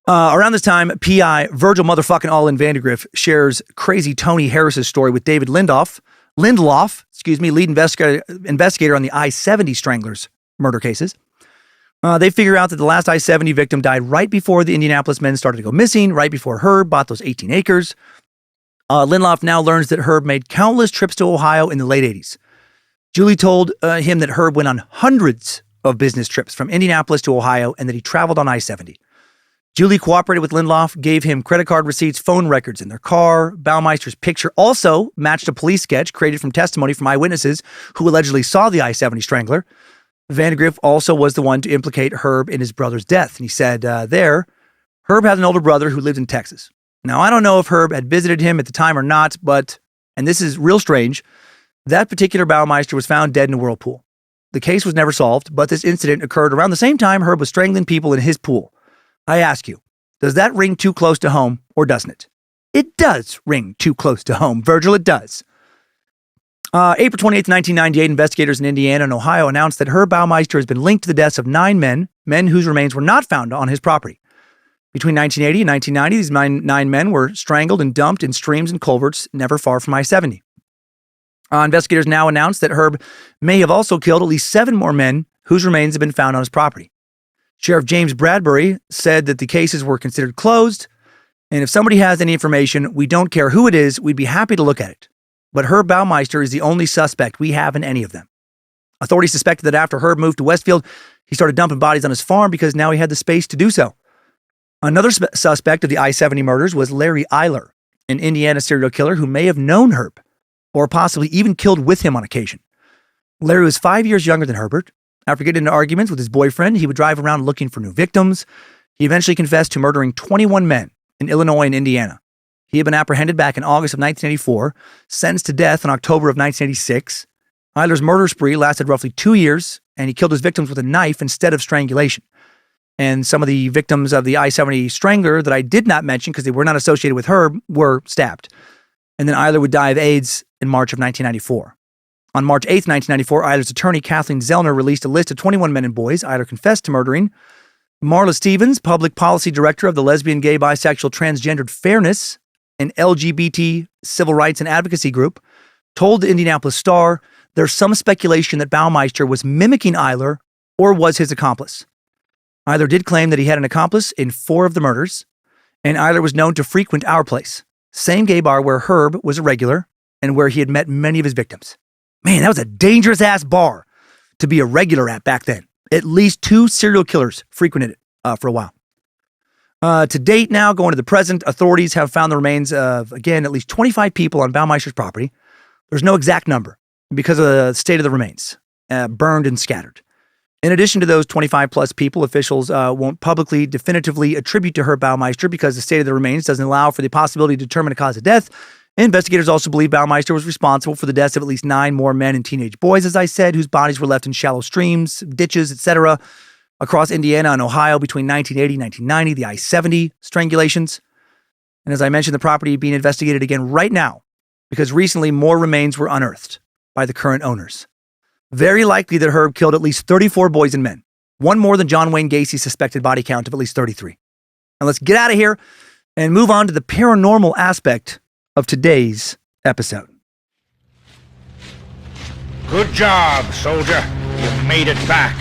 Around this time, P.I. Virgil motherfucking All-In Vandegrift shares crazy Tony Harris's story with David Lindloff, lead investigator on the I-70 Stranglers murder cases. They figure out that the last I-70 victim died right before the Indianapolis men started to go missing, right before Herb bought those 18 acres. Lindloff now learns that Herb made countless trips to Ohio in the late 80s. Julie told him that Herb went on hundreds of business trips from Indianapolis to Ohio and that he traveled on I-70. Julie cooperated with Lindloff, gave him credit card receipts, phone records in their car. Baumeister's picture also matched a police sketch created from testimony from eyewitnesses who allegedly saw the I-70 Strangler. Vandegrift also was the one to implicate Herb in his brother's death. And he said Herb had an older brother who lived in Texas. Now, I don't know if Herb had visited him at the time or not, but, and this is real strange, that particular Baumeister was found dead in a whirlpool. The case was never solved, but this incident occurred around the same time Herb was strangling people in his pool. I ask you, does that ring too close to home or doesn't it? It does ring too close to home, Virgil, it does. April 28th, 1998, investigators in Indiana and Ohio announced that Herb Baumeister has been linked to the deaths of 9 men whose remains were not found on his property. Between 1980 and 1990, these nine men were strangled and dumped in streams and culverts never far from I-70. Investigators now announced that Herb may have also killed at least 7 more men whose remains have been found on his property. Sheriff James Bradbury said that the cases were considered closed, and if somebody has any information, we don't care who it is, we'd be happy to look at it. But Herb Baumeister is the only suspect we have in any of them. Authorities suspected that after Herb moved to Westfield, he started dumping bodies on his farm because now he had the space to do so. Another suspect of the I-70 murders was Larry Eiler, an Indiana serial killer who may have known Herb, or possibly even killed with him on occasion. Larry was 5 years younger than Herbert. After getting into arguments with his boyfriend, he would drive around looking for new victims. He eventually confessed to murdering 21 men in Illinois and Indiana. He had been apprehended back in August of 1984, sentenced to death in October of 1986. Eiler's murder spree lasted roughly 2 years, and he killed his victims with a knife instead of strangulation. And some of the victims of the I-70 Strangler that I did not mention because they were not associated with Herb were stabbed. And then Eiler would die of AIDS in March of 1994. On March 8th, 1994, Eiler's attorney, Kathleen Zellner, released a list of 21 men and boys Eiler confessed to murdering. Marla Stevens, public policy director of the Lesbian, Gay, Bisexual, Transgendered Fairness, an LGBT civil rights and advocacy group, told the Indianapolis Star there's some speculation that Baumeister was mimicking Eiler or was his accomplice. Eiler did claim that he had an accomplice in 4 of the murders, and Eiler was known to frequent Our Place, same gay bar where Herb was a regular and where he had met many of his victims. Man, that was a dangerous-ass bar to be a regular at back then. At least 2 serial killers frequented it for a while. To date now, going to the present, authorities have found the remains of, again, at least 25 people on Baumeister's property. There's no exact number because of the state of the remains, burned and scattered. In addition to those 25 plus people, officials won't publicly definitively attribute to Herb Baumeister because the state of the remains doesn't allow for the possibility to determine a cause of death. Investigators also believe Baumeister was responsible for the deaths of at least 9 more men and teenage boys, as I said, whose bodies were left in shallow streams, ditches, etc., across Indiana and Ohio between 1980 and 1990, the I-70 strangulations. And as I mentioned, the property being investigated again right now because recently more remains were unearthed by the current owners. Very likely that Herb killed at least 34 boys and men, one more than John Wayne Gacy's suspected body count of at least 33. Now let's get out of here and move on to the paranormal aspect of today's episode. Good job, soldier. You made it back.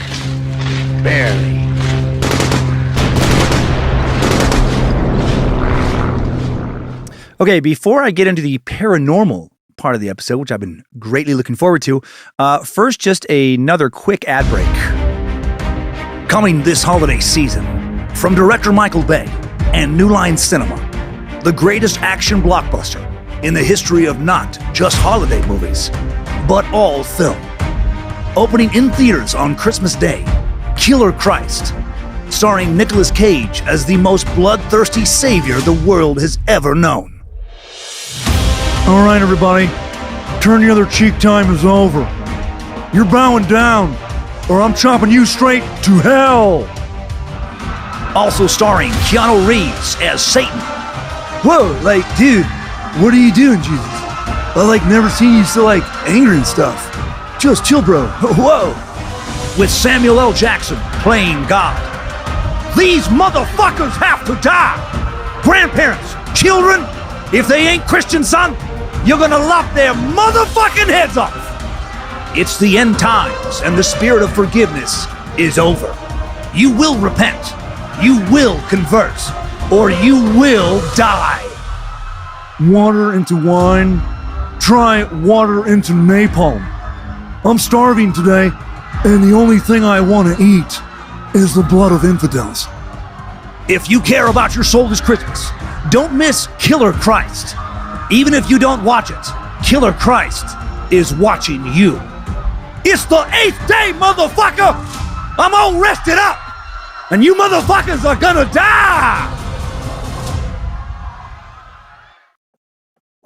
Barely. Okay, before I get into the paranormal part of the episode, which I've been greatly looking forward to, first, just another quick ad break. Coming this holiday season, from director Michael Bay and New Line Cinema, the greatest action blockbuster in the history of not just holiday movies, but all film. Opening in theaters on Christmas Day, Killer Christ, starring Nicolas Cage as the most bloodthirsty savior the world has ever known. All right, everybody, turn the other cheek time is over. You're bowing down, or I'm chopping you straight to hell. Also starring Keanu Reeves as Satan. Whoa, dude, what are you doing, Jesus? I never seen you so angry and stuff. Just chill, bro. Whoa. With Samuel L. Jackson playing God. These motherfuckers have to die. Grandparents, children, if they ain't Christian, son, you're gonna lop their motherfucking heads off. It's the end times, and the spirit of forgiveness is over. You will repent. You will convert, or you will die. Water into wine. Try water into napalm. I'm starving today, and the only thing I want to eat is the blood of infidels. If you care about your soul this Christmas, don't miss Killer Christ. Even if you don't watch it, Killer Christ is watching you. It's the 8th day, motherfucker! I'm all rested up, and you motherfuckers are gonna die!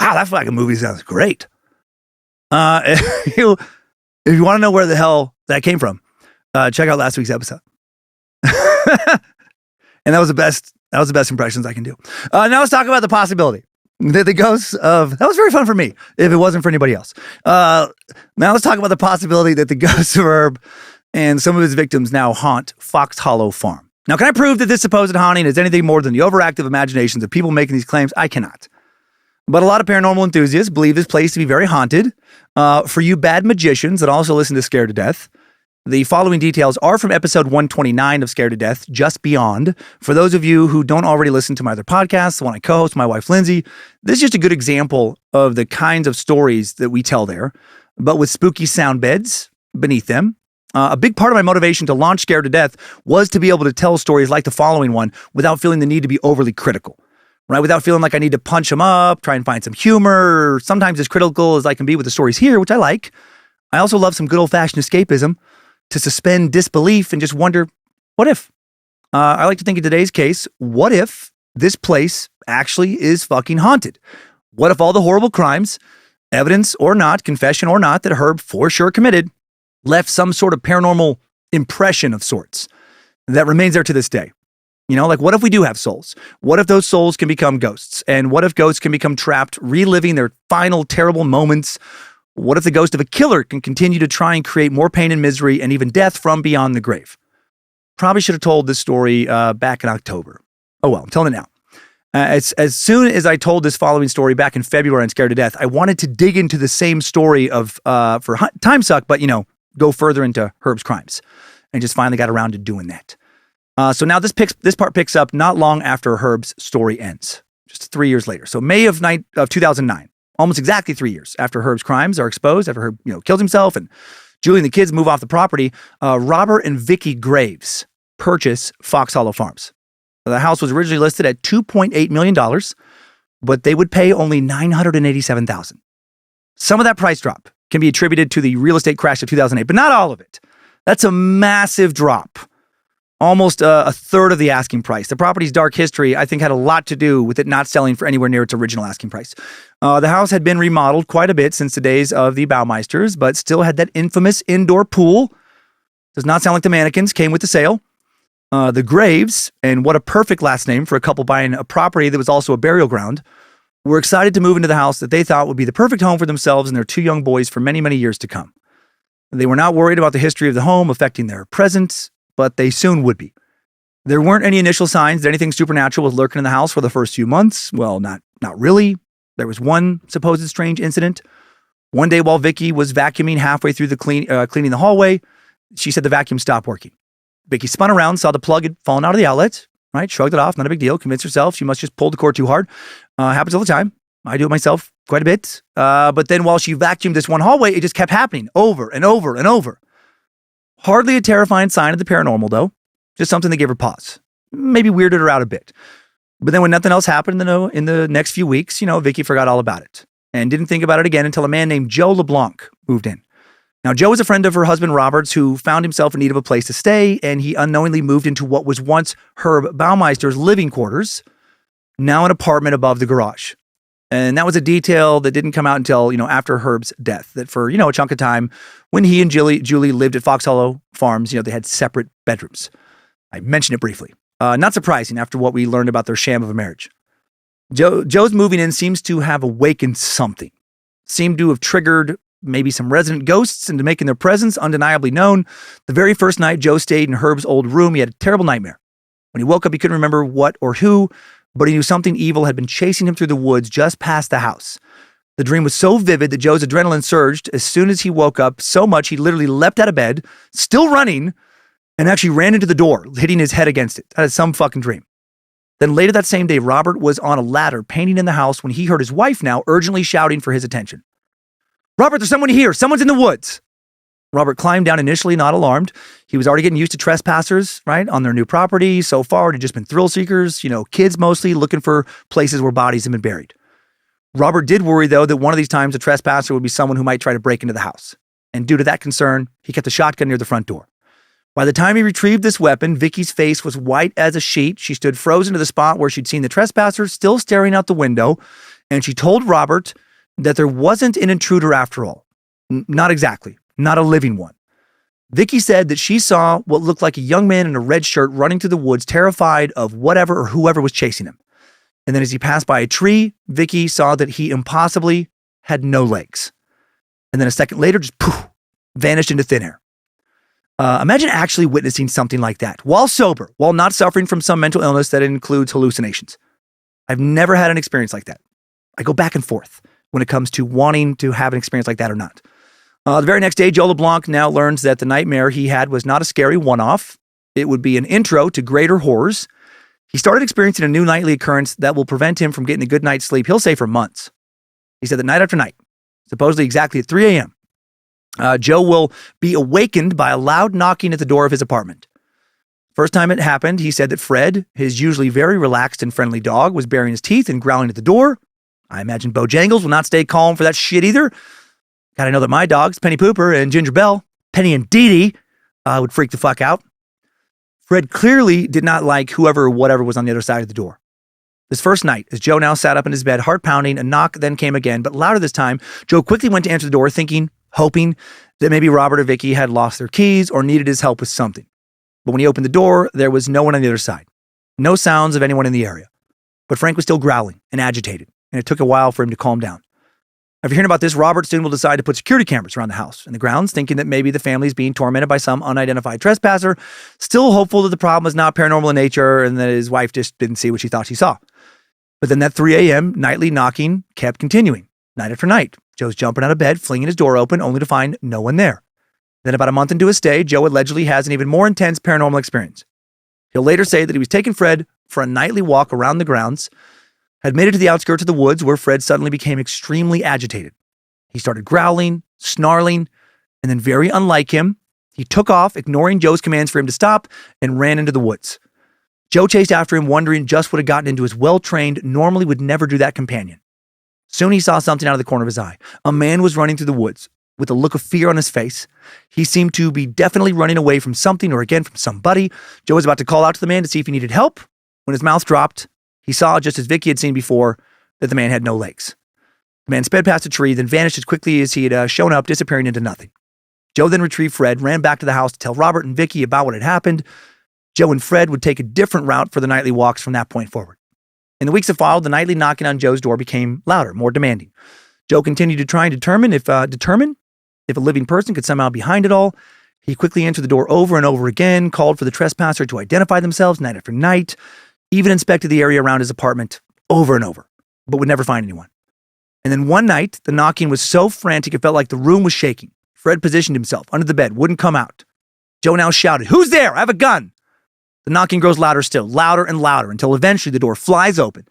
Wow, that fucking movie sounds great. If you want to know where the hell that came from, check out last week's episode. And that was the best impressions I can do. Now let's talk about the possibility that the ghosts of, that was very fun for me, if it wasn't for anybody else. Now let's talk about the possibility that the ghosts of Herb and some of his victims now haunt Fox Hollow Farm. Now, can I prove that this supposed haunting is anything more than the overactive imaginations of people making these claims? I cannot. But a lot of paranormal enthusiasts believe this place to be very haunted. For you bad magicians that also listen to Scared to Death, the following details are from episode 129 of Scared to Death, Just Beyond. For those of you who don't already listen to my other podcasts, the one I co-host, my wife Lindsay, this is just a good example of the kinds of stories that we tell there, but with spooky sound beds beneath them. A big part of my motivation to launch Scared to Death was to be able to tell stories like the following one without feeling the need to be overly critical. Right, without feeling like I need to punch them up, try and find some humor, sometimes as critical as I can be with the stories here, which I like. I also love some good old-fashioned escapism to suspend disbelief and just wonder, what if? I like to think in today's case, what if this place actually is fucking haunted? What if all the horrible crimes, evidence or not, confession or not, that Herb for sure committed, left some sort of paranormal impression of sorts that remains there to this day? You know, like what if we do have souls? What if those souls can become ghosts? And what if ghosts can become trapped, reliving their final terrible moments? What if the ghost of a killer can continue to try and create more pain and misery and even death from beyond the grave? Probably should have told this story back in October. Oh well, I'm telling it now. As soon as I told this following story back in February on Scared to Death, I wanted to dig into the same story of for Timesuck, but go further into Herb's crimes, and just finally got around to doing that. So now this part picks up not long after Herb's story ends, just 3 years later. So May of 2009, almost exactly 3 years after Herb's crimes are exposed, after Herb kills himself and Julie and the kids move off the property, Robert and Vicky Graves purchase Fox Hollow Farms. The house was originally listed at $2.8 million, but they would pay only $987,000. Some of that price drop can be attributed to the real estate crash of 2008, but not all of it. That's a massive drop. Almost a third of the asking price. The property's dark history, I think, had a lot to do with it not selling for anywhere near its original asking price. The house had been remodeled quite a bit since the days of the Baumeisters, but still had that infamous indoor pool. Does not sound like the mannequins came with the sale. The Graves, and what a perfect last name for a couple buying a property that was also a burial ground, were excited to move into the house that they thought would be the perfect home for themselves and their two young boys for many, many years to come. They were not worried about the history of the home affecting their present, but they soon would be. There weren't any initial signs that anything supernatural was lurking in the house for the first few months. Well, not really. There was one supposed strange incident. One day while Vicky was vacuuming halfway through the cleaning the hallway, she said the vacuum stopped working. Vicky spun around, saw the plug had fallen out of the outlet, right? Shrugged it off, not a big deal. Convinced herself she must just pull the cord too hard. Happens all the time. I do it myself quite a bit. But then while she vacuumed this one hallway, it just kept happening over and over and over. Hardly a terrifying sign of the paranormal, though. Just something that gave her pause. Maybe weirded her out a bit. But then when nothing else happened in the next few weeks, Vicky forgot all about it and didn't think about it again until a man named Joe LeBlanc moved in. Now, Joe was a friend of her husband Robert's who found himself in need of a place to stay, and he unknowingly moved into what was once Herb Baumeister's living quarters, now an apartment above the garage. And that was a detail that didn't come out until, after Herb's death, that for, a chunk of time, when he and Julie lived at Fox Hollow Farms, they had separate bedrooms. I mentioned it briefly. Not surprising after what we learned about their sham of a marriage. Joe's moving in seems to have awakened something. Seemed to have triggered maybe some resident ghosts into making their presence undeniably known. The very first night Joe stayed in Herb's old room, he had a terrible nightmare. When he woke up, he couldn't remember what or who, but he knew something evil had been chasing him through the woods just past the house. The dream was so vivid that Joe's adrenaline surged as soon as he woke up so much he literally leapt out of bed, still running, and actually ran into the door, hitting his head against it. That is some fucking dream. Then later that same day, Robert was on a ladder painting in the house when he heard his wife now urgently shouting for his attention. "Robert, there's someone here. Someone's in the woods." Robert climbed down, initially not alarmed. He was already getting used to trespassers, right, on their new property. So far, it had just been thrill seekers, kids mostly looking for places where bodies have been buried. Robert did worry, though, that one of these times a trespasser would be someone who might try to break into the house. And due to that concern, he kept the shotgun near the front door. By the time he retrieved this weapon, Vicky's face was white as a sheet. She stood frozen to the spot where she'd seen the trespasser still staring out the window. And she told Robert that there wasn't an intruder after all. Not exactly. Not a living one. Vicky said that she saw what looked like a young man in a red shirt running through the woods, terrified of whatever or whoever was chasing him. And then as he passed by a tree, Vicky saw that he impossibly had no legs. And then a second later, just poof, vanished into thin air. Imagine actually witnessing something like that while sober, while not suffering from some mental illness that includes hallucinations. I've never had an experience like that. I go back and forth when it comes to wanting to have an experience like that or not. The very next day, Joe LeBlanc now learns that the nightmare he had was not a scary one-off. It would be an intro to greater horrors. He started experiencing a new nightly occurrence that will prevent him from getting a good night's sleep, he'll say, for months. He said that night after night, supposedly exactly at 3 a.m., Joe will be awakened by a loud knocking at the door of his apartment. First time it happened, he said that Fred, his usually very relaxed and friendly dog, was baring his teeth and growling at the door. I imagine Bojangles will not stay calm for that shit either. Gotta know that my dogs, Penny Pooper and Ginger Bell, Penny and Dee Dee, would freak the fuck out. Fred clearly did not like whoever or whatever was on the other side of the door. This first night, as Joe now sat up in his bed, heart pounding, a knock then came again, but louder this time. Joe quickly went to answer the door, hoping that maybe Robert or Vicky had lost their keys or needed his help with something. But when he opened the door, there was no one on the other side. No sounds of anyone in the area. But Frank was still growling and agitated, and it took a while for him to calm down. After hearing about this, Robert soon will decide to put security cameras around the house and the grounds, thinking that maybe the family is being tormented by some unidentified trespasser, still hopeful that the problem is not paranormal in nature and that his wife just didn't see what she thought she saw. But then that 3 a.m. nightly knocking kept continuing, night after night. Joe's jumping out of bed, flinging his door open, only to find no one there. Then about a month into his stay, Joe allegedly has an even more intense paranormal experience. He'll later say that he was taking Fred for a nightly walk around the grounds, had made it to the outskirts of the woods where Fred suddenly became extremely agitated. He started growling, snarling, and then very unlike him, he took off, ignoring Joe's commands for him to stop, and ran into the woods. Joe chased after him, wondering just what had gotten into his well-trained, normally would never do that companion. Soon he saw something out of the corner of his eye. A man was running through the woods with a look of fear on his face. He seemed to be definitely running away from something or again from somebody. Joe was about to call out to the man to see if he needed help when his mouth dropped. He saw, just as Vicky had seen before, that the man had no legs. The man sped past a tree, then vanished as quickly as he had shown up, disappearing into nothing. Joe then retrieved Fred, ran back to the house to tell Robert and Vicky about what had happened. Joe and Fred would take a different route for the nightly walks from that point forward. In the weeks that followed, the nightly knocking on Joe's door became louder, more demanding. Joe continued to try and determine if a living person could somehow be behind it all. He quickly answered the door over and over again, called for the trespasser to identify themselves night after night, even inspected the area around his apartment over and over, but would never find anyone. And then one night, the knocking was so frantic it felt like the room was shaking. Fred positioned himself under the bed, wouldn't come out. Joe now shouted, "Who's there? I have a gun!" The knocking grows louder still, louder and louder, until eventually the door flies open.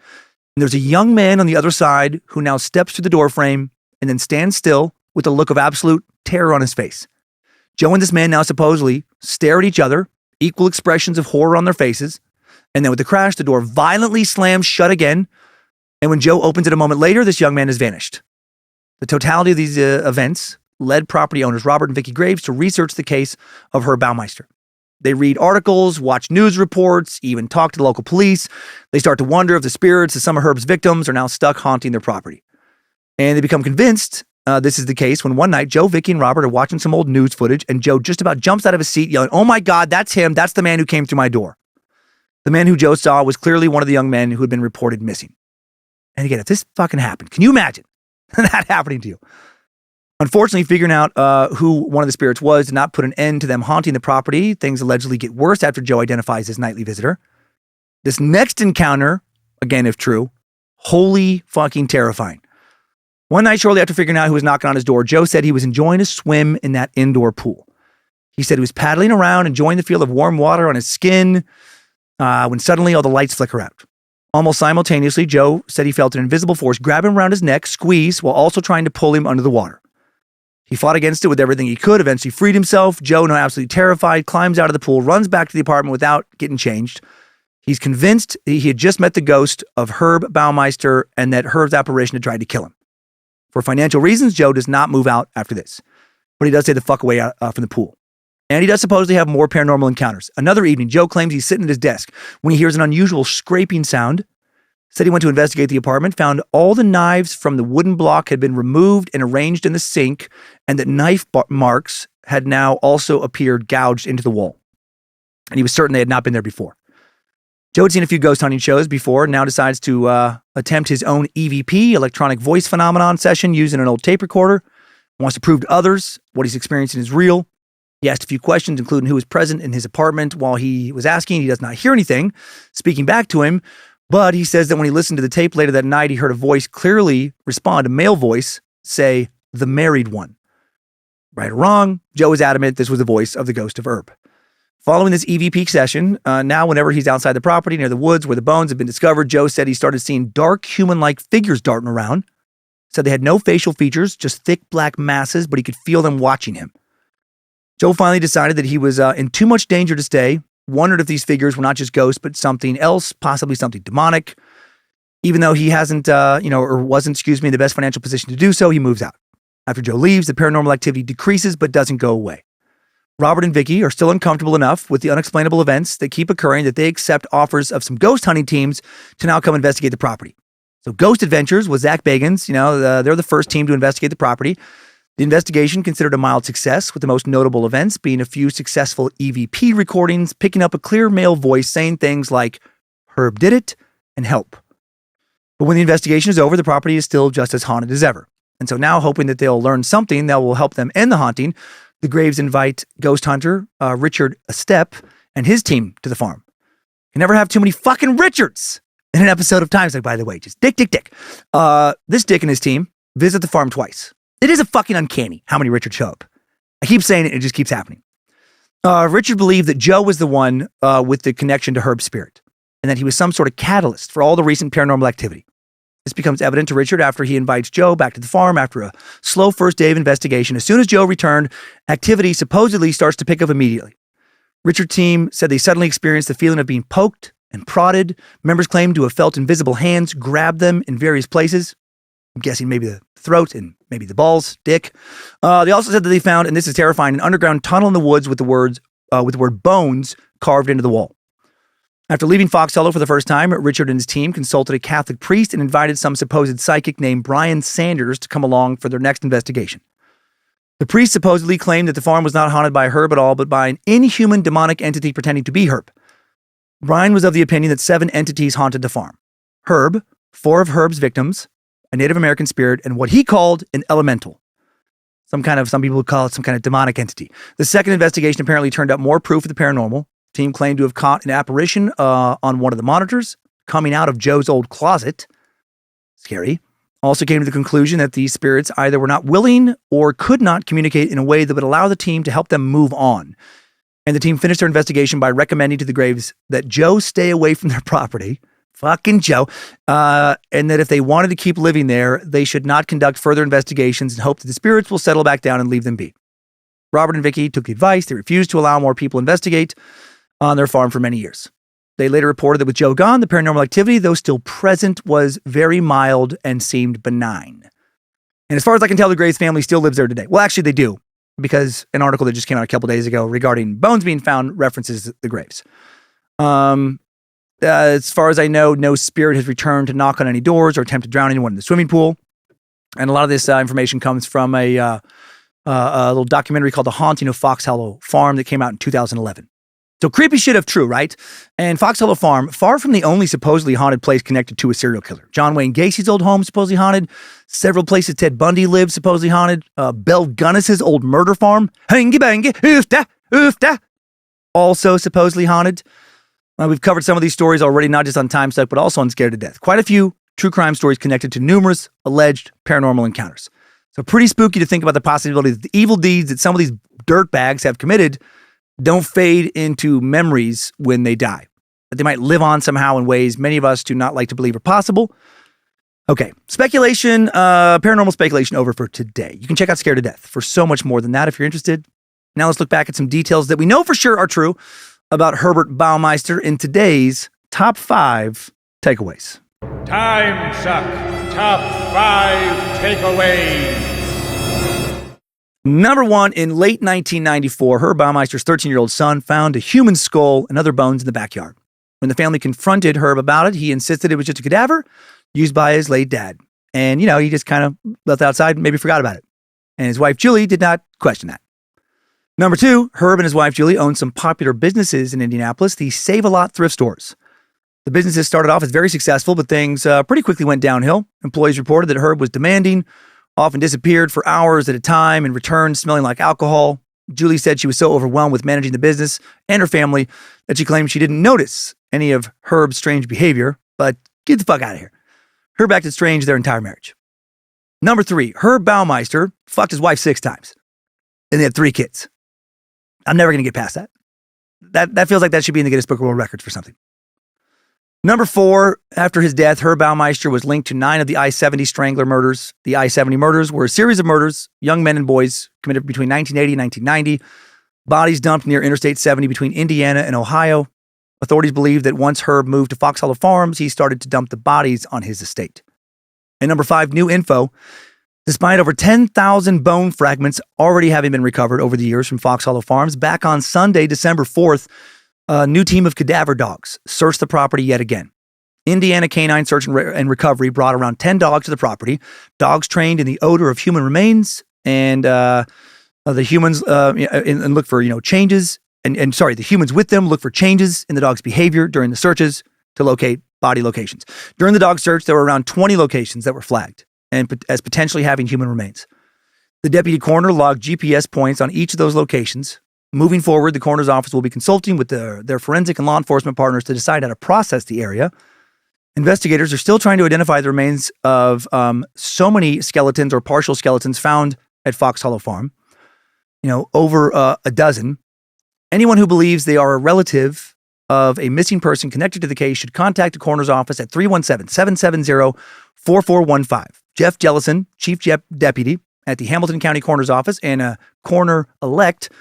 And there's a young man on the other side who now steps through the door frame and then stands still with a look of absolute terror on his face. Joe and this man now supposedly stare at each other, equal expressions of horror on their faces. And then with the crash, the door violently slams shut again. And when Joe opens it a moment later, this young man has vanished. The totality of these events led property owners Robert and Vicky Graves to research the case of Herb Baumeister. They read articles, watch news reports, even talk to the local police. They start to wonder if the spirits of some of Herb's victims are now stuck haunting their property. And they become convinced this is the case when one night Joe, Vicky, and Robert are watching some old news footage and Joe just about jumps out of his seat yelling, "Oh my God, that's him. That's the man who came through my door." The man who Joe saw was clearly one of the young men who had been reported missing. And again, if this fucking happened, can you imagine that happening to you? Unfortunately, figuring out who one of the spirits was did not put an end to them haunting the property. Things allegedly get worse after Joe identifies his nightly visitor. This next encounter, again, if true, wholly fucking terrifying. One night shortly after figuring out who was knocking on his door, Joe said he was enjoying a swim in that indoor pool. He said he was paddling around, enjoying the feel of warm water on his skin, when suddenly all the lights flicker out. Almost simultaneously, Joe said he felt an invisible force grab him around his neck, squeeze, while also trying to pull him under the water. He fought against it with everything he could, eventually freed himself. Joe, now absolutely terrified, climbs out of the pool, runs back to the apartment without getting changed. He's convinced he had just met the ghost of Herb Baumeister and that Herb's apparition had tried to kill him. For financial reasons, Joe does not move out after this, but he does stay the fuck away from the pool. And he does supposedly have more paranormal encounters. Another evening, Joe claims he's sitting at his desk when he hears an unusual scraping sound. Said he went to investigate the apartment, found all the knives from the wooden block had been removed and arranged in the sink, and that knife marks had now also appeared gouged into the wall. And he was certain they had not been there before. Joe had seen a few ghost hunting shows before and now decides to attempt his own EVP, electronic voice phenomenon session, using an old tape recorder. Wants to prove to others what he's experiencing is real. He asked a few questions, including who was present in his apartment. While he was asking, he does not hear anything speaking back to him. But he says that when he listened to the tape later that night, he heard a voice clearly respond, a male voice, say, "The married one." Right or wrong, Joe is adamant this was the voice of the ghost of Herb. Following this EVP session, now whenever he's outside the property near the woods where the bones have been discovered, Joe said he started seeing dark human-like figures darting around. Said they had no facial features, just thick black masses, but he could feel them watching him. Joe finally decided that he was in too much danger to stay, wondered if these figures were not just ghosts, but something else, possibly something demonic. Even though he hasn't, wasn't in the best financial position to do so, he moves out. After Joe leaves, the paranormal activity decreases but doesn't go away. Robert and Vicky are still uncomfortable enough with the unexplainable events that keep occurring that they accept offers of some ghost hunting teams to now come investigate the property. So Ghost Adventures with Zach Bagans, they're the first team to investigate the property. The investigation considered a mild success, with the most notable events being a few successful EVP recordings, picking up a clear male voice saying things like, "Herb did it," and "help." But when the investigation is over, the property is still just as haunted as ever. And so now, hoping that they'll learn something that will help them end the haunting, the Graves invite ghost hunter Richard Estep and his team to the farm. You never have too many fucking Richards in an episode of Timesuck, by the way. Just Dick. This Dick and his team visit the farm twice. It is a fucking uncanny how many Richards show up. I keep saying it just keeps happening. Richard believed that Joe was the one with the connection to Herb's spirit, and that he was some sort of catalyst for all the recent paranormal activity. This becomes evident to Richard after he invites Joe back to the farm after a slow first day of investigation. As soon as Joe returned, activity supposedly starts to pick up immediately. Richard's team said they suddenly experienced the feeling of being poked and prodded. Members claimed to have felt invisible hands grab them in various places. I'm guessing maybe the throat and maybe the balls, dick. They also said that they found, and this is terrifying, an underground tunnel in the woods with the word bones carved into the wall. After leaving Fox Hollow for the first time, Richard and his team consulted a Catholic priest and invited some supposed psychic named Brian Sanders to come along for their next investigation. The priest supposedly claimed that the farm was not haunted by Herb at all, but by an inhuman demonic entity pretending to be Herb. Brian was of the opinion that 7 entities haunted the farm. Herb, 4 of Herb's victims, a Native American spirit, and what he called an elemental. Some people would call it some kind of demonic entity. The second investigation apparently turned up more proof of the paranormal. The team claimed to have caught an apparition on one of the monitors coming out of Joe's old closet. Scary. Also came to the conclusion that these spirits either were not willing or could not communicate in a way that would allow the team to help them move on. And the team finished their investigation by recommending to the Graves that Joe stay away from their property. Fucking Joe. And that if they wanted to keep living there, they should not conduct further investigations and hope that the spirits will settle back down and leave them be. Robert and Vicky took the advice. They refused to allow more people to investigate on their farm for many years. They later reported that with Joe gone, the paranormal activity, though still present, was very mild and seemed benign. And as far as I can tell, the Graves family still lives there today. Well, actually, they do, because an article that just came out a couple days ago regarding bones being found references the Graves. As far as I know, no spirit has returned to knock on any doors or attempt to drown anyone in the swimming pool. And a lot of this information comes from a little documentary called The Haunting of Fox Hollow Farm that came out in 2011. So creepy shit if true, right? And Fox Hollow Farm, far from the only supposedly haunted place connected to a serial killer. John Wayne Gacy's old home supposedly haunted. Several places Ted Bundy lived supposedly haunted. Belle Gunnis's old murder farm, hangy bangy, oofda, also supposedly haunted. We've covered some of these stories already, not just on Timesuck, but also on Scared to Death. Quite a few true crime stories connected to numerous alleged paranormal encounters. So pretty spooky to think about the possibility that the evil deeds that some of these dirtbags have committed don't fade into memories when they die, that they might live on somehow in ways many of us do not like to believe are possible. Okay, speculation, paranormal speculation over for today. You can check out Scared to Death for so much more than that if you're interested. Now let's look back at some details that we know for sure are true about Herbert Baumeister in today's Top 5 Takeaways. Timesuck Top 5 Takeaways. Number 1, in late 1994, Herb Baumeister's 13-year-old son found a human skull and other bones in the backyard. When the family confronted Herb about it, he insisted it was just a cadaver used by his late dad. And, he just kind of left it outside and maybe forgot about it. And his wife, Julie, did not question that. Number 2, Herb and his wife, Julie, owned some popular businesses in Indianapolis, the Save-A-Lot thrift stores. The businesses started off as very successful, but things pretty quickly went downhill. Employees reported that Herb was demanding, often disappeared for hours at a time and returned smelling like alcohol. Julie said she was so overwhelmed with managing the business and her family that she claimed she didn't notice any of Herb's strange behavior, but get the fuck out of here. Herb acted strange their entire marriage. Number 3, Herb Baumeister fucked his wife 6 times, and they had 3 kids. I'm never going to get past that. That feels like that should be in the Guinness Book of World Records for something. Number 4, after his death, Herb Baumeister was linked to 9 of the I-70 Strangler murders. The I-70 murders were a series of murders, young men and boys committed between 1980 and 1990. Bodies dumped near Interstate 70 between Indiana and Ohio. Authorities believe that once Herb moved to Fox Hollow Farms, he started to dump the bodies on his estate. And number 5, new info. Despite over 10,000 bone fragments already having been recovered over the years from Fox Hollow Farms, back on Sunday, December 4th, a new team of cadaver dogs searched the property yet again. Indiana Canine Search and Recovery brought around 10 dogs to the property, dogs trained in the odor of human remains, and the humans and look for changes, and the humans with them look for changes in the dog's behavior during the searches to locate body locations. During the dog search, there were around 20 locations that were flagged and as potentially having human remains. The deputy coroner logged GPS points on each of those locations. Moving forward, the coroner's office will be consulting with their forensic and law enforcement partners to decide how to process the area. Investigators are still trying to identify the remains of so many skeletons or partial skeletons found at Fox Hollow Farm. Over a dozen. Anyone who believes they are a relative of a missing person connected to the case should contact the coroner's office at 317-770-4415. Jeff Jellison, Chief Deputy at the Hamilton County Coroner's Office and a coroner-elect,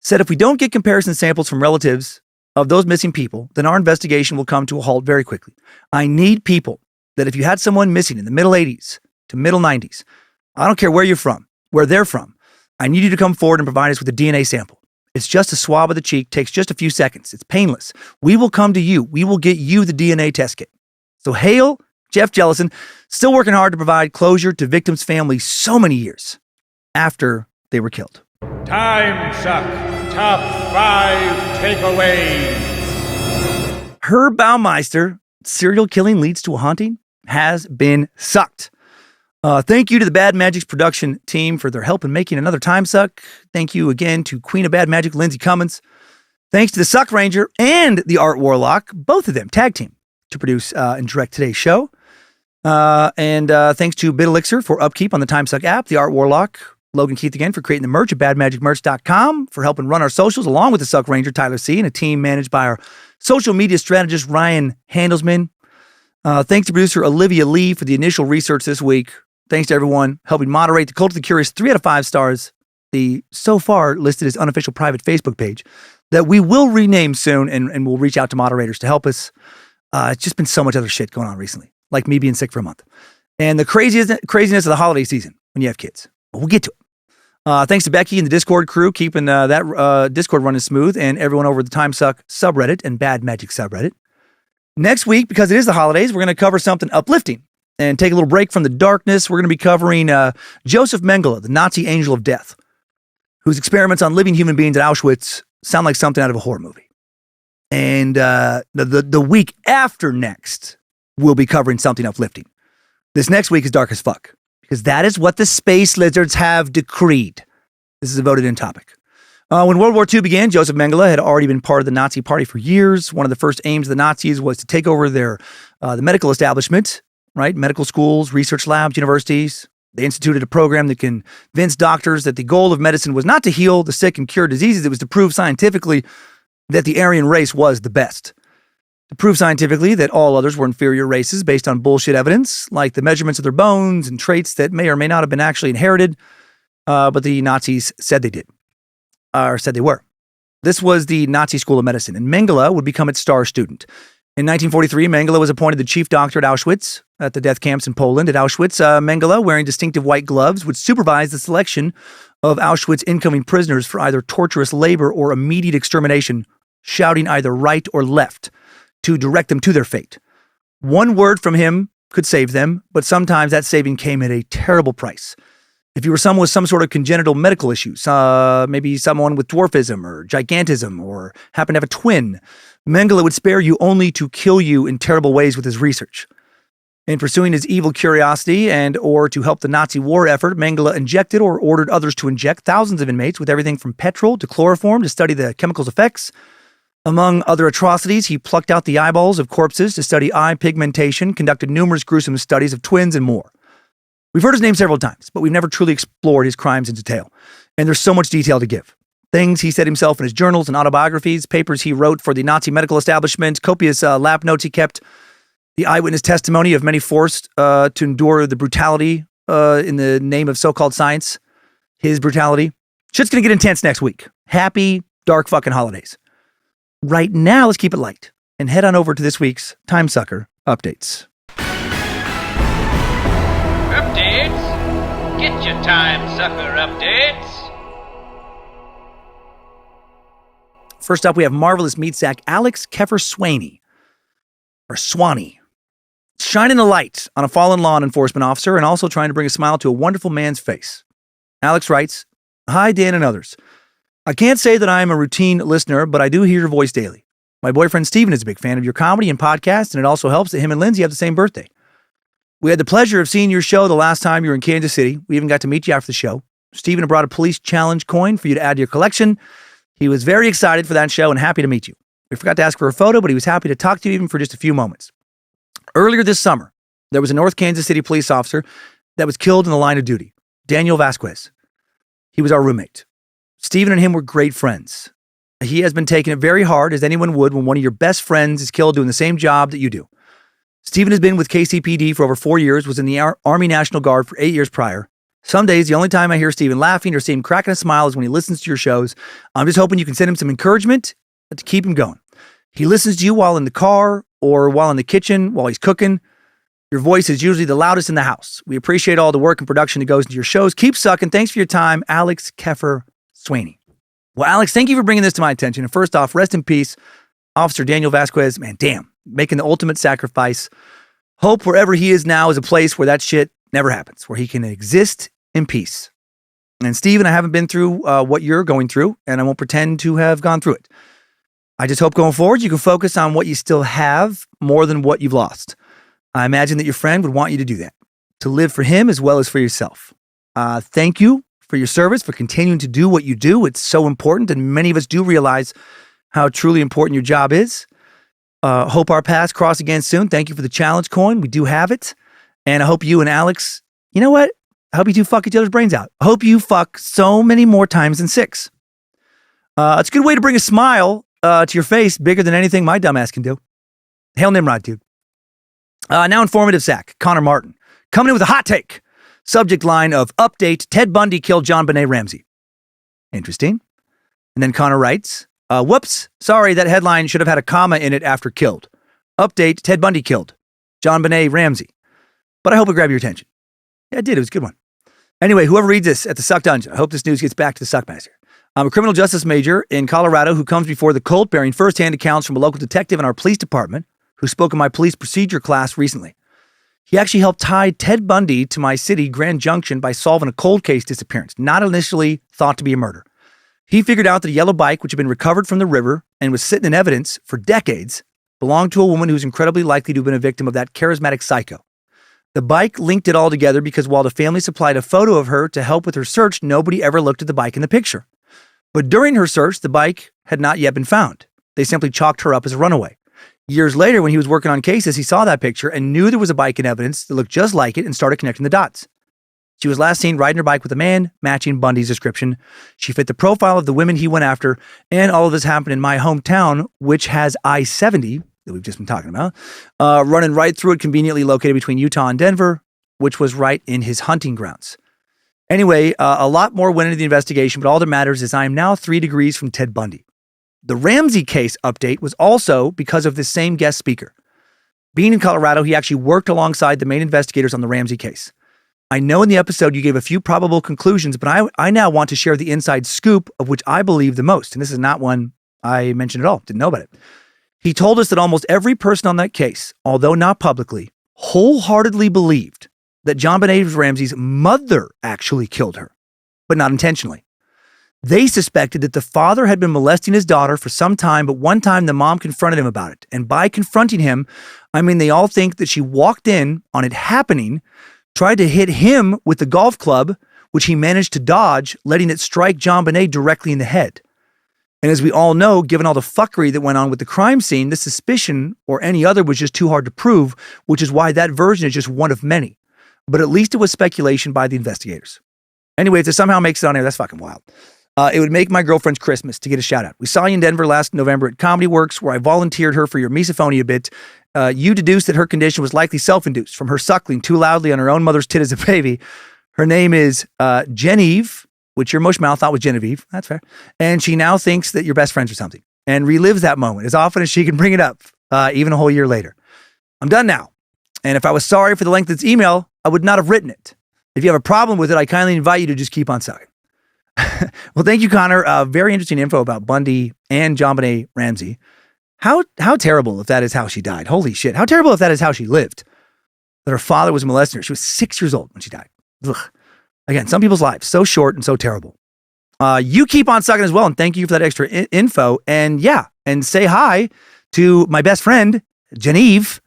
said if we don't get comparison samples from relatives of those missing people, then our investigation will come to a halt very quickly. I need people that if you had someone missing in the middle 80s to middle 90s, I don't care where you're from, where they're from, I need you to come forward and provide us with a DNA sample. It's just a swab of the cheek, takes just a few seconds. It's painless. We will come to you. We will get you the DNA test kit. So hail Jeff Jellison, still working hard to provide closure to victims' families so many years after they were killed. Timesuck Top 5 Takeaways. Herb Baumeister, serial killing leads to a haunting, has been sucked. Thank you to the Bad Magic's production team for their help in making another Timesuck. Thank you again to Queen of Bad Magic, Lindsay Cummins. Thanks to the Suck Ranger and the Art Warlock, both of them tag team to produce and direct today's show. And thanks to BitElixir for upkeep on the Timesuck app, the Art Warlock, Logan Keith again for creating the merch at badmagicmerch.com, for helping run our socials along with the Suck Ranger, Tyler C., and a team managed by our social media strategist, Ryan Handelsman. Thanks to producer Olivia Lee for the initial research this week. Thanks to everyone helping moderate the Cult of the Curious 3 out of 5 stars, the so far listed as unofficial private Facebook page that we will rename soon and we'll reach out to moderators to help us. It's just been so much other shit going on recently, like me being sick for a month. And the craziness of the holiday season when you have kids. But we'll get to it. Thanks to Becky and the Discord crew keeping that Discord running smooth, and everyone over the Timesuck subreddit and Bad Magic subreddit. Next week, because it is the holidays, we're going to cover something uplifting and take a little break from the darkness. We're going to be covering Joseph Mengele, the Nazi angel of death, whose experiments on living human beings at Auschwitz sound like something out of a horror movie. And the week after next, we'll be covering something uplifting. This next week is dark as fuck, because that is what the space lizards have decreed. This is a voted-in topic. When World War II began, Joseph Mengele had already been part of the Nazi Party for years. One of the first aims of the Nazis was to take over the medical establishment, right? Medical schools, research labs, universities. They instituted a program that convinced doctors that the goal of medicine was not to heal the sick and cure diseases. It was to prove scientifically that the Aryan race was the best. To prove scientifically that all others were inferior races based on bullshit evidence, like the measurements of their bones and traits that may or may not have been actually inherited, but the Nazis said they did, or said they were. This was the Nazi School of Medicine, and Mengele would become its star student. In 1943, Mengele was appointed the chief doctor at Auschwitz, at the death camps in Poland. At Auschwitz, Mengele, wearing distinctive white gloves, would supervise the selection of Auschwitz incoming prisoners for either torturous labor or immediate extermination, shouting either right or left to direct them to their fate. One word from him could save them, but sometimes that saving came at a terrible price. If you were someone with some sort of congenital medical issues, maybe someone with dwarfism or gigantism or happened to have a twin, Mengele would spare you only to kill you in terrible ways with his research. In pursuing his evil curiosity and or to help the Nazi war effort, Mengele injected or ordered others to inject thousands of inmates with everything from petrol to chloroform to study the chemical's effects. Among other atrocities, he plucked out the eyeballs of corpses to study eye pigmentation, conducted numerous gruesome studies of twins, and more. We've heard his name several times, but we've never truly explored his crimes in detail. And there's so much detail to give. Things he said himself in his journals and autobiographies, papers he wrote for the Nazi medical establishment, copious lab notes he kept, the eyewitness testimony of many forced to endure the brutality in the name of so-called science, his brutality. Shit's going to get intense next week. Happy, dark fucking holidays. Right now, let's keep it light and head on over to this week's Timesucker Updates. Updates? Get your Timesucker updates. First up, we have marvelous meat sack Alex Keffer-Swaney, or Swanee, shining a light on a fallen law enforcement officer and also trying to bring a smile to a wonderful man's face. Alex writes, "Hi, Dan and others. I can't say that I am a routine listener, but I do hear your voice daily. My boyfriend Steven is a big fan of your comedy and podcast, and it also helps that him and Lindsay have the same birthday. We had the pleasure of seeing your show the last time you were in Kansas City. We even got to meet you after the show. Steven brought a police challenge coin for you to add to your collection. He was very excited for that show and happy to meet you. We forgot to ask for a photo, but he was happy to talk to you even for just a few moments. Earlier this summer, there was a North Kansas City police officer that was killed in the line of duty, Daniel Vasquez. He was our roommate. Steven and him were great friends. He has been taking it very hard, as anyone would when one of your best friends is killed doing the same job that you do. Steven has been with KCPD for over 4 years, was in the Army National Guard for 8 years prior. Some days, the only time I hear Steven laughing or see him cracking a smile is when he listens to your shows. I'm just hoping you can send him some encouragement to keep him going. He listens to you while in the car or while in the kitchen, while he's cooking. Your voice is usually the loudest in the house. We appreciate all the work and production that goes into your shows. Keep sucking. Thanks for your time, Alex Keffer-Swaney." Well, Alex, thank you for bringing this to my attention. And first off, rest in peace, Officer Daniel Vasquez. Man, damn, making the ultimate sacrifice. Hope wherever he is now is a place where that shit never happens, where he can exist in peace. And Steven, I haven't been through what you're going through, and I won't pretend to have gone through it. I just hope going forward you can focus on what you still have more than what you've lost. I imagine that your friend would want you to do that, to live for him as well as for yourself. Thank you for your service, for continuing to do what you do. It's so important, and many of us do realize how truly important your job is. Hope our paths cross again soon. Thank you for the challenge coin. We do have it. And I hope you and Alex, you know what? I hope you two fuck each other's brains out. I hope you fuck so many more times than 6. It's a good way to bring a smile to your face, bigger than anything my dumbass can do. Hail Nimrod, dude. Now informative sack, Connor Martin, coming in with a hot take. Subject line of update, Ted Bundy killed JonBenet Ramsey. Interesting. And then Connor writes, whoops, sorry, that headline should have had a comma in it after killed. Update, Ted Bundy killed JonBenet Ramsey. But I hope it grabbed your attention. Yeah, it did. It was a good one. Anyway, whoever reads this at the Suck Dungeon, I hope this news gets back to the Suckmaster. I'm a criminal justice major in Colorado who comes before the cult bearing firsthand accounts from a local detective in our police department who spoke in my police procedure class recently. He actually helped tie Ted Bundy to my city, Grand Junction, by solving a cold case disappearance, not initially thought to be a murder. He figured out that a yellow bike, which had been recovered from the river and was sitting in evidence for decades, belonged to a woman who's incredibly likely to have been a victim of that charismatic psycho. The bike linked it all together because while the family supplied a photo of her to help with her search, nobody ever looked at the bike in the picture. But during her search, the bike had not yet been found. They simply chalked her up as a runaway. Years later, when he was working on cases, he saw that picture and knew there was a bike in evidence that looked just like it and started connecting the dots. She was last seen riding her bike with a man matching Bundy's description. She fit the profile of the women he went after, and all of this happened in my hometown, which has I-70, that we've just been talking about, running right through it, conveniently located between Utah and Denver, which was right in his hunting grounds. Anyway, a lot more went into the investigation, but all that matters is I am now 3 degrees from Ted Bundy. The Ramsey case update was also because of this same guest speaker. Being in Colorado, he actually worked alongside the main investigators on the Ramsey case. I know in the episode you gave a few probable conclusions, but I now want to share the inside scoop of which I believe the most. And this is not one I mentioned at all. Didn't know about it. He told us that almost every person on that case, although not publicly, wholeheartedly believed that JonBenet Ramsey's mother actually killed her, but not intentionally. They suspected that the father had been molesting his daughter for some time, but one time the mom confronted him about it. And by confronting him, I mean they all think that she walked in on it happening, tried to hit him with the golf club, which he managed to dodge, letting it strike JonBenet directly in the head. And as we all know, given all the fuckery that went on with the crime scene, the suspicion or any other was just too hard to prove, which is why that version is just one of many. But at least it was speculation by the investigators. Anyway, if it somehow makes it on air, that's fucking wild. It would make my girlfriend's Christmas to get a shout out. We saw you in Denver last November at Comedy Works, where I volunteered her for your misophonia bit. You deduced that her condition was likely self-induced from her suckling too loudly on her own mother's tit as a baby. Her name is Genevieve, which your mush mouth thought was Genevieve. That's fair. And she now thinks that you're best friends or something and relives that moment as often as she can bring it up, even a whole year later. I'm done now. And if I was sorry for the length of this email, I would not have written it. If you have a problem with it, I kindly invite you to just keep on sucking. Well, thank you, Connor. Very interesting info about Bundy and JonBenet Ramsey. How terrible if that is how she died. Holy shit. How terrible if that is how she lived. That her father was a molester. She was 6 years old when she died. Ugh. Again, some people's lives, so short and so terrible. You keep on sucking as well, and thank you for that extra info. And yeah, and say hi to my best friend, Genevieve.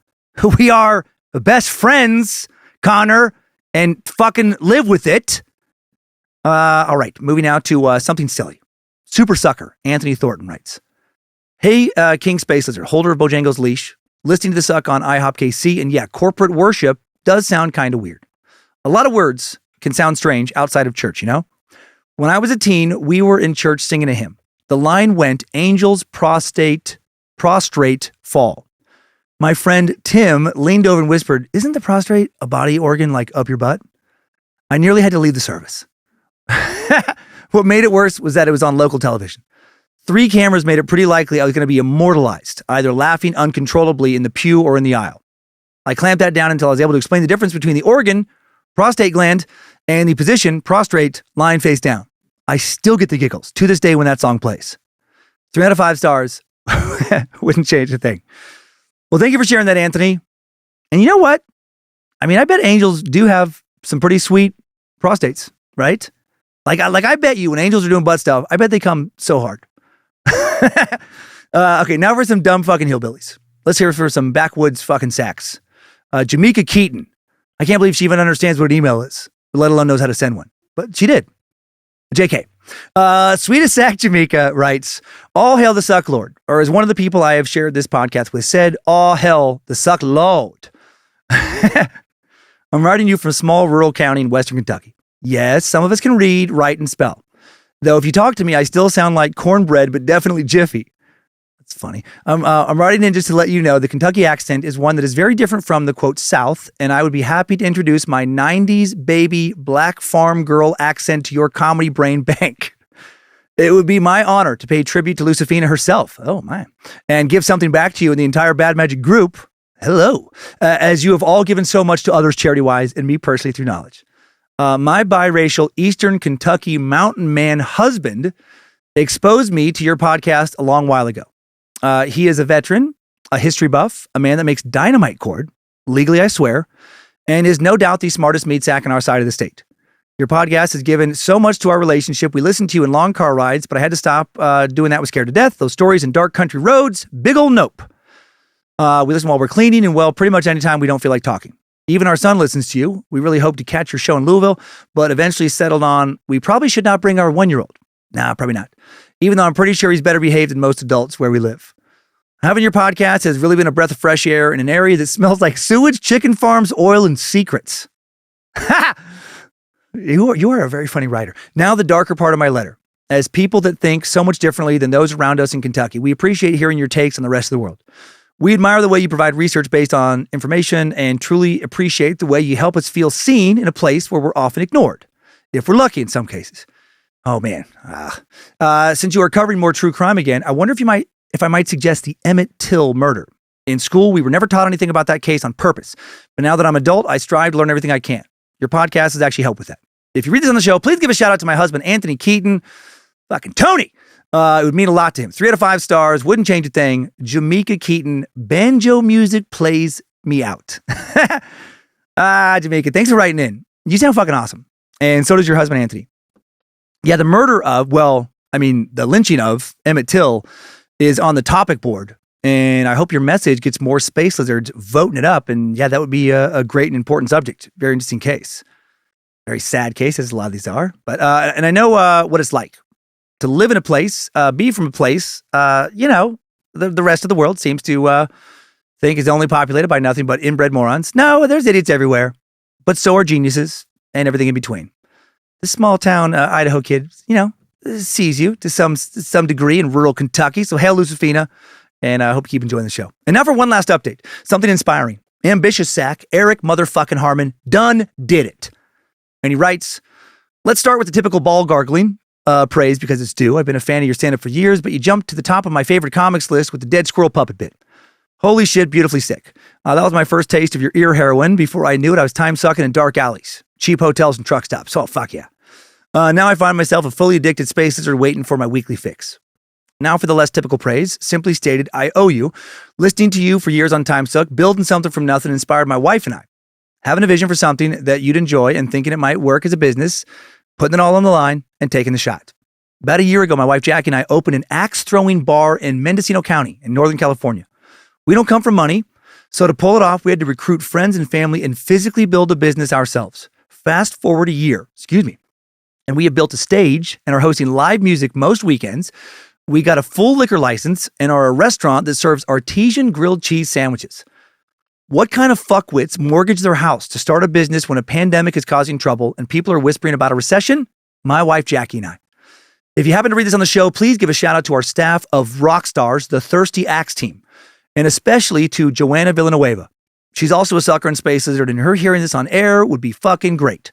We are best friends, Connor, and fucking live with it. All right, moving now to something silly. Super sucker, Anthony Thornton writes, hey, King Space Lizard, holder of Bojangles Leash, listening to the suck on IHOP KC, and yeah, corporate worship does sound kind of weird. A lot of words can sound strange outside of church, you know? When I was a teen, we were in church singing a hymn. The line went, angels prostrate fall. My friend Tim leaned over and whispered, isn't the prostrate a body organ like up your butt? I nearly had to leave the service. What made it worse was that it was on local television. 3 cameras made it pretty likely I was going to be immortalized, either laughing uncontrollably in the pew or in the aisle. I clamped that down until I was able to explain the difference between the organ, prostate gland, and the position, prostrate, lying face down. I still get the giggles to this day when that song plays. 3 out of 5 stars. Wouldn't change a thing. Well, thank you for sharing that, Anthony. And you know what? I mean, I bet angels do have some pretty sweet prostates, right? Like I bet you when angels are doing butt stuff, I bet they come so hard. Okay, now for some dumb fucking hillbillies. Let's hear it for some backwoods fucking sacks. Jamaica Keaton. I can't believe she even understands what an email is, let alone knows how to send one. But she did. JK. Sweetest Sack Jamaica writes, all hail the suck lord, or as one of the people I have shared this podcast with said, all hail the suck lord. I'm writing you from a small rural county in Western Kentucky. Yes, some of us can read, write, and spell. Though if you talk to me, I still sound like cornbread, but definitely Jiffy. That's funny. I'm writing in just to let you know the Kentucky accent is one that is very different from the, quote, South, and I would be happy to introduce my 90s baby black farm girl accent to your comedy brain bank. It would be my honor to pay tribute to Lucifina herself. Oh, my. And give something back to you and the entire Bad Magic group. Hello. As you have all given so much to others charity-wise and me personally through knowledge. My biracial Eastern Kentucky mountain man husband exposed me to your podcast a long while ago. He is a veteran, a history buff, a man that makes dynamite cord, legally I swear, and is no doubt the smartest meat sack on our side of the state. Your podcast has given so much to our relationship. We listened to you in long car rides, but I had to stop doing that. Was scared to death. Those stories in dark country roads, big old nope. We listen while we're cleaning and, well, pretty much anytime we don't feel like talking. Even our son listens to you. We really hope to catch your show in Louisville, but eventually settled on we probably should not bring our 1-year-old. Nah, probably not. Even though I'm pretty sure he's better behaved than most adults where we live. Having your podcast has really been a breath of fresh air in an area that smells like sewage, chicken farms, oil, and secrets. Ha! You are a very funny writer. Now the darker part of my letter. As people that think so much differently than those around us in Kentucky, we appreciate hearing your takes on the rest of the world. We admire the way you provide research based on information and truly appreciate the way you help us feel seen in a place where we're often ignored, if we're lucky in some cases. Oh, man. Since you are covering more true crime again, I wonder if I might suggest the Emmett Till murder. In school, we were never taught anything about that case on purpose. But now that I'm adult, I strive to learn everything I can. Your podcast has actually helped with that. If you read this on the show, please give a shout out to my husband, Anthony Keaton. Fucking Tony. It would mean a lot to him. 3 out of 5 stars. Wouldn't change a thing. Jamaica Keaton. Banjo music plays me out. Jamaica, thanks for writing in. You sound fucking awesome. And so does your husband, Anthony. Yeah, the murder of, the lynching of Emmett Till is on the topic board. And I hope your message gets more space lizards voting it up. And yeah, that would be a great and important subject. Very interesting case. Very sad case, as a lot of these are. But and I know what it's like to live in a place, be from a place, the rest of the world seems to think is only populated by nothing but inbred morons. No, there's idiots everywhere. But so are geniuses and everything in between. This small town Idaho kid, sees you to some degree in rural Kentucky. So hail Lucifina, and I hope you keep enjoying the show. And now for one last update. Something inspiring. Ambitious sack, Eric motherfucking Harmon, done did it. And he writes, let's start with the typical ball gargling. Praise because it's due. I've been a fan of your stand-up for years, but you jumped to the top of my favorite comics list with the dead squirrel puppet bit. Holy shit, beautifully sick. That was my first taste of your ear heroin. Before I knew it, I was time-sucking in dark alleys. cheap hotels and truck stops. Oh, fuck yeah. Now I find myself a fully addicted space lizard waiting for my weekly fix. Now for the less typical praise. Simply stated, I owe you. Listening to you for years on Timesuck, building something from nothing inspired my wife and I. Having a vision for something that you'd enjoy and thinking it might work as a business, putting it all on the line and taking the shot. About a year ago, my wife Jackie and I opened an axe-throwing bar in Mendocino County in Northern California. We don't come from money, so to pull it off, we had to recruit friends and family and physically build a business ourselves. Fast forward a year, and we have built a stage and are hosting live music most weekends. We got a full liquor license and are a restaurant that serves artesian grilled cheese sandwiches. What kind of fuckwits mortgage their house to start a business when a pandemic is causing trouble and people are whispering about a recession? My wife Jackie and I. If you happen to read this on the show, please give a shout out to our staff of rock stars, the Thirsty Axe team, and especially to Joanna Villanueva. She's also a sucker in Space Lizard, and her hearing this on air would be fucking great.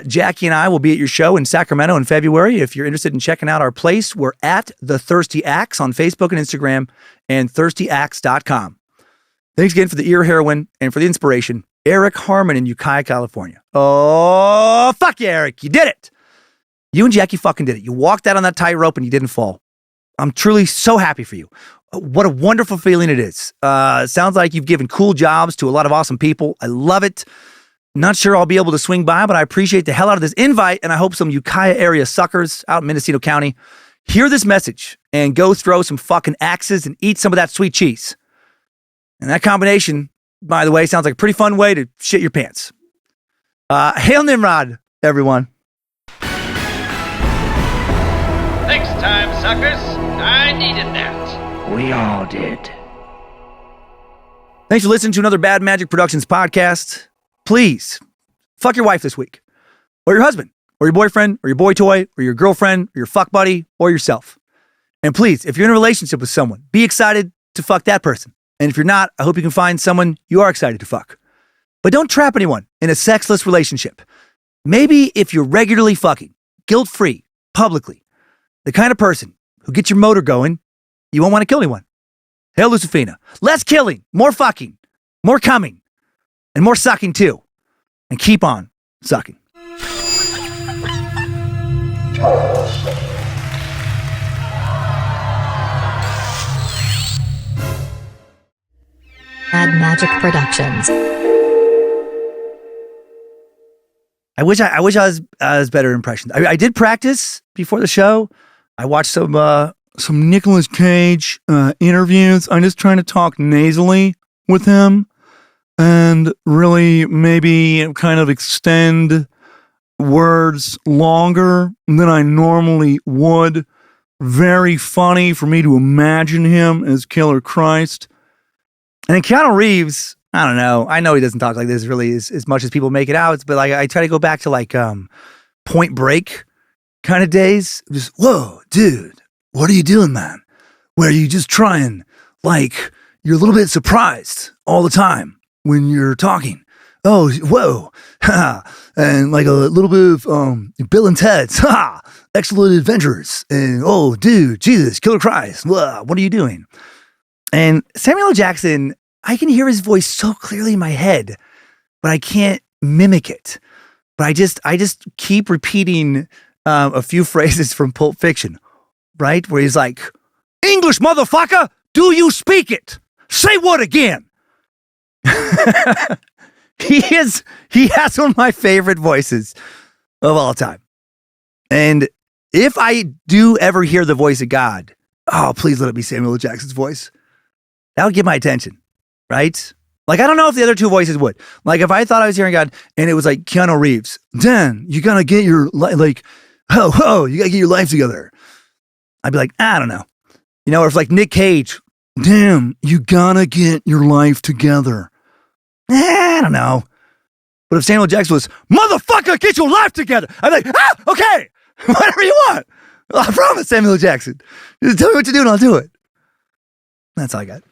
Jackie and I will be at your show in Sacramento in February. If you're interested in checking out our place, we're at The Thirsty Axe on Facebook and Instagram and thirstyaxe.com. Thanks again for the ear heroin and for the inspiration, Eric Harmon in Ukiah, California. Oh, fuck yeah, Eric. You did it. You and Jackie fucking did it. You walked out on that tightrope and you didn't fall. I'm truly so happy for you. What a wonderful feeling it is. Sounds like you've given cool jobs to a lot of awesome people. I love it. Not sure I'll be able to swing by, but I appreciate the hell out of this invite, and I hope some Ukiah area suckers out in Mendocino County hear this message and go throw some fucking axes and eat some of that sweet cheese. And that combination, by the way, sounds like a pretty fun way to shit your pants. Hail Nimrod, everyone. Thanks, time suckers. I needed that. We all did. Thanks for listening to another Bad Magic Productions podcast. Please, fuck your wife this week, or your husband, or your boyfriend, or your boy toy, or your girlfriend, or your fuck buddy, or yourself. And please, if you're in a relationship with someone, be excited to fuck that person. And if you're not, I hope you can find someone you are excited to fuck. But don't trap anyone in a sexless relationship. Maybe if you're regularly fucking, guilt-free, publicly, the kind of person who gets your motor going, you won't want to kill anyone. Hail Lucifina. Less killing, more fucking, more coming. And more sucking too. And keep on sucking. Bad Magic Productions. I wish I was better impressions. I did practice before the show. I watched some Nicolas Cage interviews. I'm just trying to talk nasally with him. And really maybe kind of extend words longer than I normally would. Very funny for me to imagine him as Killer Christ. And then Keanu Reeves, I don't know. I know he doesn't talk like this really as much as people make it out. But like I try to go back to like Point Break kind of days. Just, whoa, dude, what are you doing, man? Where you just trying, like, you're a little bit surprised all the time when you're talking. Oh, whoa, ha, and like a little bit of Bill and Ted's, ha, Excellent Adventures, and oh, dude, Jesus, Killer Christ, whoa, what are you doing? And Samuel L. Jackson, I can hear his voice so clearly in my head, but I can't mimic it. But I just keep repeating a few phrases from Pulp Fiction, right? Where he's like, English, motherfucker, do you speak it? Say what again? He has one of my favorite voices of all time. And if I do ever hear the voice of God, oh, please let it be Samuel L. Jackson's voice. That would get my attention, right? Like, I don't know if the other two voices would. Like, if I thought I was hearing God and it was like Keanu Reeves, Dan, you gotta get your, you gotta get your life together. I'd be like, I don't know. You know, or if like Nick Cage, damn, you gotta get your life together. I don't know. But if Samuel Jackson was, motherfucker, get your life together, I'd be like, okay, whatever you want. I promise, Samuel Jackson. Just tell me what to do and I'll do it. That's all I got.